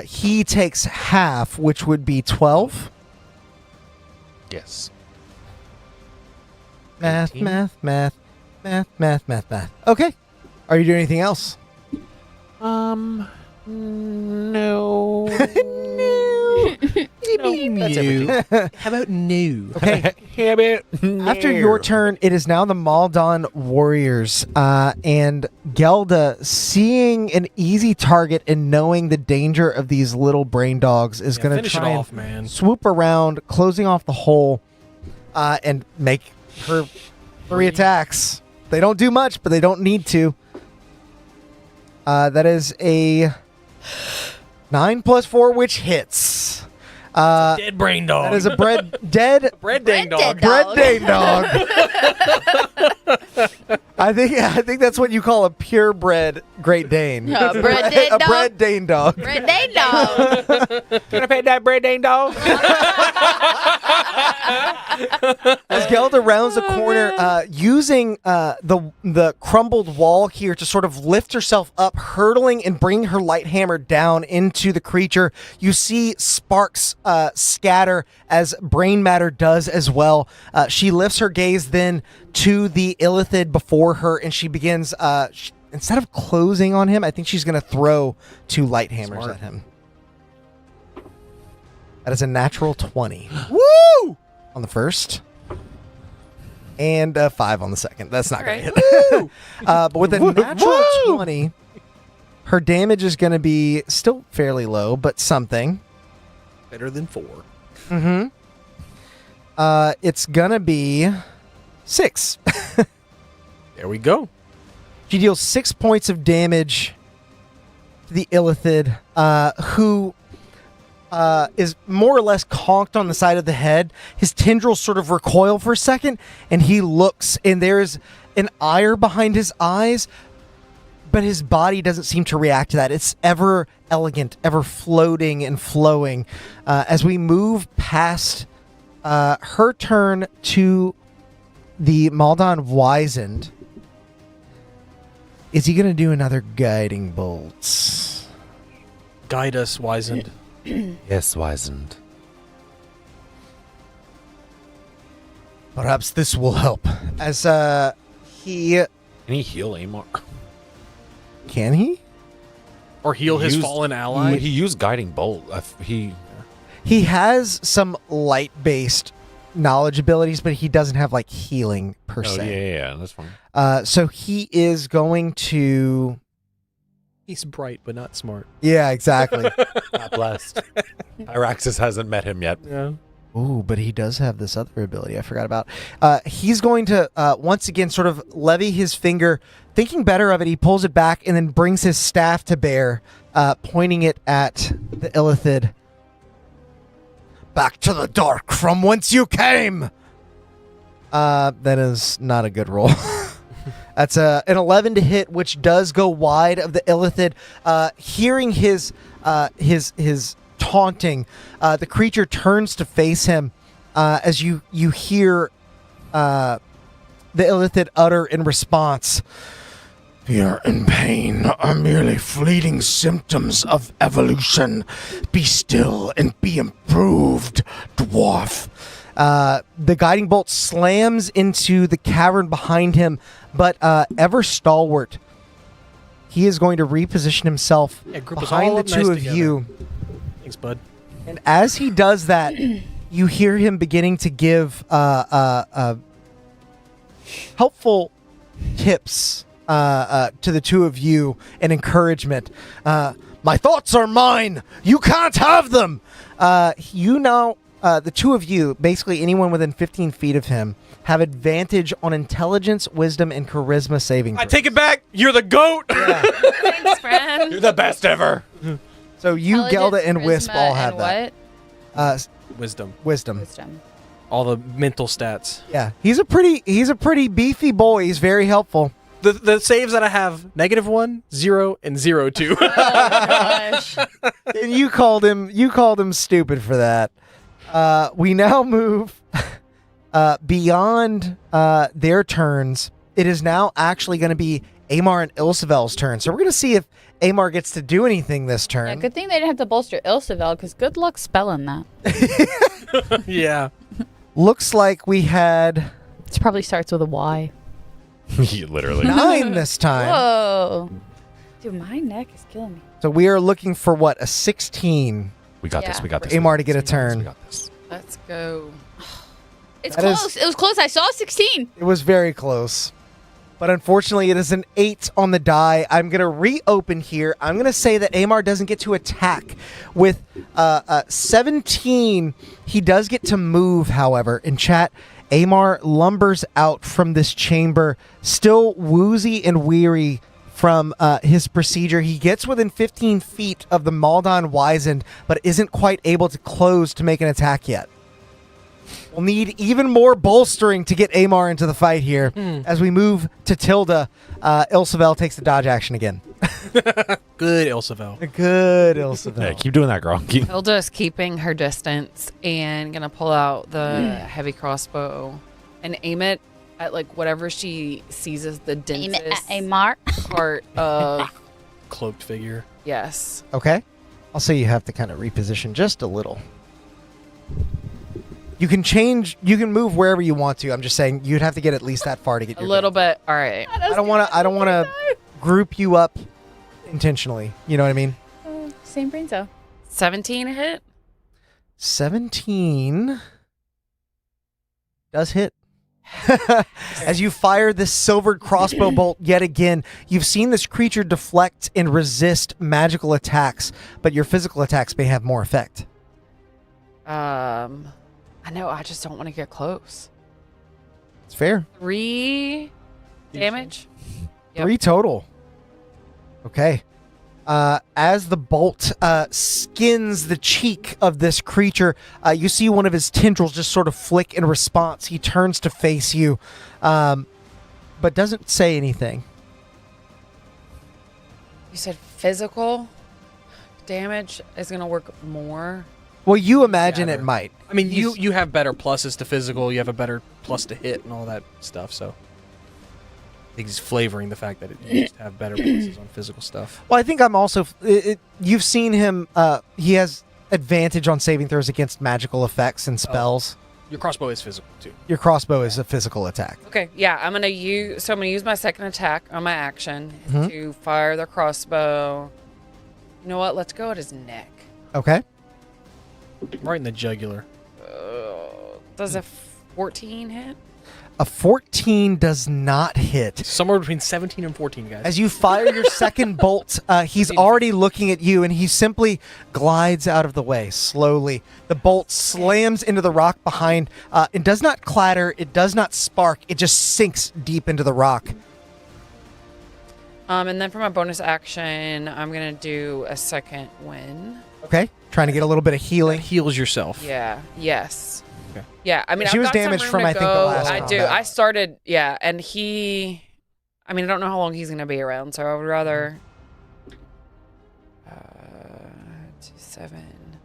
he takes half, which would be 12. Yes. Math, 18? math. Okay. Are you doing anything else? No. How about new? Okay. After your turn, it is now the Maldon Warriors. And Gelda, seeing an easy target and knowing the danger of these little brain dogs, is going to finish try it and off, man. swoop around, closing off the hole, and make her 3 attacks. They don't do much, but they don't need to. That is a 9 plus 4, which hits. Dead brain dog. That is a dead bread dang dog. bread dang dog. I think that's what you call a purebred Great Dane. A bread dang A dog? bread Dane dog. Bread dang dog. Can I pay that bread dang dog? As Gelda rounds the corner, using the crumbled wall here to sort of lift herself up, hurtling and bring her light hammer down into the creature, you see sparks scatter as brain matter does as well. She lifts her gaze then to the Illithid before her, and she begins, instead of closing on him, I think she's going to throw 2 light hammers at him. That is a natural 20. Woo! On the first. And a 5 on the second. That's not going to hit. But with a natural 20, her damage is going to be still fairly low, but something. Better than 4. Mm-hmm. It's going to be 6. There we go. She deals 6 points of damage to the Illithid, who is more or less conked on the side of the head. His tendrils sort of recoil for a second, and he looks, and there's an ire behind his eyes, but his body doesn't seem to react to that. It's ever elegant, ever floating and flowing. As we move past her turn to the Maldon Wizened, is he going to do another guiding bolts? Guide us, Wizened. Yes, wizened. Perhaps this will help. As he... Can he heal Amor? Can he? Or heal his used- fallen ally. He used guiding bolt. He has some light-based knowledge abilities, but he doesn't have, like, healing per se. yeah, that's fine. So he is going to... He's bright, but not smart. Yeah, exactly. Not blessed. Pyraxis hasn't met him yet. Yeah. Ooh, but he does have this other ability I forgot about. He's going to, once again, sort of levy his finger. Thinking better of it, he pulls it back and then brings his staff to bear, pointing it at the Illithid. Back to the dark from whence you came! That is not a good roll. That's an 11 to hit, which does go wide of the Illithid. Hearing his taunting, the creature turns to face him as you hear the Illithid utter in response, Fear and pain are merely fleeting symptoms of evolution. Be still and be improved, dwarf. the guiding bolt slams into the cavern behind him, but ever stalwart, he is going to reposition himself group us behind all the up two nice of together. you. Thanks, bud. And as he does that, you hear him beginning to give helpful tips to the two of you and encouragement. My thoughts are mine. You can't have them. You now, the two of you, basically anyone within 15 feet of him, have advantage on intelligence, wisdom, and charisma saving I throws. take it back. You're the goat. Thanks, friend. You're the best ever. So you, Gelda, and Wisp charisma, all have and that. What? Wisdom. Wisdom. Wisdom. All the mental stats. Yeah, he's a pretty beefy boy. He's very helpful. The saves that I have, -1, 0, and 0, 2. Oh my gosh. And you called him stupid for that. We now move beyond their turns. It is now actually going to be Amar and Ilsevel's turn. So we're going to see if Amar gets to do anything this turn. Yeah, good thing they didn't have to bolster Ilsevel, because good luck spelling that. Yeah. Looks like we had It probably starts with a Y. Literally. 9 this time. Whoa. Dude, my neck is killing me. So we are looking for what, a 16 We got Yeah. this. We got for this. Amar to get a We turn. got this. Let's go. It's That is- close. It was close. I saw 16. It was very close. But unfortunately, it is an 8 on the die. I'm going to reopen here. I'm going to say that Amar doesn't get to attack. With 17, he does get to move, however. In chat, Amar lumbers out from this chamber, still woozy and weary from his procedure. He gets within 15 feet of the Maldon Wizened, but isn't quite able to close to make an attack yet. We'll need even more bolstering to get Amar into the fight here. As we move to Tilda, Ilsevel takes the dodge action again. Good, Ilsevel. Good Ilsevel. Yeah, keep doing that, girl. Hilda's keeping her distance and gonna pull out the heavy crossbow and aim it at like whatever she sees as the Aim it densest at Amar. part of. Cloaked figure. Yes. Okay. I'll say you have to kind of reposition just a little. You can change, you can move wherever you want to. I'm just saying you'd have to get at least that far to get A your little bit. All right. I don't want to group you up intentionally. You know what I mean? Same brain cell. 17 hit. 17 does hit. As you fire this silvered crossbow bolt yet again, you've seen this creature deflect and resist magical attacks, but your physical attacks may have more effect. I know. I just don't want to get close. It's fair. 3 damage. Yep. 3 total. Okay. As the bolt skins the cheek of this creature, you see one of his tendrils just sort of flick in response. He turns to face you, but doesn't say anything. You said physical damage is gonna work more. Well, you imagine it might. I mean, you have better pluses to physical. You have a better plus to hit and all that stuff. So I think he's flavoring the fact that you just have better pluses on physical stuff. Well, I think I'm also. You've seen him. He has advantage on saving throws against magical effects and spells. Your crossbow is physical too. Your crossbow is a physical attack. Okay, yeah, I'm gonna use my second attack on my action to fire the crossbow. You know what? Let's go at his neck. Okay. Right in the jugular. Does a 14 hit? A 14 does not hit. Somewhere between 17 and 14, guys. As you fire your second bolt, he's already looking at you, and he simply glides out of the way slowly. The bolt slams into the rock behind. It does not clatter. It does not spark. It just sinks deep into the rock. And then for my bonus action, I'm gonna do a second win. Okay. Trying to get a little bit of healing. That heals yourself. Yeah. Yes. Okay. Yeah. I mean, She I've was got some damaged room from, to I think, the go. last I do. combat. I started. Yeah, and he. I mean, I don't know how long he's gonna be around, so I would rather. 2, 7,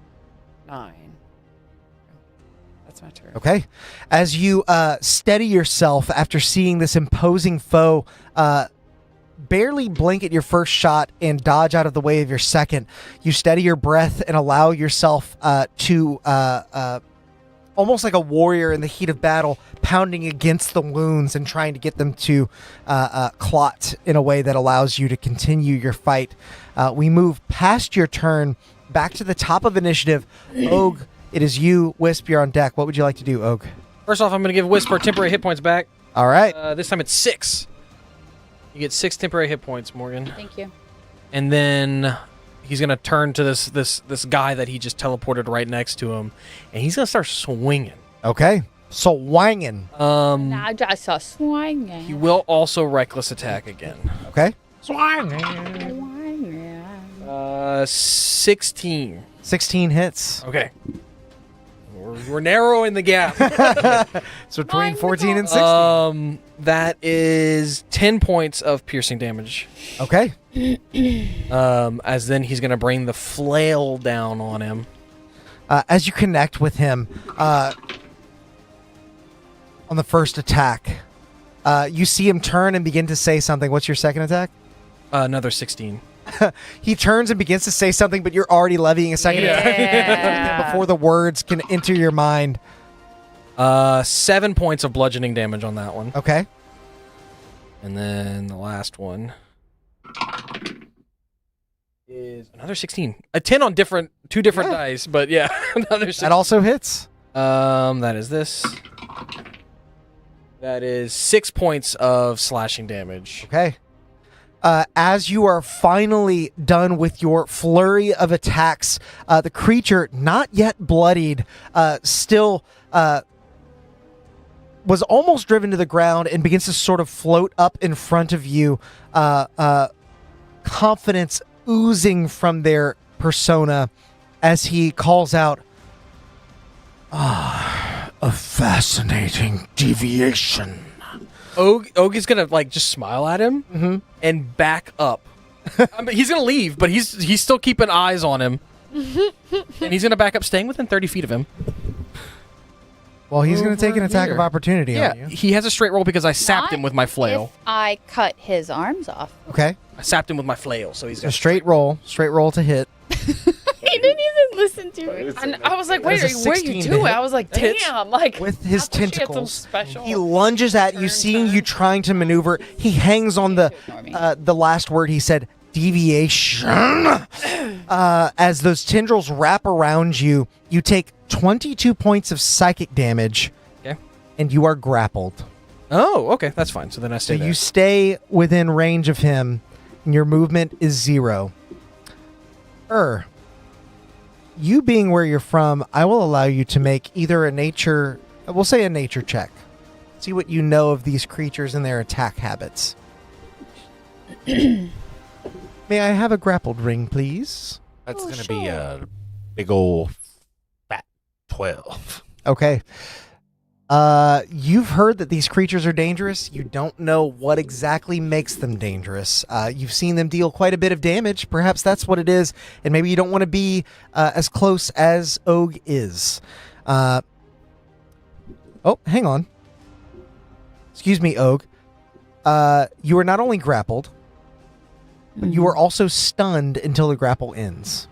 9. That's my turn. Okay. As you steady yourself after seeing this imposing foe barely blink at your first shot and dodge out of the way of your second, you steady your breath and allow yourself to almost like a warrior in the heat of battle, pounding against the wounds and trying to get them to clot in a way that allows you to continue your fight. We move past your turn, back to the top of initiative. Og, it is you. Wisp, you're on deck. What would you like to do, Og? First off, I'm going to give Whisper temporary hit points back. All right. This time it's 6. You get 6 temporary hit points, Morgan. Thank you. And then he's going to turn to this guy that he just teleported right next to him, and he's going to start swinging. Okay. So wanging. Now just a swinging. He will also reckless attack again. Okay. 16. 16 hits. Okay. We're narrowing the gap. So between 14 and 16. That is 10 points of piercing damage. Okay. As then he's going to bring the flail down on him. As you connect with him on the first attack, you see him turn and begin to say something. What's your second attack? Another 16. He turns and begins to say something, but you're already levying a second attack before the words can enter your mind. 7 points of bludgeoning damage on that one. Okay. And then the last one is another 16. A 10 on two different dice, but yeah, another 16. That also hits. That is this. That is 6 points of slashing damage. Okay. As you are finally done with your flurry of attacks, the creature, not yet bloodied, still was almost driven to the ground and begins to sort of float up in front of you, confidence oozing from their persona as he calls out, a fascinating deviation. Og is gonna just smile at him and back up. I mean, he's gonna leave, but he's still keeping eyes on him, and he's gonna back up, staying within 30 feet of him. Well, he's gonna take an attack of opportunity on you. He has a straight roll because I sapped him with my flail. If I cut his arms off. Okay. I sapped him with my flail, so he's a straight roll to hit. He didn't even listen to me. And I was like, wait, what are you doing? I was like, damn. With his tentacles, special he lunges at you, seeing you trying to maneuver. He hangs on the last word he said, deviation. As those tendrils wrap around you, you take 22 points of psychic damage. Okay. And you are grappled. Oh, okay. That's fine. So then I stay there. You stay within range of him, and your movement is 0. You being where you're from, I will allow you to make either a nature check. See what you know of these creatures and their attack habits. May I have a grappled ring, please? That's going to be a big old fat 12. Okay. You've heard that these creatures are dangerous. You don't know what exactly makes them dangerous. You've seen them deal quite a bit of damage. Perhaps that's what it is, and maybe you don't want to be as close as Og is. Oh, hang on. Excuse me, Og. You are not only grappled, but you are also stunned until the grapple ends.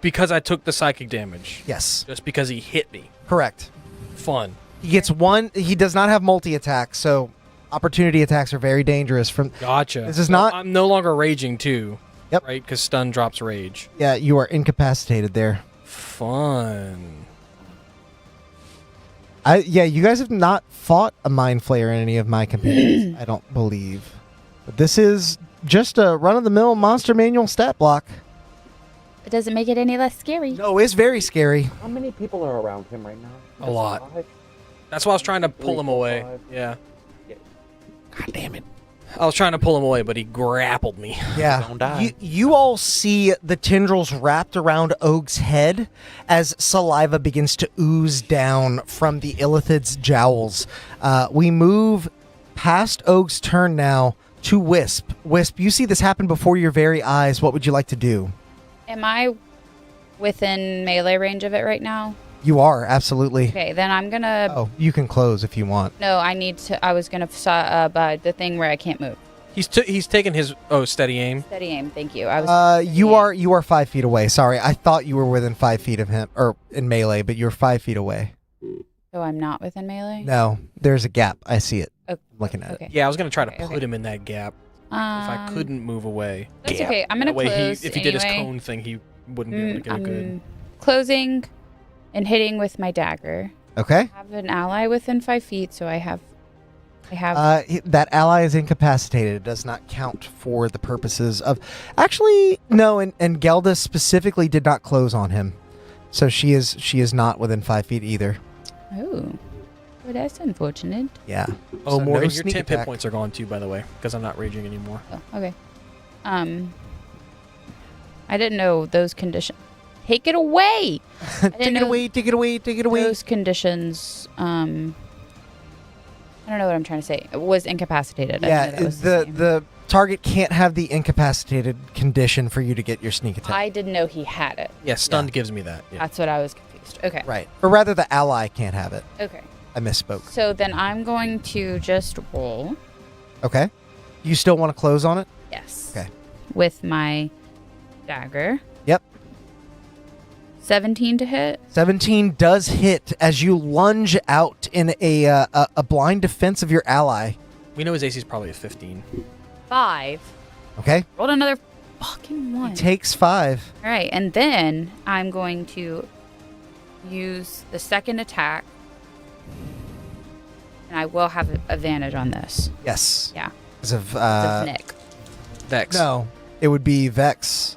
Because I took the psychic damage. Yes. Just because he hit me. Correct. Fun. He gets one. He does not have multi-attack, so opportunity attacks are very dangerous. Gotcha. This is not. I'm no longer raging too. Yep. Right, because stun drops rage. Yeah, you are incapacitated there. Fun. You guys have not fought a mind flayer in any of my campaigns, I don't believe. But this is just a run-of-the-mill monster manual stat block. It doesn't make it any less scary. No, it's very scary. How many people are around him right now? A lot. That's why I was trying to pull him away. Yeah. God damn it. I was trying to pull him away, but he grappled me. Yeah. Don't die. You all see the tendrils wrapped around Og's head as saliva begins to ooze down from the Illithid's jowls. We move past Og's turn now to Wisp. Wisp, you see this happen before your very eyes. What would you like to do? Am I within melee range of it right now? You are, absolutely. Okay, then I'm gonna... Oh, you can close if you want. No, I need to... I was gonna... by the thing where I can't move. He's taken his steady aim. Steady aim. Thank you. I was. You are 5 feet away. Sorry, I thought you were within 5 feet of him, or in melee, but you're 5 feet away. So I'm not within melee. No, there's a gap. I see it. Oh, looking at okay. it. Yeah, I was gonna try to Okay, put him in that gap if I couldn't move away. That's okay. I'm gonna That way close if he did his anyway. cone thing, he wouldn't be able to get a good. Closing and hitting with my dagger. Okay. I have an ally within 5 feet, so I have. That ally is incapacitated. It does not count for the purposes of. Actually, no. And Gelda specifically did not close on him, so she is not within 5 feet either. Oh, well, that's unfortunate. Yeah. Oh, So Morgan, no your sneak 10 attack. hit points are gone too, by the way, because I'm not raging anymore. Oh, okay. I didn't know those conditions. Take it away. Take it away. Take it away. Take it away. Those conditions. I don't know what I'm trying to say. It was incapacitated. I Yeah. didn't know that was The target can't have the incapacitated condition for you to get your sneak attack. I didn't know he had it. Yeah, stunned gives me that. Yeah. That's what I was confused. Okay. Right. Or rather, the ally can't have it. Okay. I misspoke. So then I'm going to just roll. Okay. You still want to close on it? Yes. Okay. With my dagger. Yep. 17 to hit. 17 does hit as you lunge out in a blind defense of your ally. We know his AC is probably a 15. 5. Okay. Rolled another fucking 1. He takes 5. All right, and then I'm going to use the second attack, and I will have advantage on this. Yes. Yeah. Because of Nick. Vex. No, it would be Vex.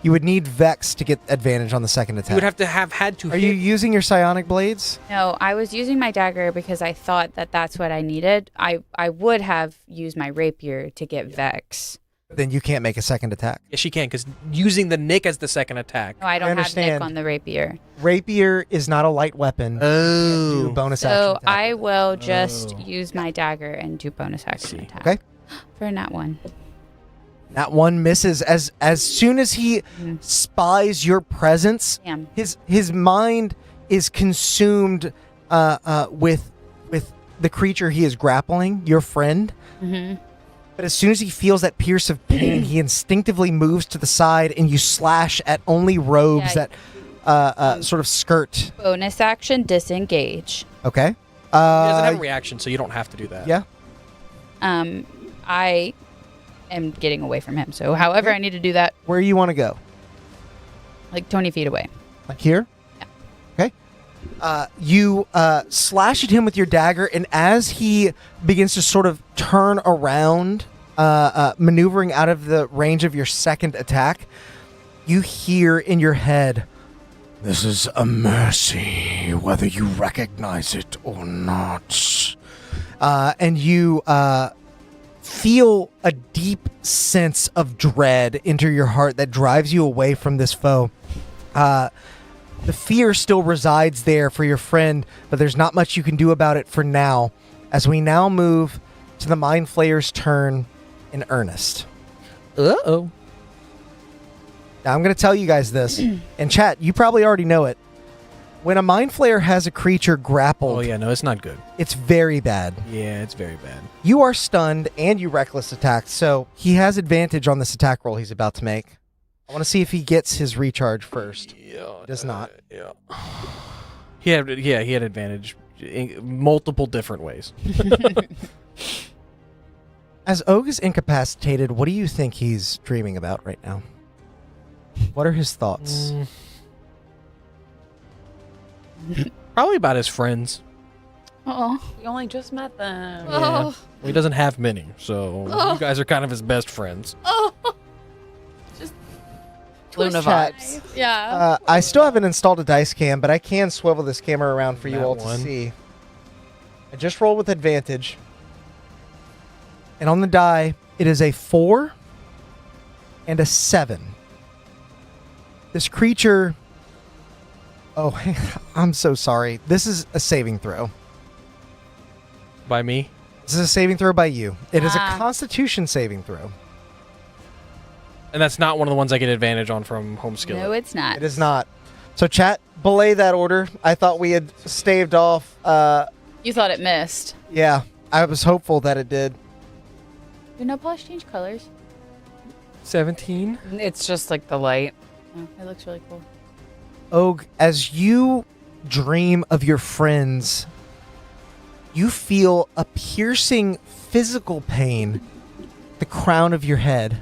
You would need Vex to get advantage on the second attack. You would have to have had to. Are you using your psionic blades? No, I was using my dagger because I thought that that's what I needed. I would have used my rapier to get Vex. Then you can't make a second attack. Yes, she can, because using the Nick as the second attack. No, I don't have Nick understand. on the rapier. Rapier is not a light weapon. Oh. Do bonus action So attack. I will just use my dagger and do bonus action attack. Okay. For that one. That one misses as soon as he spies your presence. Damn. His mind is consumed with the creature he is grappling, your friend. Mm-hmm. But as soon as he feels that pierce of pain, he instinctively moves to the side, and you slash at only robes that sort of skirt. Bonus action, disengage. Okay. He doesn't have a reaction, so you don't have to do that. Yeah. I am getting away from him. So however I need to do that. Where you want to go? Like 20 feet away. Like here? Yeah. Okay. You slash at him with your dagger, and as he begins to sort of turn around, maneuvering out of the range of your second attack, you hear in your head, This is a mercy, whether you recognize it or not. and you feel a deep sense of dread enter your heart that drives you away from this foe. The fear still resides there for your friend, but there's not much you can do about it for now, as we now move to the Mind Flayer's turn in earnest. Uh-oh. Now, I'm going to tell you guys this, and chat, you probably already know it. When a Mind Flayer has a creature grappled, Oh, yeah, no, it's not good. it's very bad. Yeah, it's very bad. You are stunned and you reckless attacked, so he has advantage on this attack roll he's about to make. I want to see if he gets his recharge first. Yeah. He does not. Yeah. He had advantage in multiple different ways. As Og is incapacitated, what do you think he's dreaming about right now? What are his thoughts? Probably about his friends. Oh. We only just met them. Yeah. Well, he doesn't have many, so you guys are kind of his best friends. Oh. Luna Chat. vibes. Yeah. I still haven't installed a dice cam, but I can swivel this camera around for you That all one. to see. I just rolled with advantage. And on the die, it is a 4 and a 7. This creature... Oh, I'm so sorry. This is a saving throw. By me? This is a saving throw by you. It is a Ah. Constitution saving throw. And that's not one of the ones I get advantage on from Home Skillet. No, it's not. It is not. So, chat, belay that order. I thought we had staved off... You thought it missed. yeah, I was hopeful that it did. Do nail polish change colors? 17. It's just like the light. Oh, it looks really cool. Og, as you dream of your friends, you feel a piercing physical pain at the crown of your head.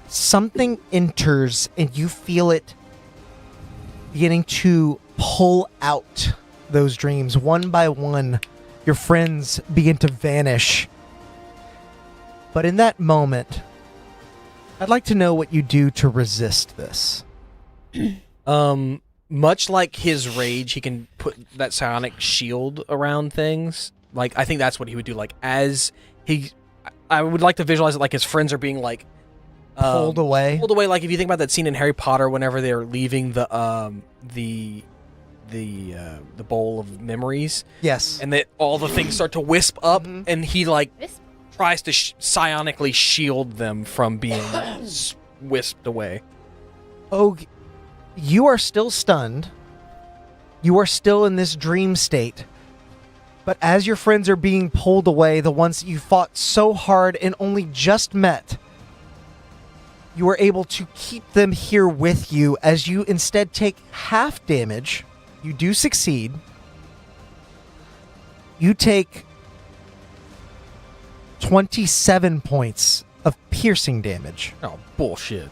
Something enters and you feel it beginning to pull out those dreams. One by one, your friends begin to vanish. But in that moment, I'd like to know what you do to resist this. Much like his rage, he can put that psionic shield around things. Like, I think that's what he would do. Like, as he... I would like to visualize it like his friends are being, like... Pulled away? Pulled away, like if you think about that scene in Harry Potter whenever they're leaving the bowl of memories. Yes. And that all the things start to wisp up, and he, like, tries to psionically shield them from being wisped away. Og, you are still stunned. You are still in this dream state. But as your friends are being pulled away, the ones that you fought so hard and only just met, you are able to keep them here with you as you instead take half damage. You do succeed. You take 27 points of piercing damage. Oh, bullshit.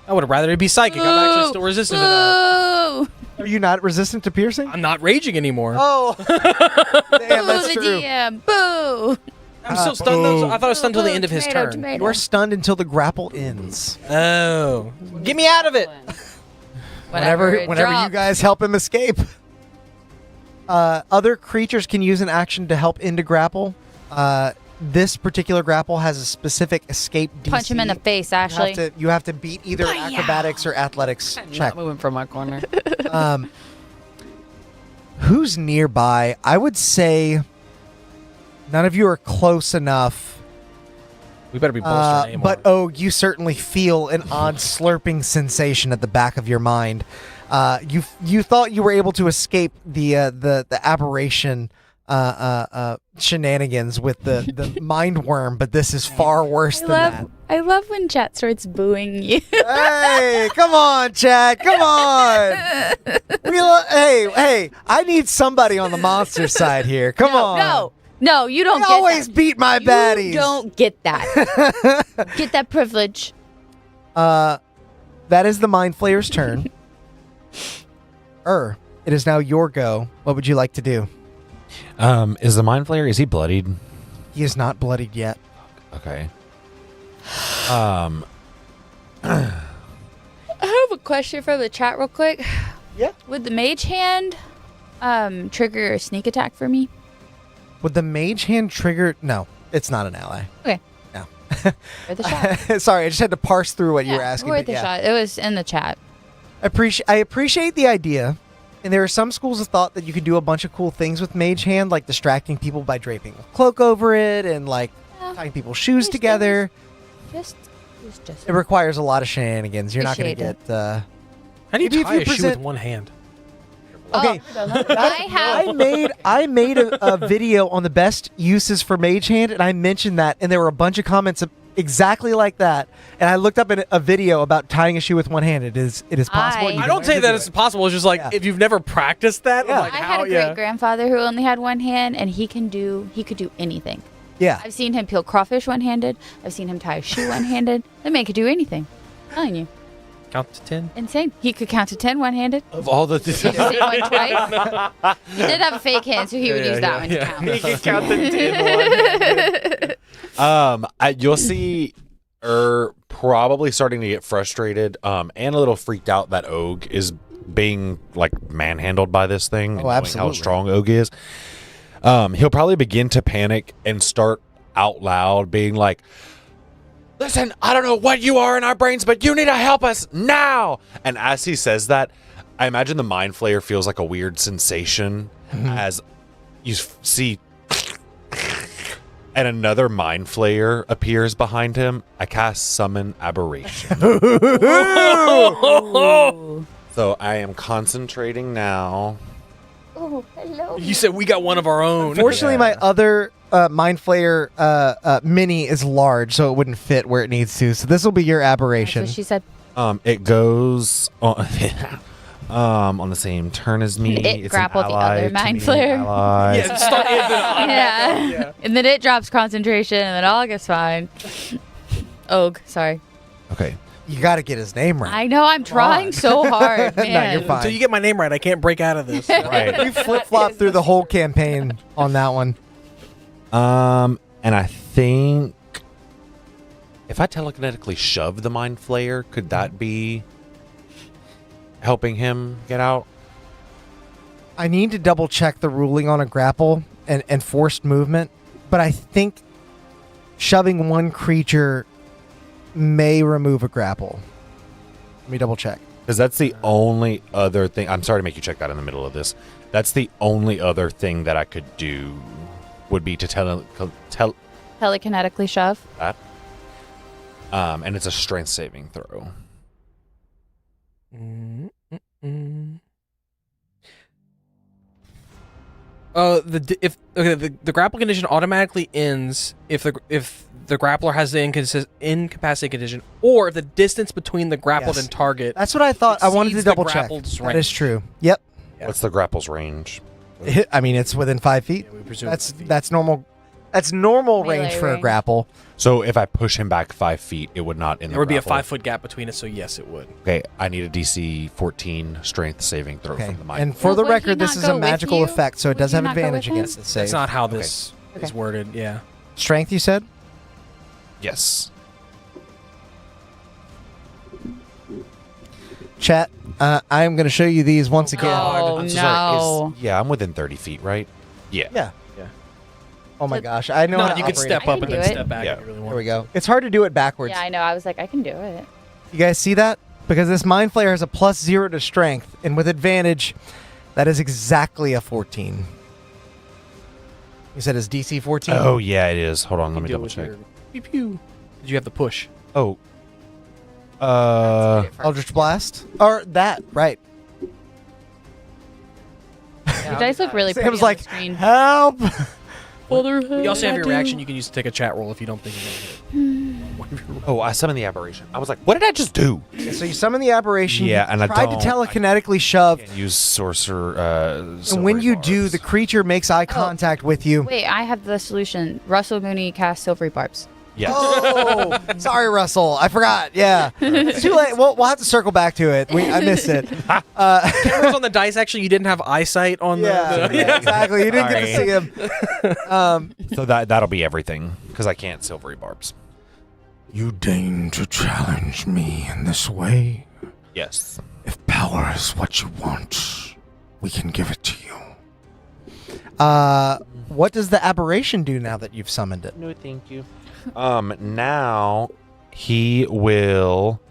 I would have rather it be psychic. I'm actually still resistant to that. Are you not resistant to piercing? I'm not raging anymore. Oh. Damn, that's Boo, true. the DM. Boo. I'm still stunned, though. I thought I was stunned until the end of his Tomato, turn. tomato. You are stunned until the grapple ends. Oh. Get me out of it. Whatever Whenever you guys help him escape. Other creatures can use an action to help end a grapple. This particular grapple has a specific escape DC. Punch him in the face, Ashley. You have to beat either acrobatics or athletics I'm check. not moving from my corner. Who's nearby? I would say none of you are close enough. We better be bolstering aim But you certainly feel an odd slurping sensation at the back of your mind. You thought you were able to escape the aberration shenanigans with the mind worm, but this is far worse than that. I love when chat starts booing you. Hey, come on, Chad, come on. Hey, I need somebody on the monster side here. Come on. No, you don't I get always that. beat my baddies. You don't get that. Get that privilege. That is the Mind Flayer's turn. It is now your go. What would you like to do? Is the Mind Flayer, is he bloodied? He is not bloodied yet. Okay. I have a question from the chat real quick. Yeah. Would the mage hand trigger a sneak attack for me? Would the mage hand trigger? No, it's not an ally. Okay. No. Worth a shot. Sorry, I just had to parse through what you were Yeah, asking. worth but a yeah. shot. It was in the chat. I appreciate the idea, and there are some schools of thought that you can do a bunch of cool things with mage hand, like distracting people by draping a cloak over it and like tying people's shoes together. Just. It requires a lot of shenanigans. You're not going to Appreciate get. How do you maybe if tie you a shoe with present- one hand? Okay, I made a video on the best uses for mage hand, and I mentioned that, and there were a bunch of comments exactly like that. And I looked up a video about tying a shoe with one hand. It is possible. You I can don't learn say to that do it's it. possible. It's just like if you've never practiced that. Yeah. I'm like, I how? had a great grandfather who only had one hand, and he could do anything. Yeah. I've seen him peel crawfish one-handed. I've seen him tie a shoe one-handed. That man could do anything. I'm telling you. Count to 10. Insane. He could count to 10 one-handed. Of all the He did the same one twice. He did have a fake hand, so he would use that one to count. He can count to 10. You'll see probably starting to get frustrated and a little freaked out that Og is being like manhandled by this thing. Oh, and absolutely. How strong Og is. He'll probably begin to panic and start out loud being like, "Listen, I don't know what you are in our brains, but you need to help us now." And as he says that, I imagine the Mind Flayer feels like a weird sensation as you see, and another Mind Flayer appears behind him. I cast Summon Aberration. So I am concentrating now. Oh, hello. You said we got one of our own. Fortunately, my other Mind Flayer mini is large, so it wouldn't fit where it needs to. So this will be your aberration. So she said It goes on, on the same turn as me. It It's grappled an the ally other to Mind me, Flayer. ally. Yeah, start yeah. And then it drops concentration, and then all gets fine. Og, sorry. Okay. You got to get his name right. I know, I'm trying so hard, man. No, you're fine. Until you get my name right, I can't break out of this. Right. You flip-flop through the whole campaign on that one. And I think if I telekinetically shove the Mind Flayer, could that be helping him get out? I need to double check the ruling on a grapple and forced movement, but I think shoving one creature may remove a grapple. Let me double check. Because that's the only other thing. I'm sorry to make you check that in the middle of this. That's the only other thing that I could do would be to Telekinetically shove. that. And it's a strength saving throw. The grapple condition automatically ends if the grappler has the incapacity condition, or if the distance between the grappled Yes. and target. That's what I thought. I wanted to exceeds the double check. grappled's That range. is true. Yep. What's the grapple's range? I mean, it's within 5 feet. Yeah, we presume That's 5 feet. that's normal. That's normal Melee range for a range. grapple. So if I push him back 5 feet, it would not end There would be a grapple. 5-foot gap between us, so yes, it would. Okay, I need a DC 14 strength saving throw Okay. from the mind. And for Well, the would he record, this not is go a with magical you? effect, so it Would does you have not go advantage with him? against the save. That's not how this Okay. is worded. Yeah. Strength, you said? Yes. Chat, I am going to show you these once again. Oh, I'm so sorry. no. Yeah, I'm within 30 feet, right? Yeah. Yeah. Yeah. Oh my gosh, I know how to You could operate step I up can and do then it. step back Yeah. if you really want. There we go. It's hard to do it backwards. Yeah, I know. I was like, I can do it. You guys see that? Because this Mind Flayer has a +0 to strength, and with advantage, that is exactly a 14. You said it's DC 14? Oh, yeah, it is. Hold on, let me Deal double with check. your pew pew. Did you have the push? Oh. Eldritch Blast? Or that, right. Your dice look really pretty Sam's on like, the screen. help! You also have your reaction. You can use to take a chat roll if you don't think you're going to hit it. Oh, I summoned the aberration. I was like, what did I just do? So you summon the aberration. Yeah, you and I tried don't- to telekinetically shove. Can't use sorcerer. And when you do, barbs. the creature makes eye contact with you. Wait, I have the solution. Russell Mooney cast Silvery Barbs. Yes. Oh, sorry, Russell. I forgot. Yeah. It's too late. We'll have to circle back to it. I missed it. Cameras on the dice. Actually, you didn't have eyesight on Yeah, the. yeah, exactly. You didn't get to see him. So that'll be everything because I can't silvery barbs. You deign to challenge me in this way? Yes. If power is what you want, we can give it to you. What does the aberration do now that you've summoned it? No, thank you. Now he will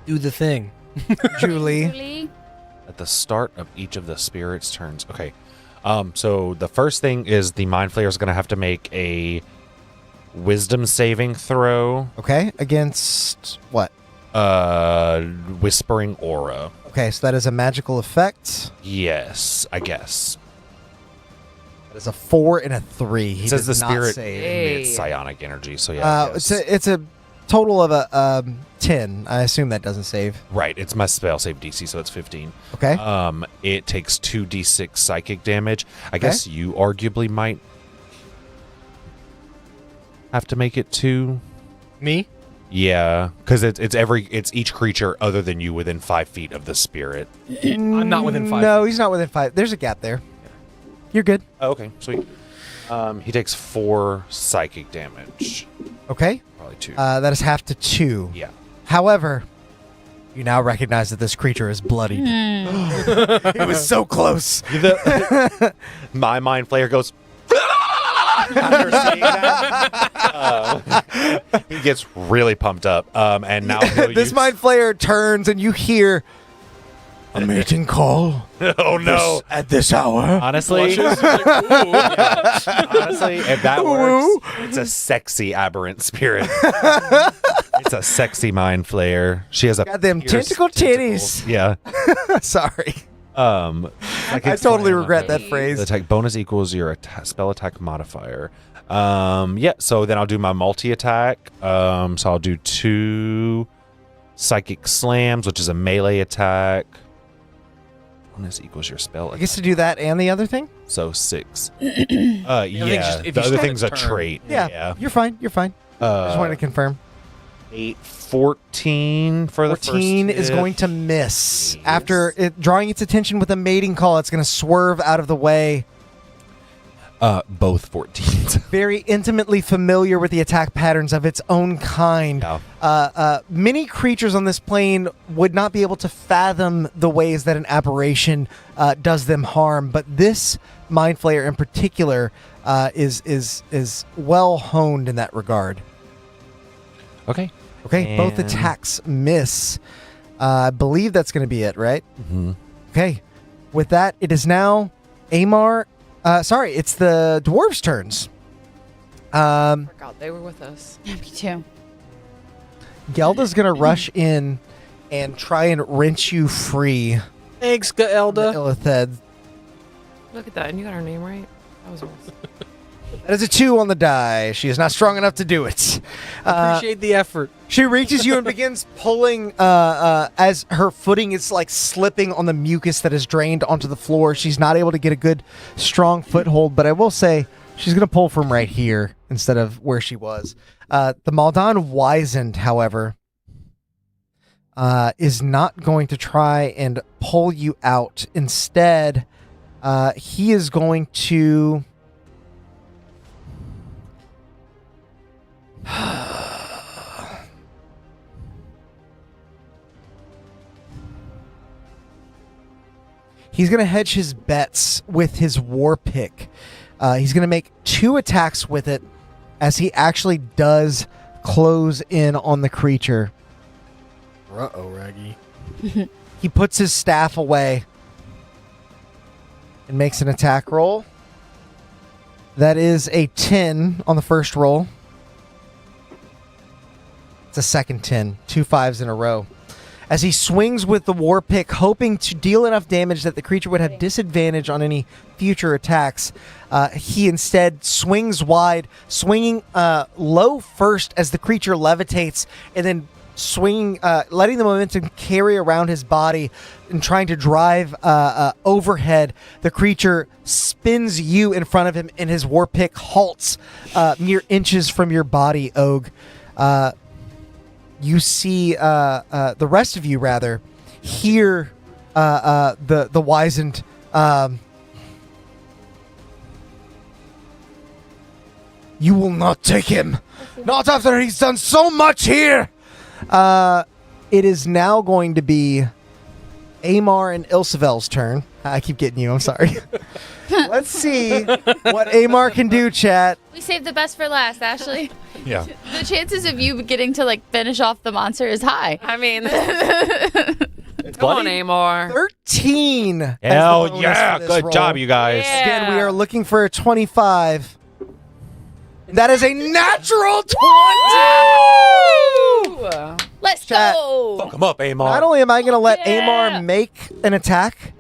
Do the thing. Julie. at the start of each of the spirits' turns. Okay. So the first thing is the Mind Flayer is going to have to make a Wisdom saving throw. Okay. Against what? Whispering Aura. Okay, so that is a magical effect. Yes, I guess. That is a 4 and a 3. He It says the does not spirit save. emits psionic energy, so yeah. I guess. It's a total of a 10. I assume that doesn't save. Right, it's my spell save DC, so it's 15. Okay. It takes 2d6 psychic damage. I guess you arguably might have to make it 2. Me? Yeah, because it's each creature other than you within 5 feet of the spirit. I'm not within 5. No, he's not within 5. There's a gap there. You're good. Oh, okay, sweet. He takes 4 psychic damage. Okay. Probably 2. That is half to 2. Yeah. However, you now recognize that this creature is bloodied. It was so close. My Mind Flayer goes. After saying that, he gets really pumped up. And now This Mind Flayer turns and you hear A mating call? Oh no! At this hour? Honestly, honestly, if that works, it's a sexy aberrant spirit. It's a sexy mind flayer. She has a Got them pierced tentacle tentacles. titties. Yeah. Sorry. I totally regret that phrase. The attack bonus equals your spell attack modifier. Yeah. So then I'll do my multi attack. So I'll do 2 psychic slams, which is a melee attack. Bonus equals your spell I attack. guess to do that and the other thing? So 6. if The you other start thing's a a turn. trait. Yeah. You're fine. You're fine. I just wanted to confirm. 8, 14 for the 14 first is hit. going to miss. After it drawing its attention with a mating call, it's going to swerve out of the way. Both 14s. Very intimately familiar with the attack patterns of its own kind. Yeah. Many creatures on this plane would not be able to fathom the ways that an aberration does them harm, but this Mind Flayer in particular is well honed in that regard. Okay. Okay, both And- attacks miss. I believe that's going to be it, right? Mm-hmm. Okay. With that, it is now Amar. Sorry, it's the dwarves' turns. Forgot they were with us. Me too. Gelda's going to rush in and try and wrench you free. Thanks, The Gaelda. Illithid. Look at that, and you got her name right. That was awesome. That is a 2 on the die. She is not strong enough to do it. Appreciate the effort. She reaches you and begins pulling as her footing is like slipping on the mucus that is drained onto the floor. She's not able to get a good, strong foothold, but I will say she's going to pull from right here instead of where she was. The Maldan Wizened, however, is not going to try and pull you out. Instead, he is going to... He's going to hedge his bets with his war pick. He's going to make 2 attacks with it as he actually does close in on the creature. Uh-oh, Raggy. He puts his staff away and makes an attack roll. That is a 10 on the first roll. It's a second 10. 2 5s in a row. As he swings with the war pick, hoping to deal enough damage that the creature would have disadvantage on any future attacks, he instead swings wide, swinging low first as the creature levitates, and then swinging, letting the momentum carry around his body and trying to drive overhead. The creature spins you in front of him, and his war pick halts mere inches from your body, Og. You see the rest of you rather hear the wizened you will not take him, not after he's done so much here. It is now going to be Amar and Ilsevel's turn. I keep getting you, I'm sorry. Let's see what Amar can do, chat. We saved the best for last, Ashley. Yeah. The chances of you getting to finish off the monster is high. I mean, come on, Amar. 13. as the Hell bonus yeah. for this Good roll. job, you guys. Yeah. Again, we are looking for a 25. That is a natural 20! Let's Chat. go. Fuck him up, Amar. Not only am I going to let Yeah. Amar make an attack,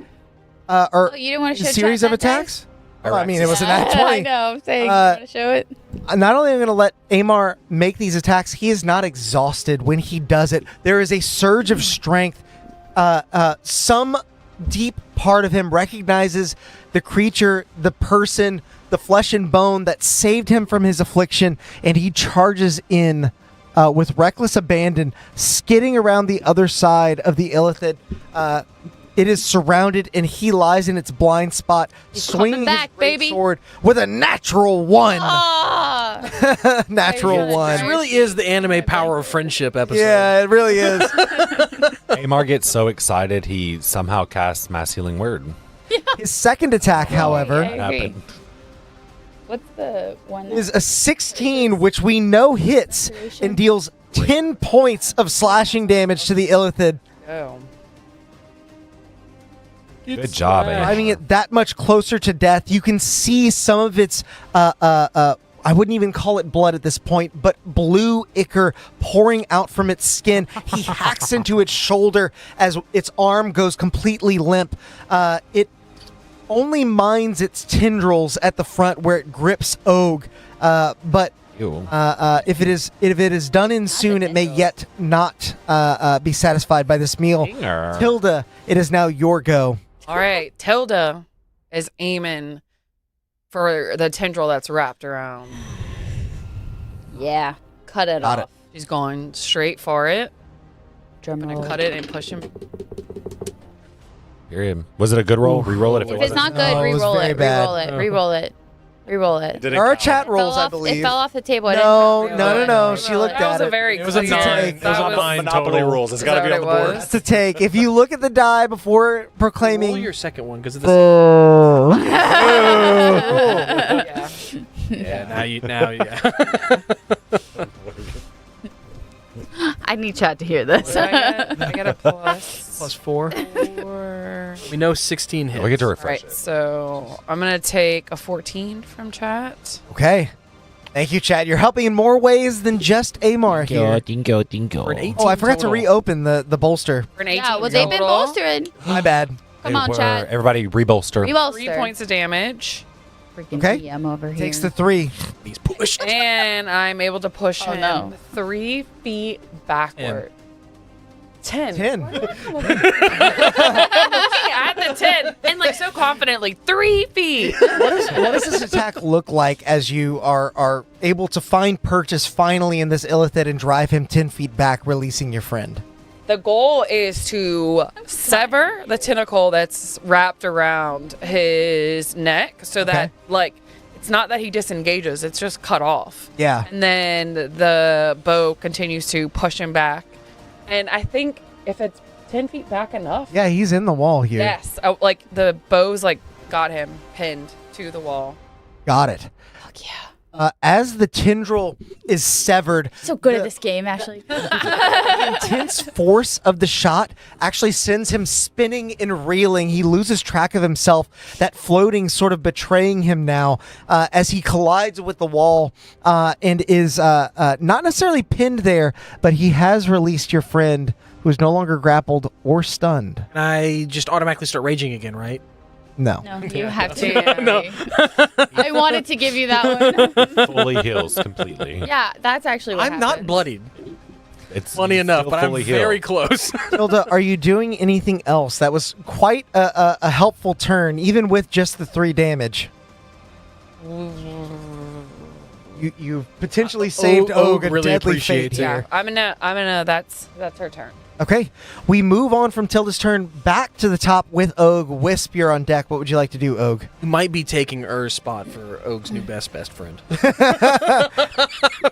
or Oh, you didn't want to a show series chat of that, attacks. Well, I mean, it was an guys? nat 20. I know. I'm saying. You Uh, want to show it? Not only am I going to let Amar make these attacks, he is not exhausted when he does it. There is a surge of strength. Some deep part of him recognizes the creature, the person, the flesh and bone that saved him from his affliction, and he charges in with reckless abandon, skidding around the other side of the Illithid. It is surrounded, and he lies in its blind spot, swinging back, his great baby. sword with a natural 1. Ah. Natural Are you 1. gonna It really is the anime power of friendship episode. Yeah, it really is. Amar gets so excited he somehow casts Mass Healing Word. His second attack, however, I agree. happened. What's the one? is a 16, which we know hits and deals 10 points of slashing damage to the Illithid, Oh. Good job, Amar. driving it that much closer to death. You can see some of its I wouldn't even call it blood at this point, but blue ichor pouring out from its skin. He hacks into its shoulder as its arm goes completely limp. It only minds its tendrils at the front where it grips Og, but if it is done in soon, it may yet not be satisfied by this meal. Tilda, it is now your go. All right, Tilda is aiming for the tendril that's wrapped around. Yeah, cut it Got off. She's going straight for it. Drum I'm roll. gonna cut it and push him. Period. Was it a good roll? Reroll it if it If was. it's not good, No, it was re-roll very it. bad. Re-roll it. Re-roll it. Re-roll it. Did There are count? chat It rolls, fell I off- believe. It fell off the table. I No, didn't no, re-roll no. it. She looked That at was it. a very It was a clean- 9. take. It was That a was- 9 Monopoly total. rules. It's Is got to that be on the what it board. was? That's a take. If you look at the die before proclaiming. Roll your second one because it's Yeah. yeah. Yeah. I need chat to hear this. What do I get a plus. Plus 4. 4. We know 16 hits. We get to All refresh right, it. so I'm gonna take a 14 from chat. Okay. Thank you, chat. You're helping in more ways than just Amar here. For an 18 Oh, I forgot to total. reopen the bolster. For an 18 Yeah, well, they've been total. bolstered. My bad. Come on, chat. Everybody rebolster. Rebolster. 3 points of damage. Freaking Okay. DM over here. Takes the 3. He's pushed. And I'm able to push Oh, him no. 3 feet backward. 10. 10. Looking at the 10 and like so confidently 3 feet. What does this attack look like as you are able to find purchase finally in this illithid and drive him 10 feet back, releasing your friend? The goal is to sever the tentacle that's wrapped around his neck so that like it's not that he disengages, it's just cut off. Yeah. And then the bow continues to push him back. And I think if it's 10 feet back enough. Yeah, he's in the wall here. Yes. Like the bow's like got him pinned to the wall. Got it. Fuck yeah. As the tendril is severed, So good at this game, actually. the intense force of the shot actually sends him spinning and reeling. He loses track of himself, that floating sort of betraying him now as he collides with the wall and is not necessarily pinned there, but he has released your friend who is no longer grappled or stunned. And I just automatically start raging again, right? No. No, you have to. No. I wanted to give you that one. Fully heals completely. Yeah, that's actually what I'm not happened. bloodied. It's Funny enough, still but I'm fully healed. very close. Hilda, are you doing anything else? That was quite a helpful turn, even with just the 3 damage. You potentially saved Og a really deadly fate appreciates it. here. I'm gonna that's her turn. Okay, we move on from Tilda's turn back to the top with Og. Wisp, you're on deck. What would you like to do, Og? You might be taking Ur's spot for Og's new best friend.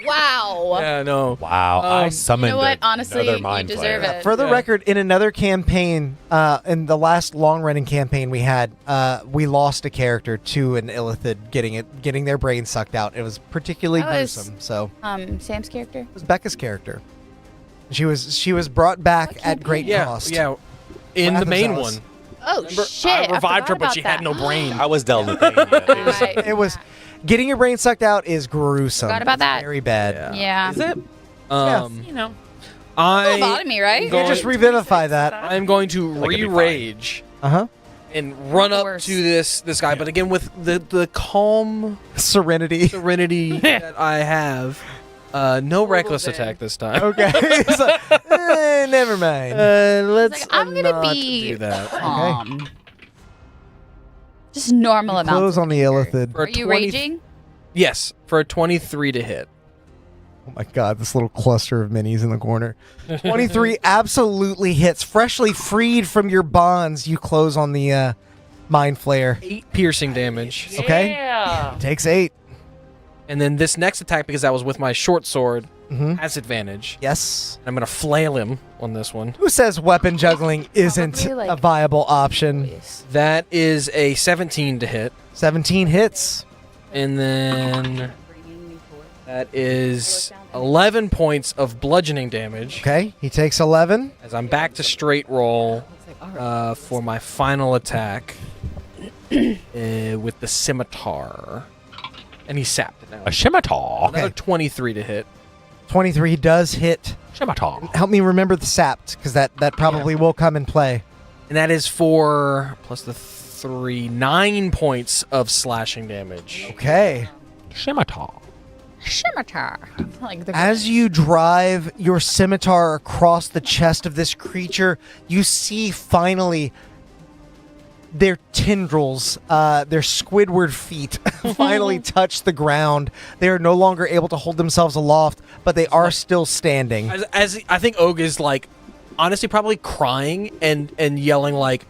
Wow. Yeah, no. Wow, I summoned You know what? Honestly, another you mind deserve flayer. it. For the Yeah. record, in another campaign, in the last long-running campaign we had, we lost a character to an illithid getting their brain sucked out. It was particularly That was- gruesome. So Sam's character. it was Becca's character. She was brought back at great cost. Yeah. In the main Rathazos. one. Oh Remember, shit! I revived forgot her, but about she that. had no brain. I was dealt with pain yet. Right. It was getting your brain sucked out is gruesome. Forgot about It's that. Very bad. Yeah. Is it? You know. I Lobotomy, right? You just revivify that. I'm going to Like it'd be fine. re-rage Uh-huh. and run up Worse. to this guy, but again with the calm Serenity. serenity that I have. No reckless attack this time. Okay. It's like, never mind. Let's Like, I'm gonna not be do that. calm. Just normal amounts. Close on the illithid. For Are a you 20 raging? Yes, for a 23 to hit. Oh my god, this little cluster of minis in the corner. 23 absolutely hits. Freshly freed from your bonds, you close on the mind flayer. 8 piercing damage. Okay. Yeah. Takes 8. And then this next attack, because I was with my short sword, Mhm. has advantage. Yes. I'm going to flail him on this one. Who says weapon juggling isn't Probably, like, a viable option? That is a 17 to hit. 17 hits. And then that is 11 points of bludgeoning damage. Okay, he takes 11. As I'm back to straight roll for my final attack with the scimitar. and he's sapped now. A scimitar. Another 23 to hit. 23 does hit. Scimitar. Help me remember the sapped, because that probably will come in play. And that is for, plus the 3, 9 points of slashing damage. Okay. Scimitar. Scimitar. Like the As you drive your scimitar across the chest of this creature, you see finally their tendrils, their Squidward feet finally touch the ground. They are no longer able to hold themselves aloft, but they are still standing. As I think Og is like, honestly, probably crying and yelling like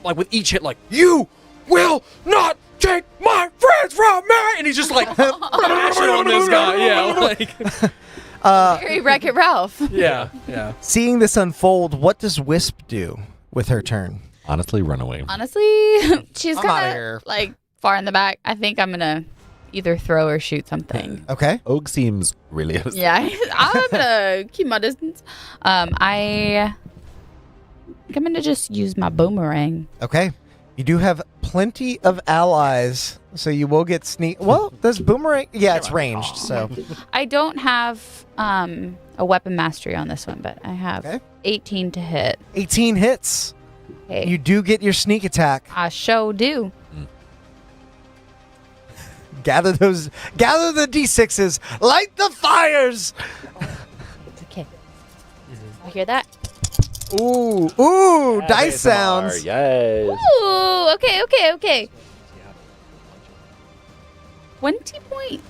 with each hit, like, you will not take my friends from me, and he's just like bashing on this guy. Yeah, like Very Wreck-It Ralph. yeah. Seeing this unfold, what does Wisp do with her turn? Honestly, run away. Honestly, she's I'm outta kind here. of like far in the back. I think I'm gonna either throw or shoot something. Okay. Og seems really upset. Yeah, I'm gonna keep my distance. I think I'm gonna just use my boomerang. Okay. You do have plenty of allies, so you will get sneak. Well, does boomerang? Yeah, it's ranged, so. I don't have a weapon mastery on this one, but I have 18 to hit. 18 hits. Okay. You do get your sneak attack. I sure do. Gather the D6s, light the fires. It's okay. I hear that. Ooh, dice sounds. Yes. Ooh, okay. 20 points.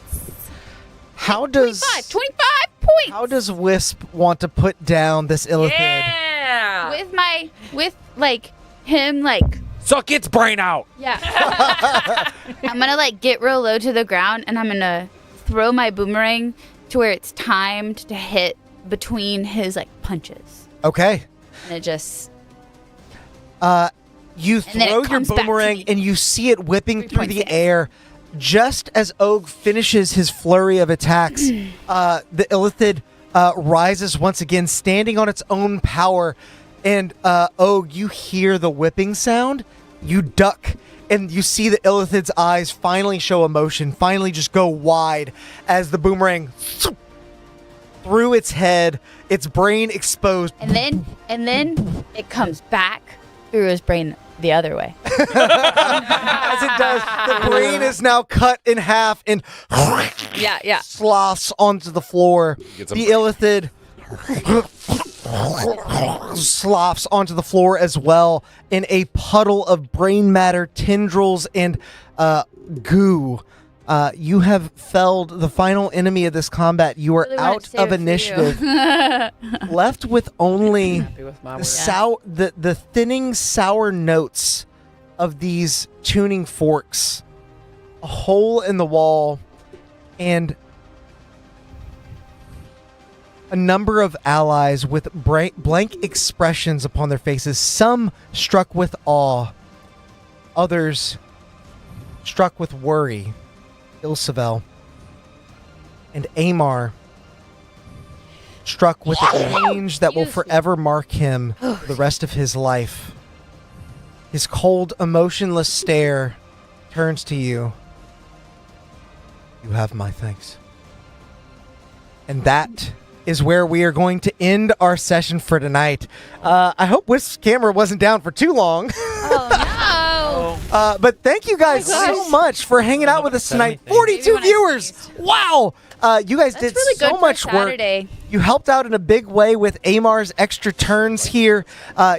How does 25 points. How does Wisp want to put down this illithid? Yeah. With him Suck its brain out. yeah. I'm gonna get real low to the ground, and I'm gonna throw my boomerang to where it's timed to hit between his punches, Okay. and it just You And then it throw your comes back to boomerang me. and you see it whipping through the 3.6. air. Just as Og finishes his flurry of attacks, the illithid rises once again, standing on its own power. And Og, you hear the whipping sound. You duck, and you see the illithid's eyes finally show emotion, finally just go wide as the boomerang through its head, its brain exposed. and then it comes back through his brain the other way. As it does, the brain is now cut in half and Yeah. sloughs onto the floor. Get some The illithid sloughs onto the floor as well in a puddle of brain matter, tendrils, and goo. You have felled the final enemy of this combat. You are Really wanted out to save of it for initiative. you. Left with only Happy with my the thinning sour notes of these tuning forks, a hole in the wall, and a number of allies with blank expressions upon their faces, some struck with awe, others struck with worry. Ilsevel and Amar struck with a change that will forever mark him for the rest of his life. His cold, emotionless stare turns to you. You have my thanks. And that is where we are going to end our session for tonight. I hope Wisp's camera wasn't down for too long. Oh no! But thank you guys Oh my so much for hanging out with us tonight. 42 Maybe when I viewers. sneezed. Wow. You guys That's did really good so for much work. Saturday. You helped out in a big way with Amar's extra turns here.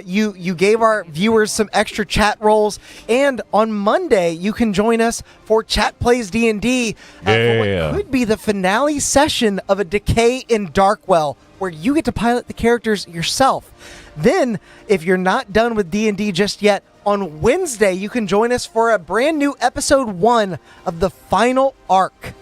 You gave our viewers some extra chat roles. And on Monday, you can join us for Chat Plays D&D for Yeah. what could be the finale session of a Decay in Darkwell, where you get to pilot the characters yourself. Then, if you're not done with D&D just yet, on Wednesday, you can join us for a brand new episode 1 of the final arc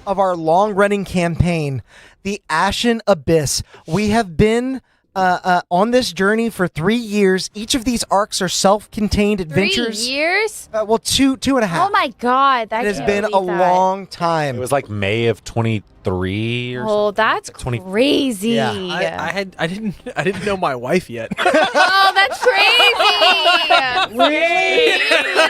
of our long-running campaign, The Ashen Abyss. We have been on this journey for 3 years. Each of these arcs are self-contained 3 adventures. years? Well, two and a half. Oh my god, that It has can't been a believe that. long time. It was like May of 23 or something. Oh, that's 20 crazy. Yeah. I didn't know my wife yet. Oh, that's crazy.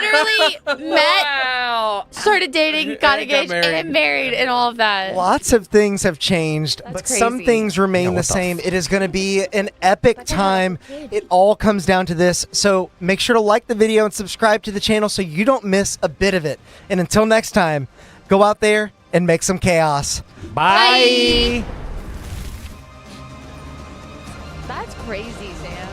literally met, started dating, got engaged, and married, and all of that. Lots of things have changed, That's but some crazy. things remain the same. It is going to be an epic time. It all comes down to this. So make sure to like the video and subscribe to the channel so you don't miss a bit of it. And until next time, go out there and make some chaos. Bye. That's crazy, Sam.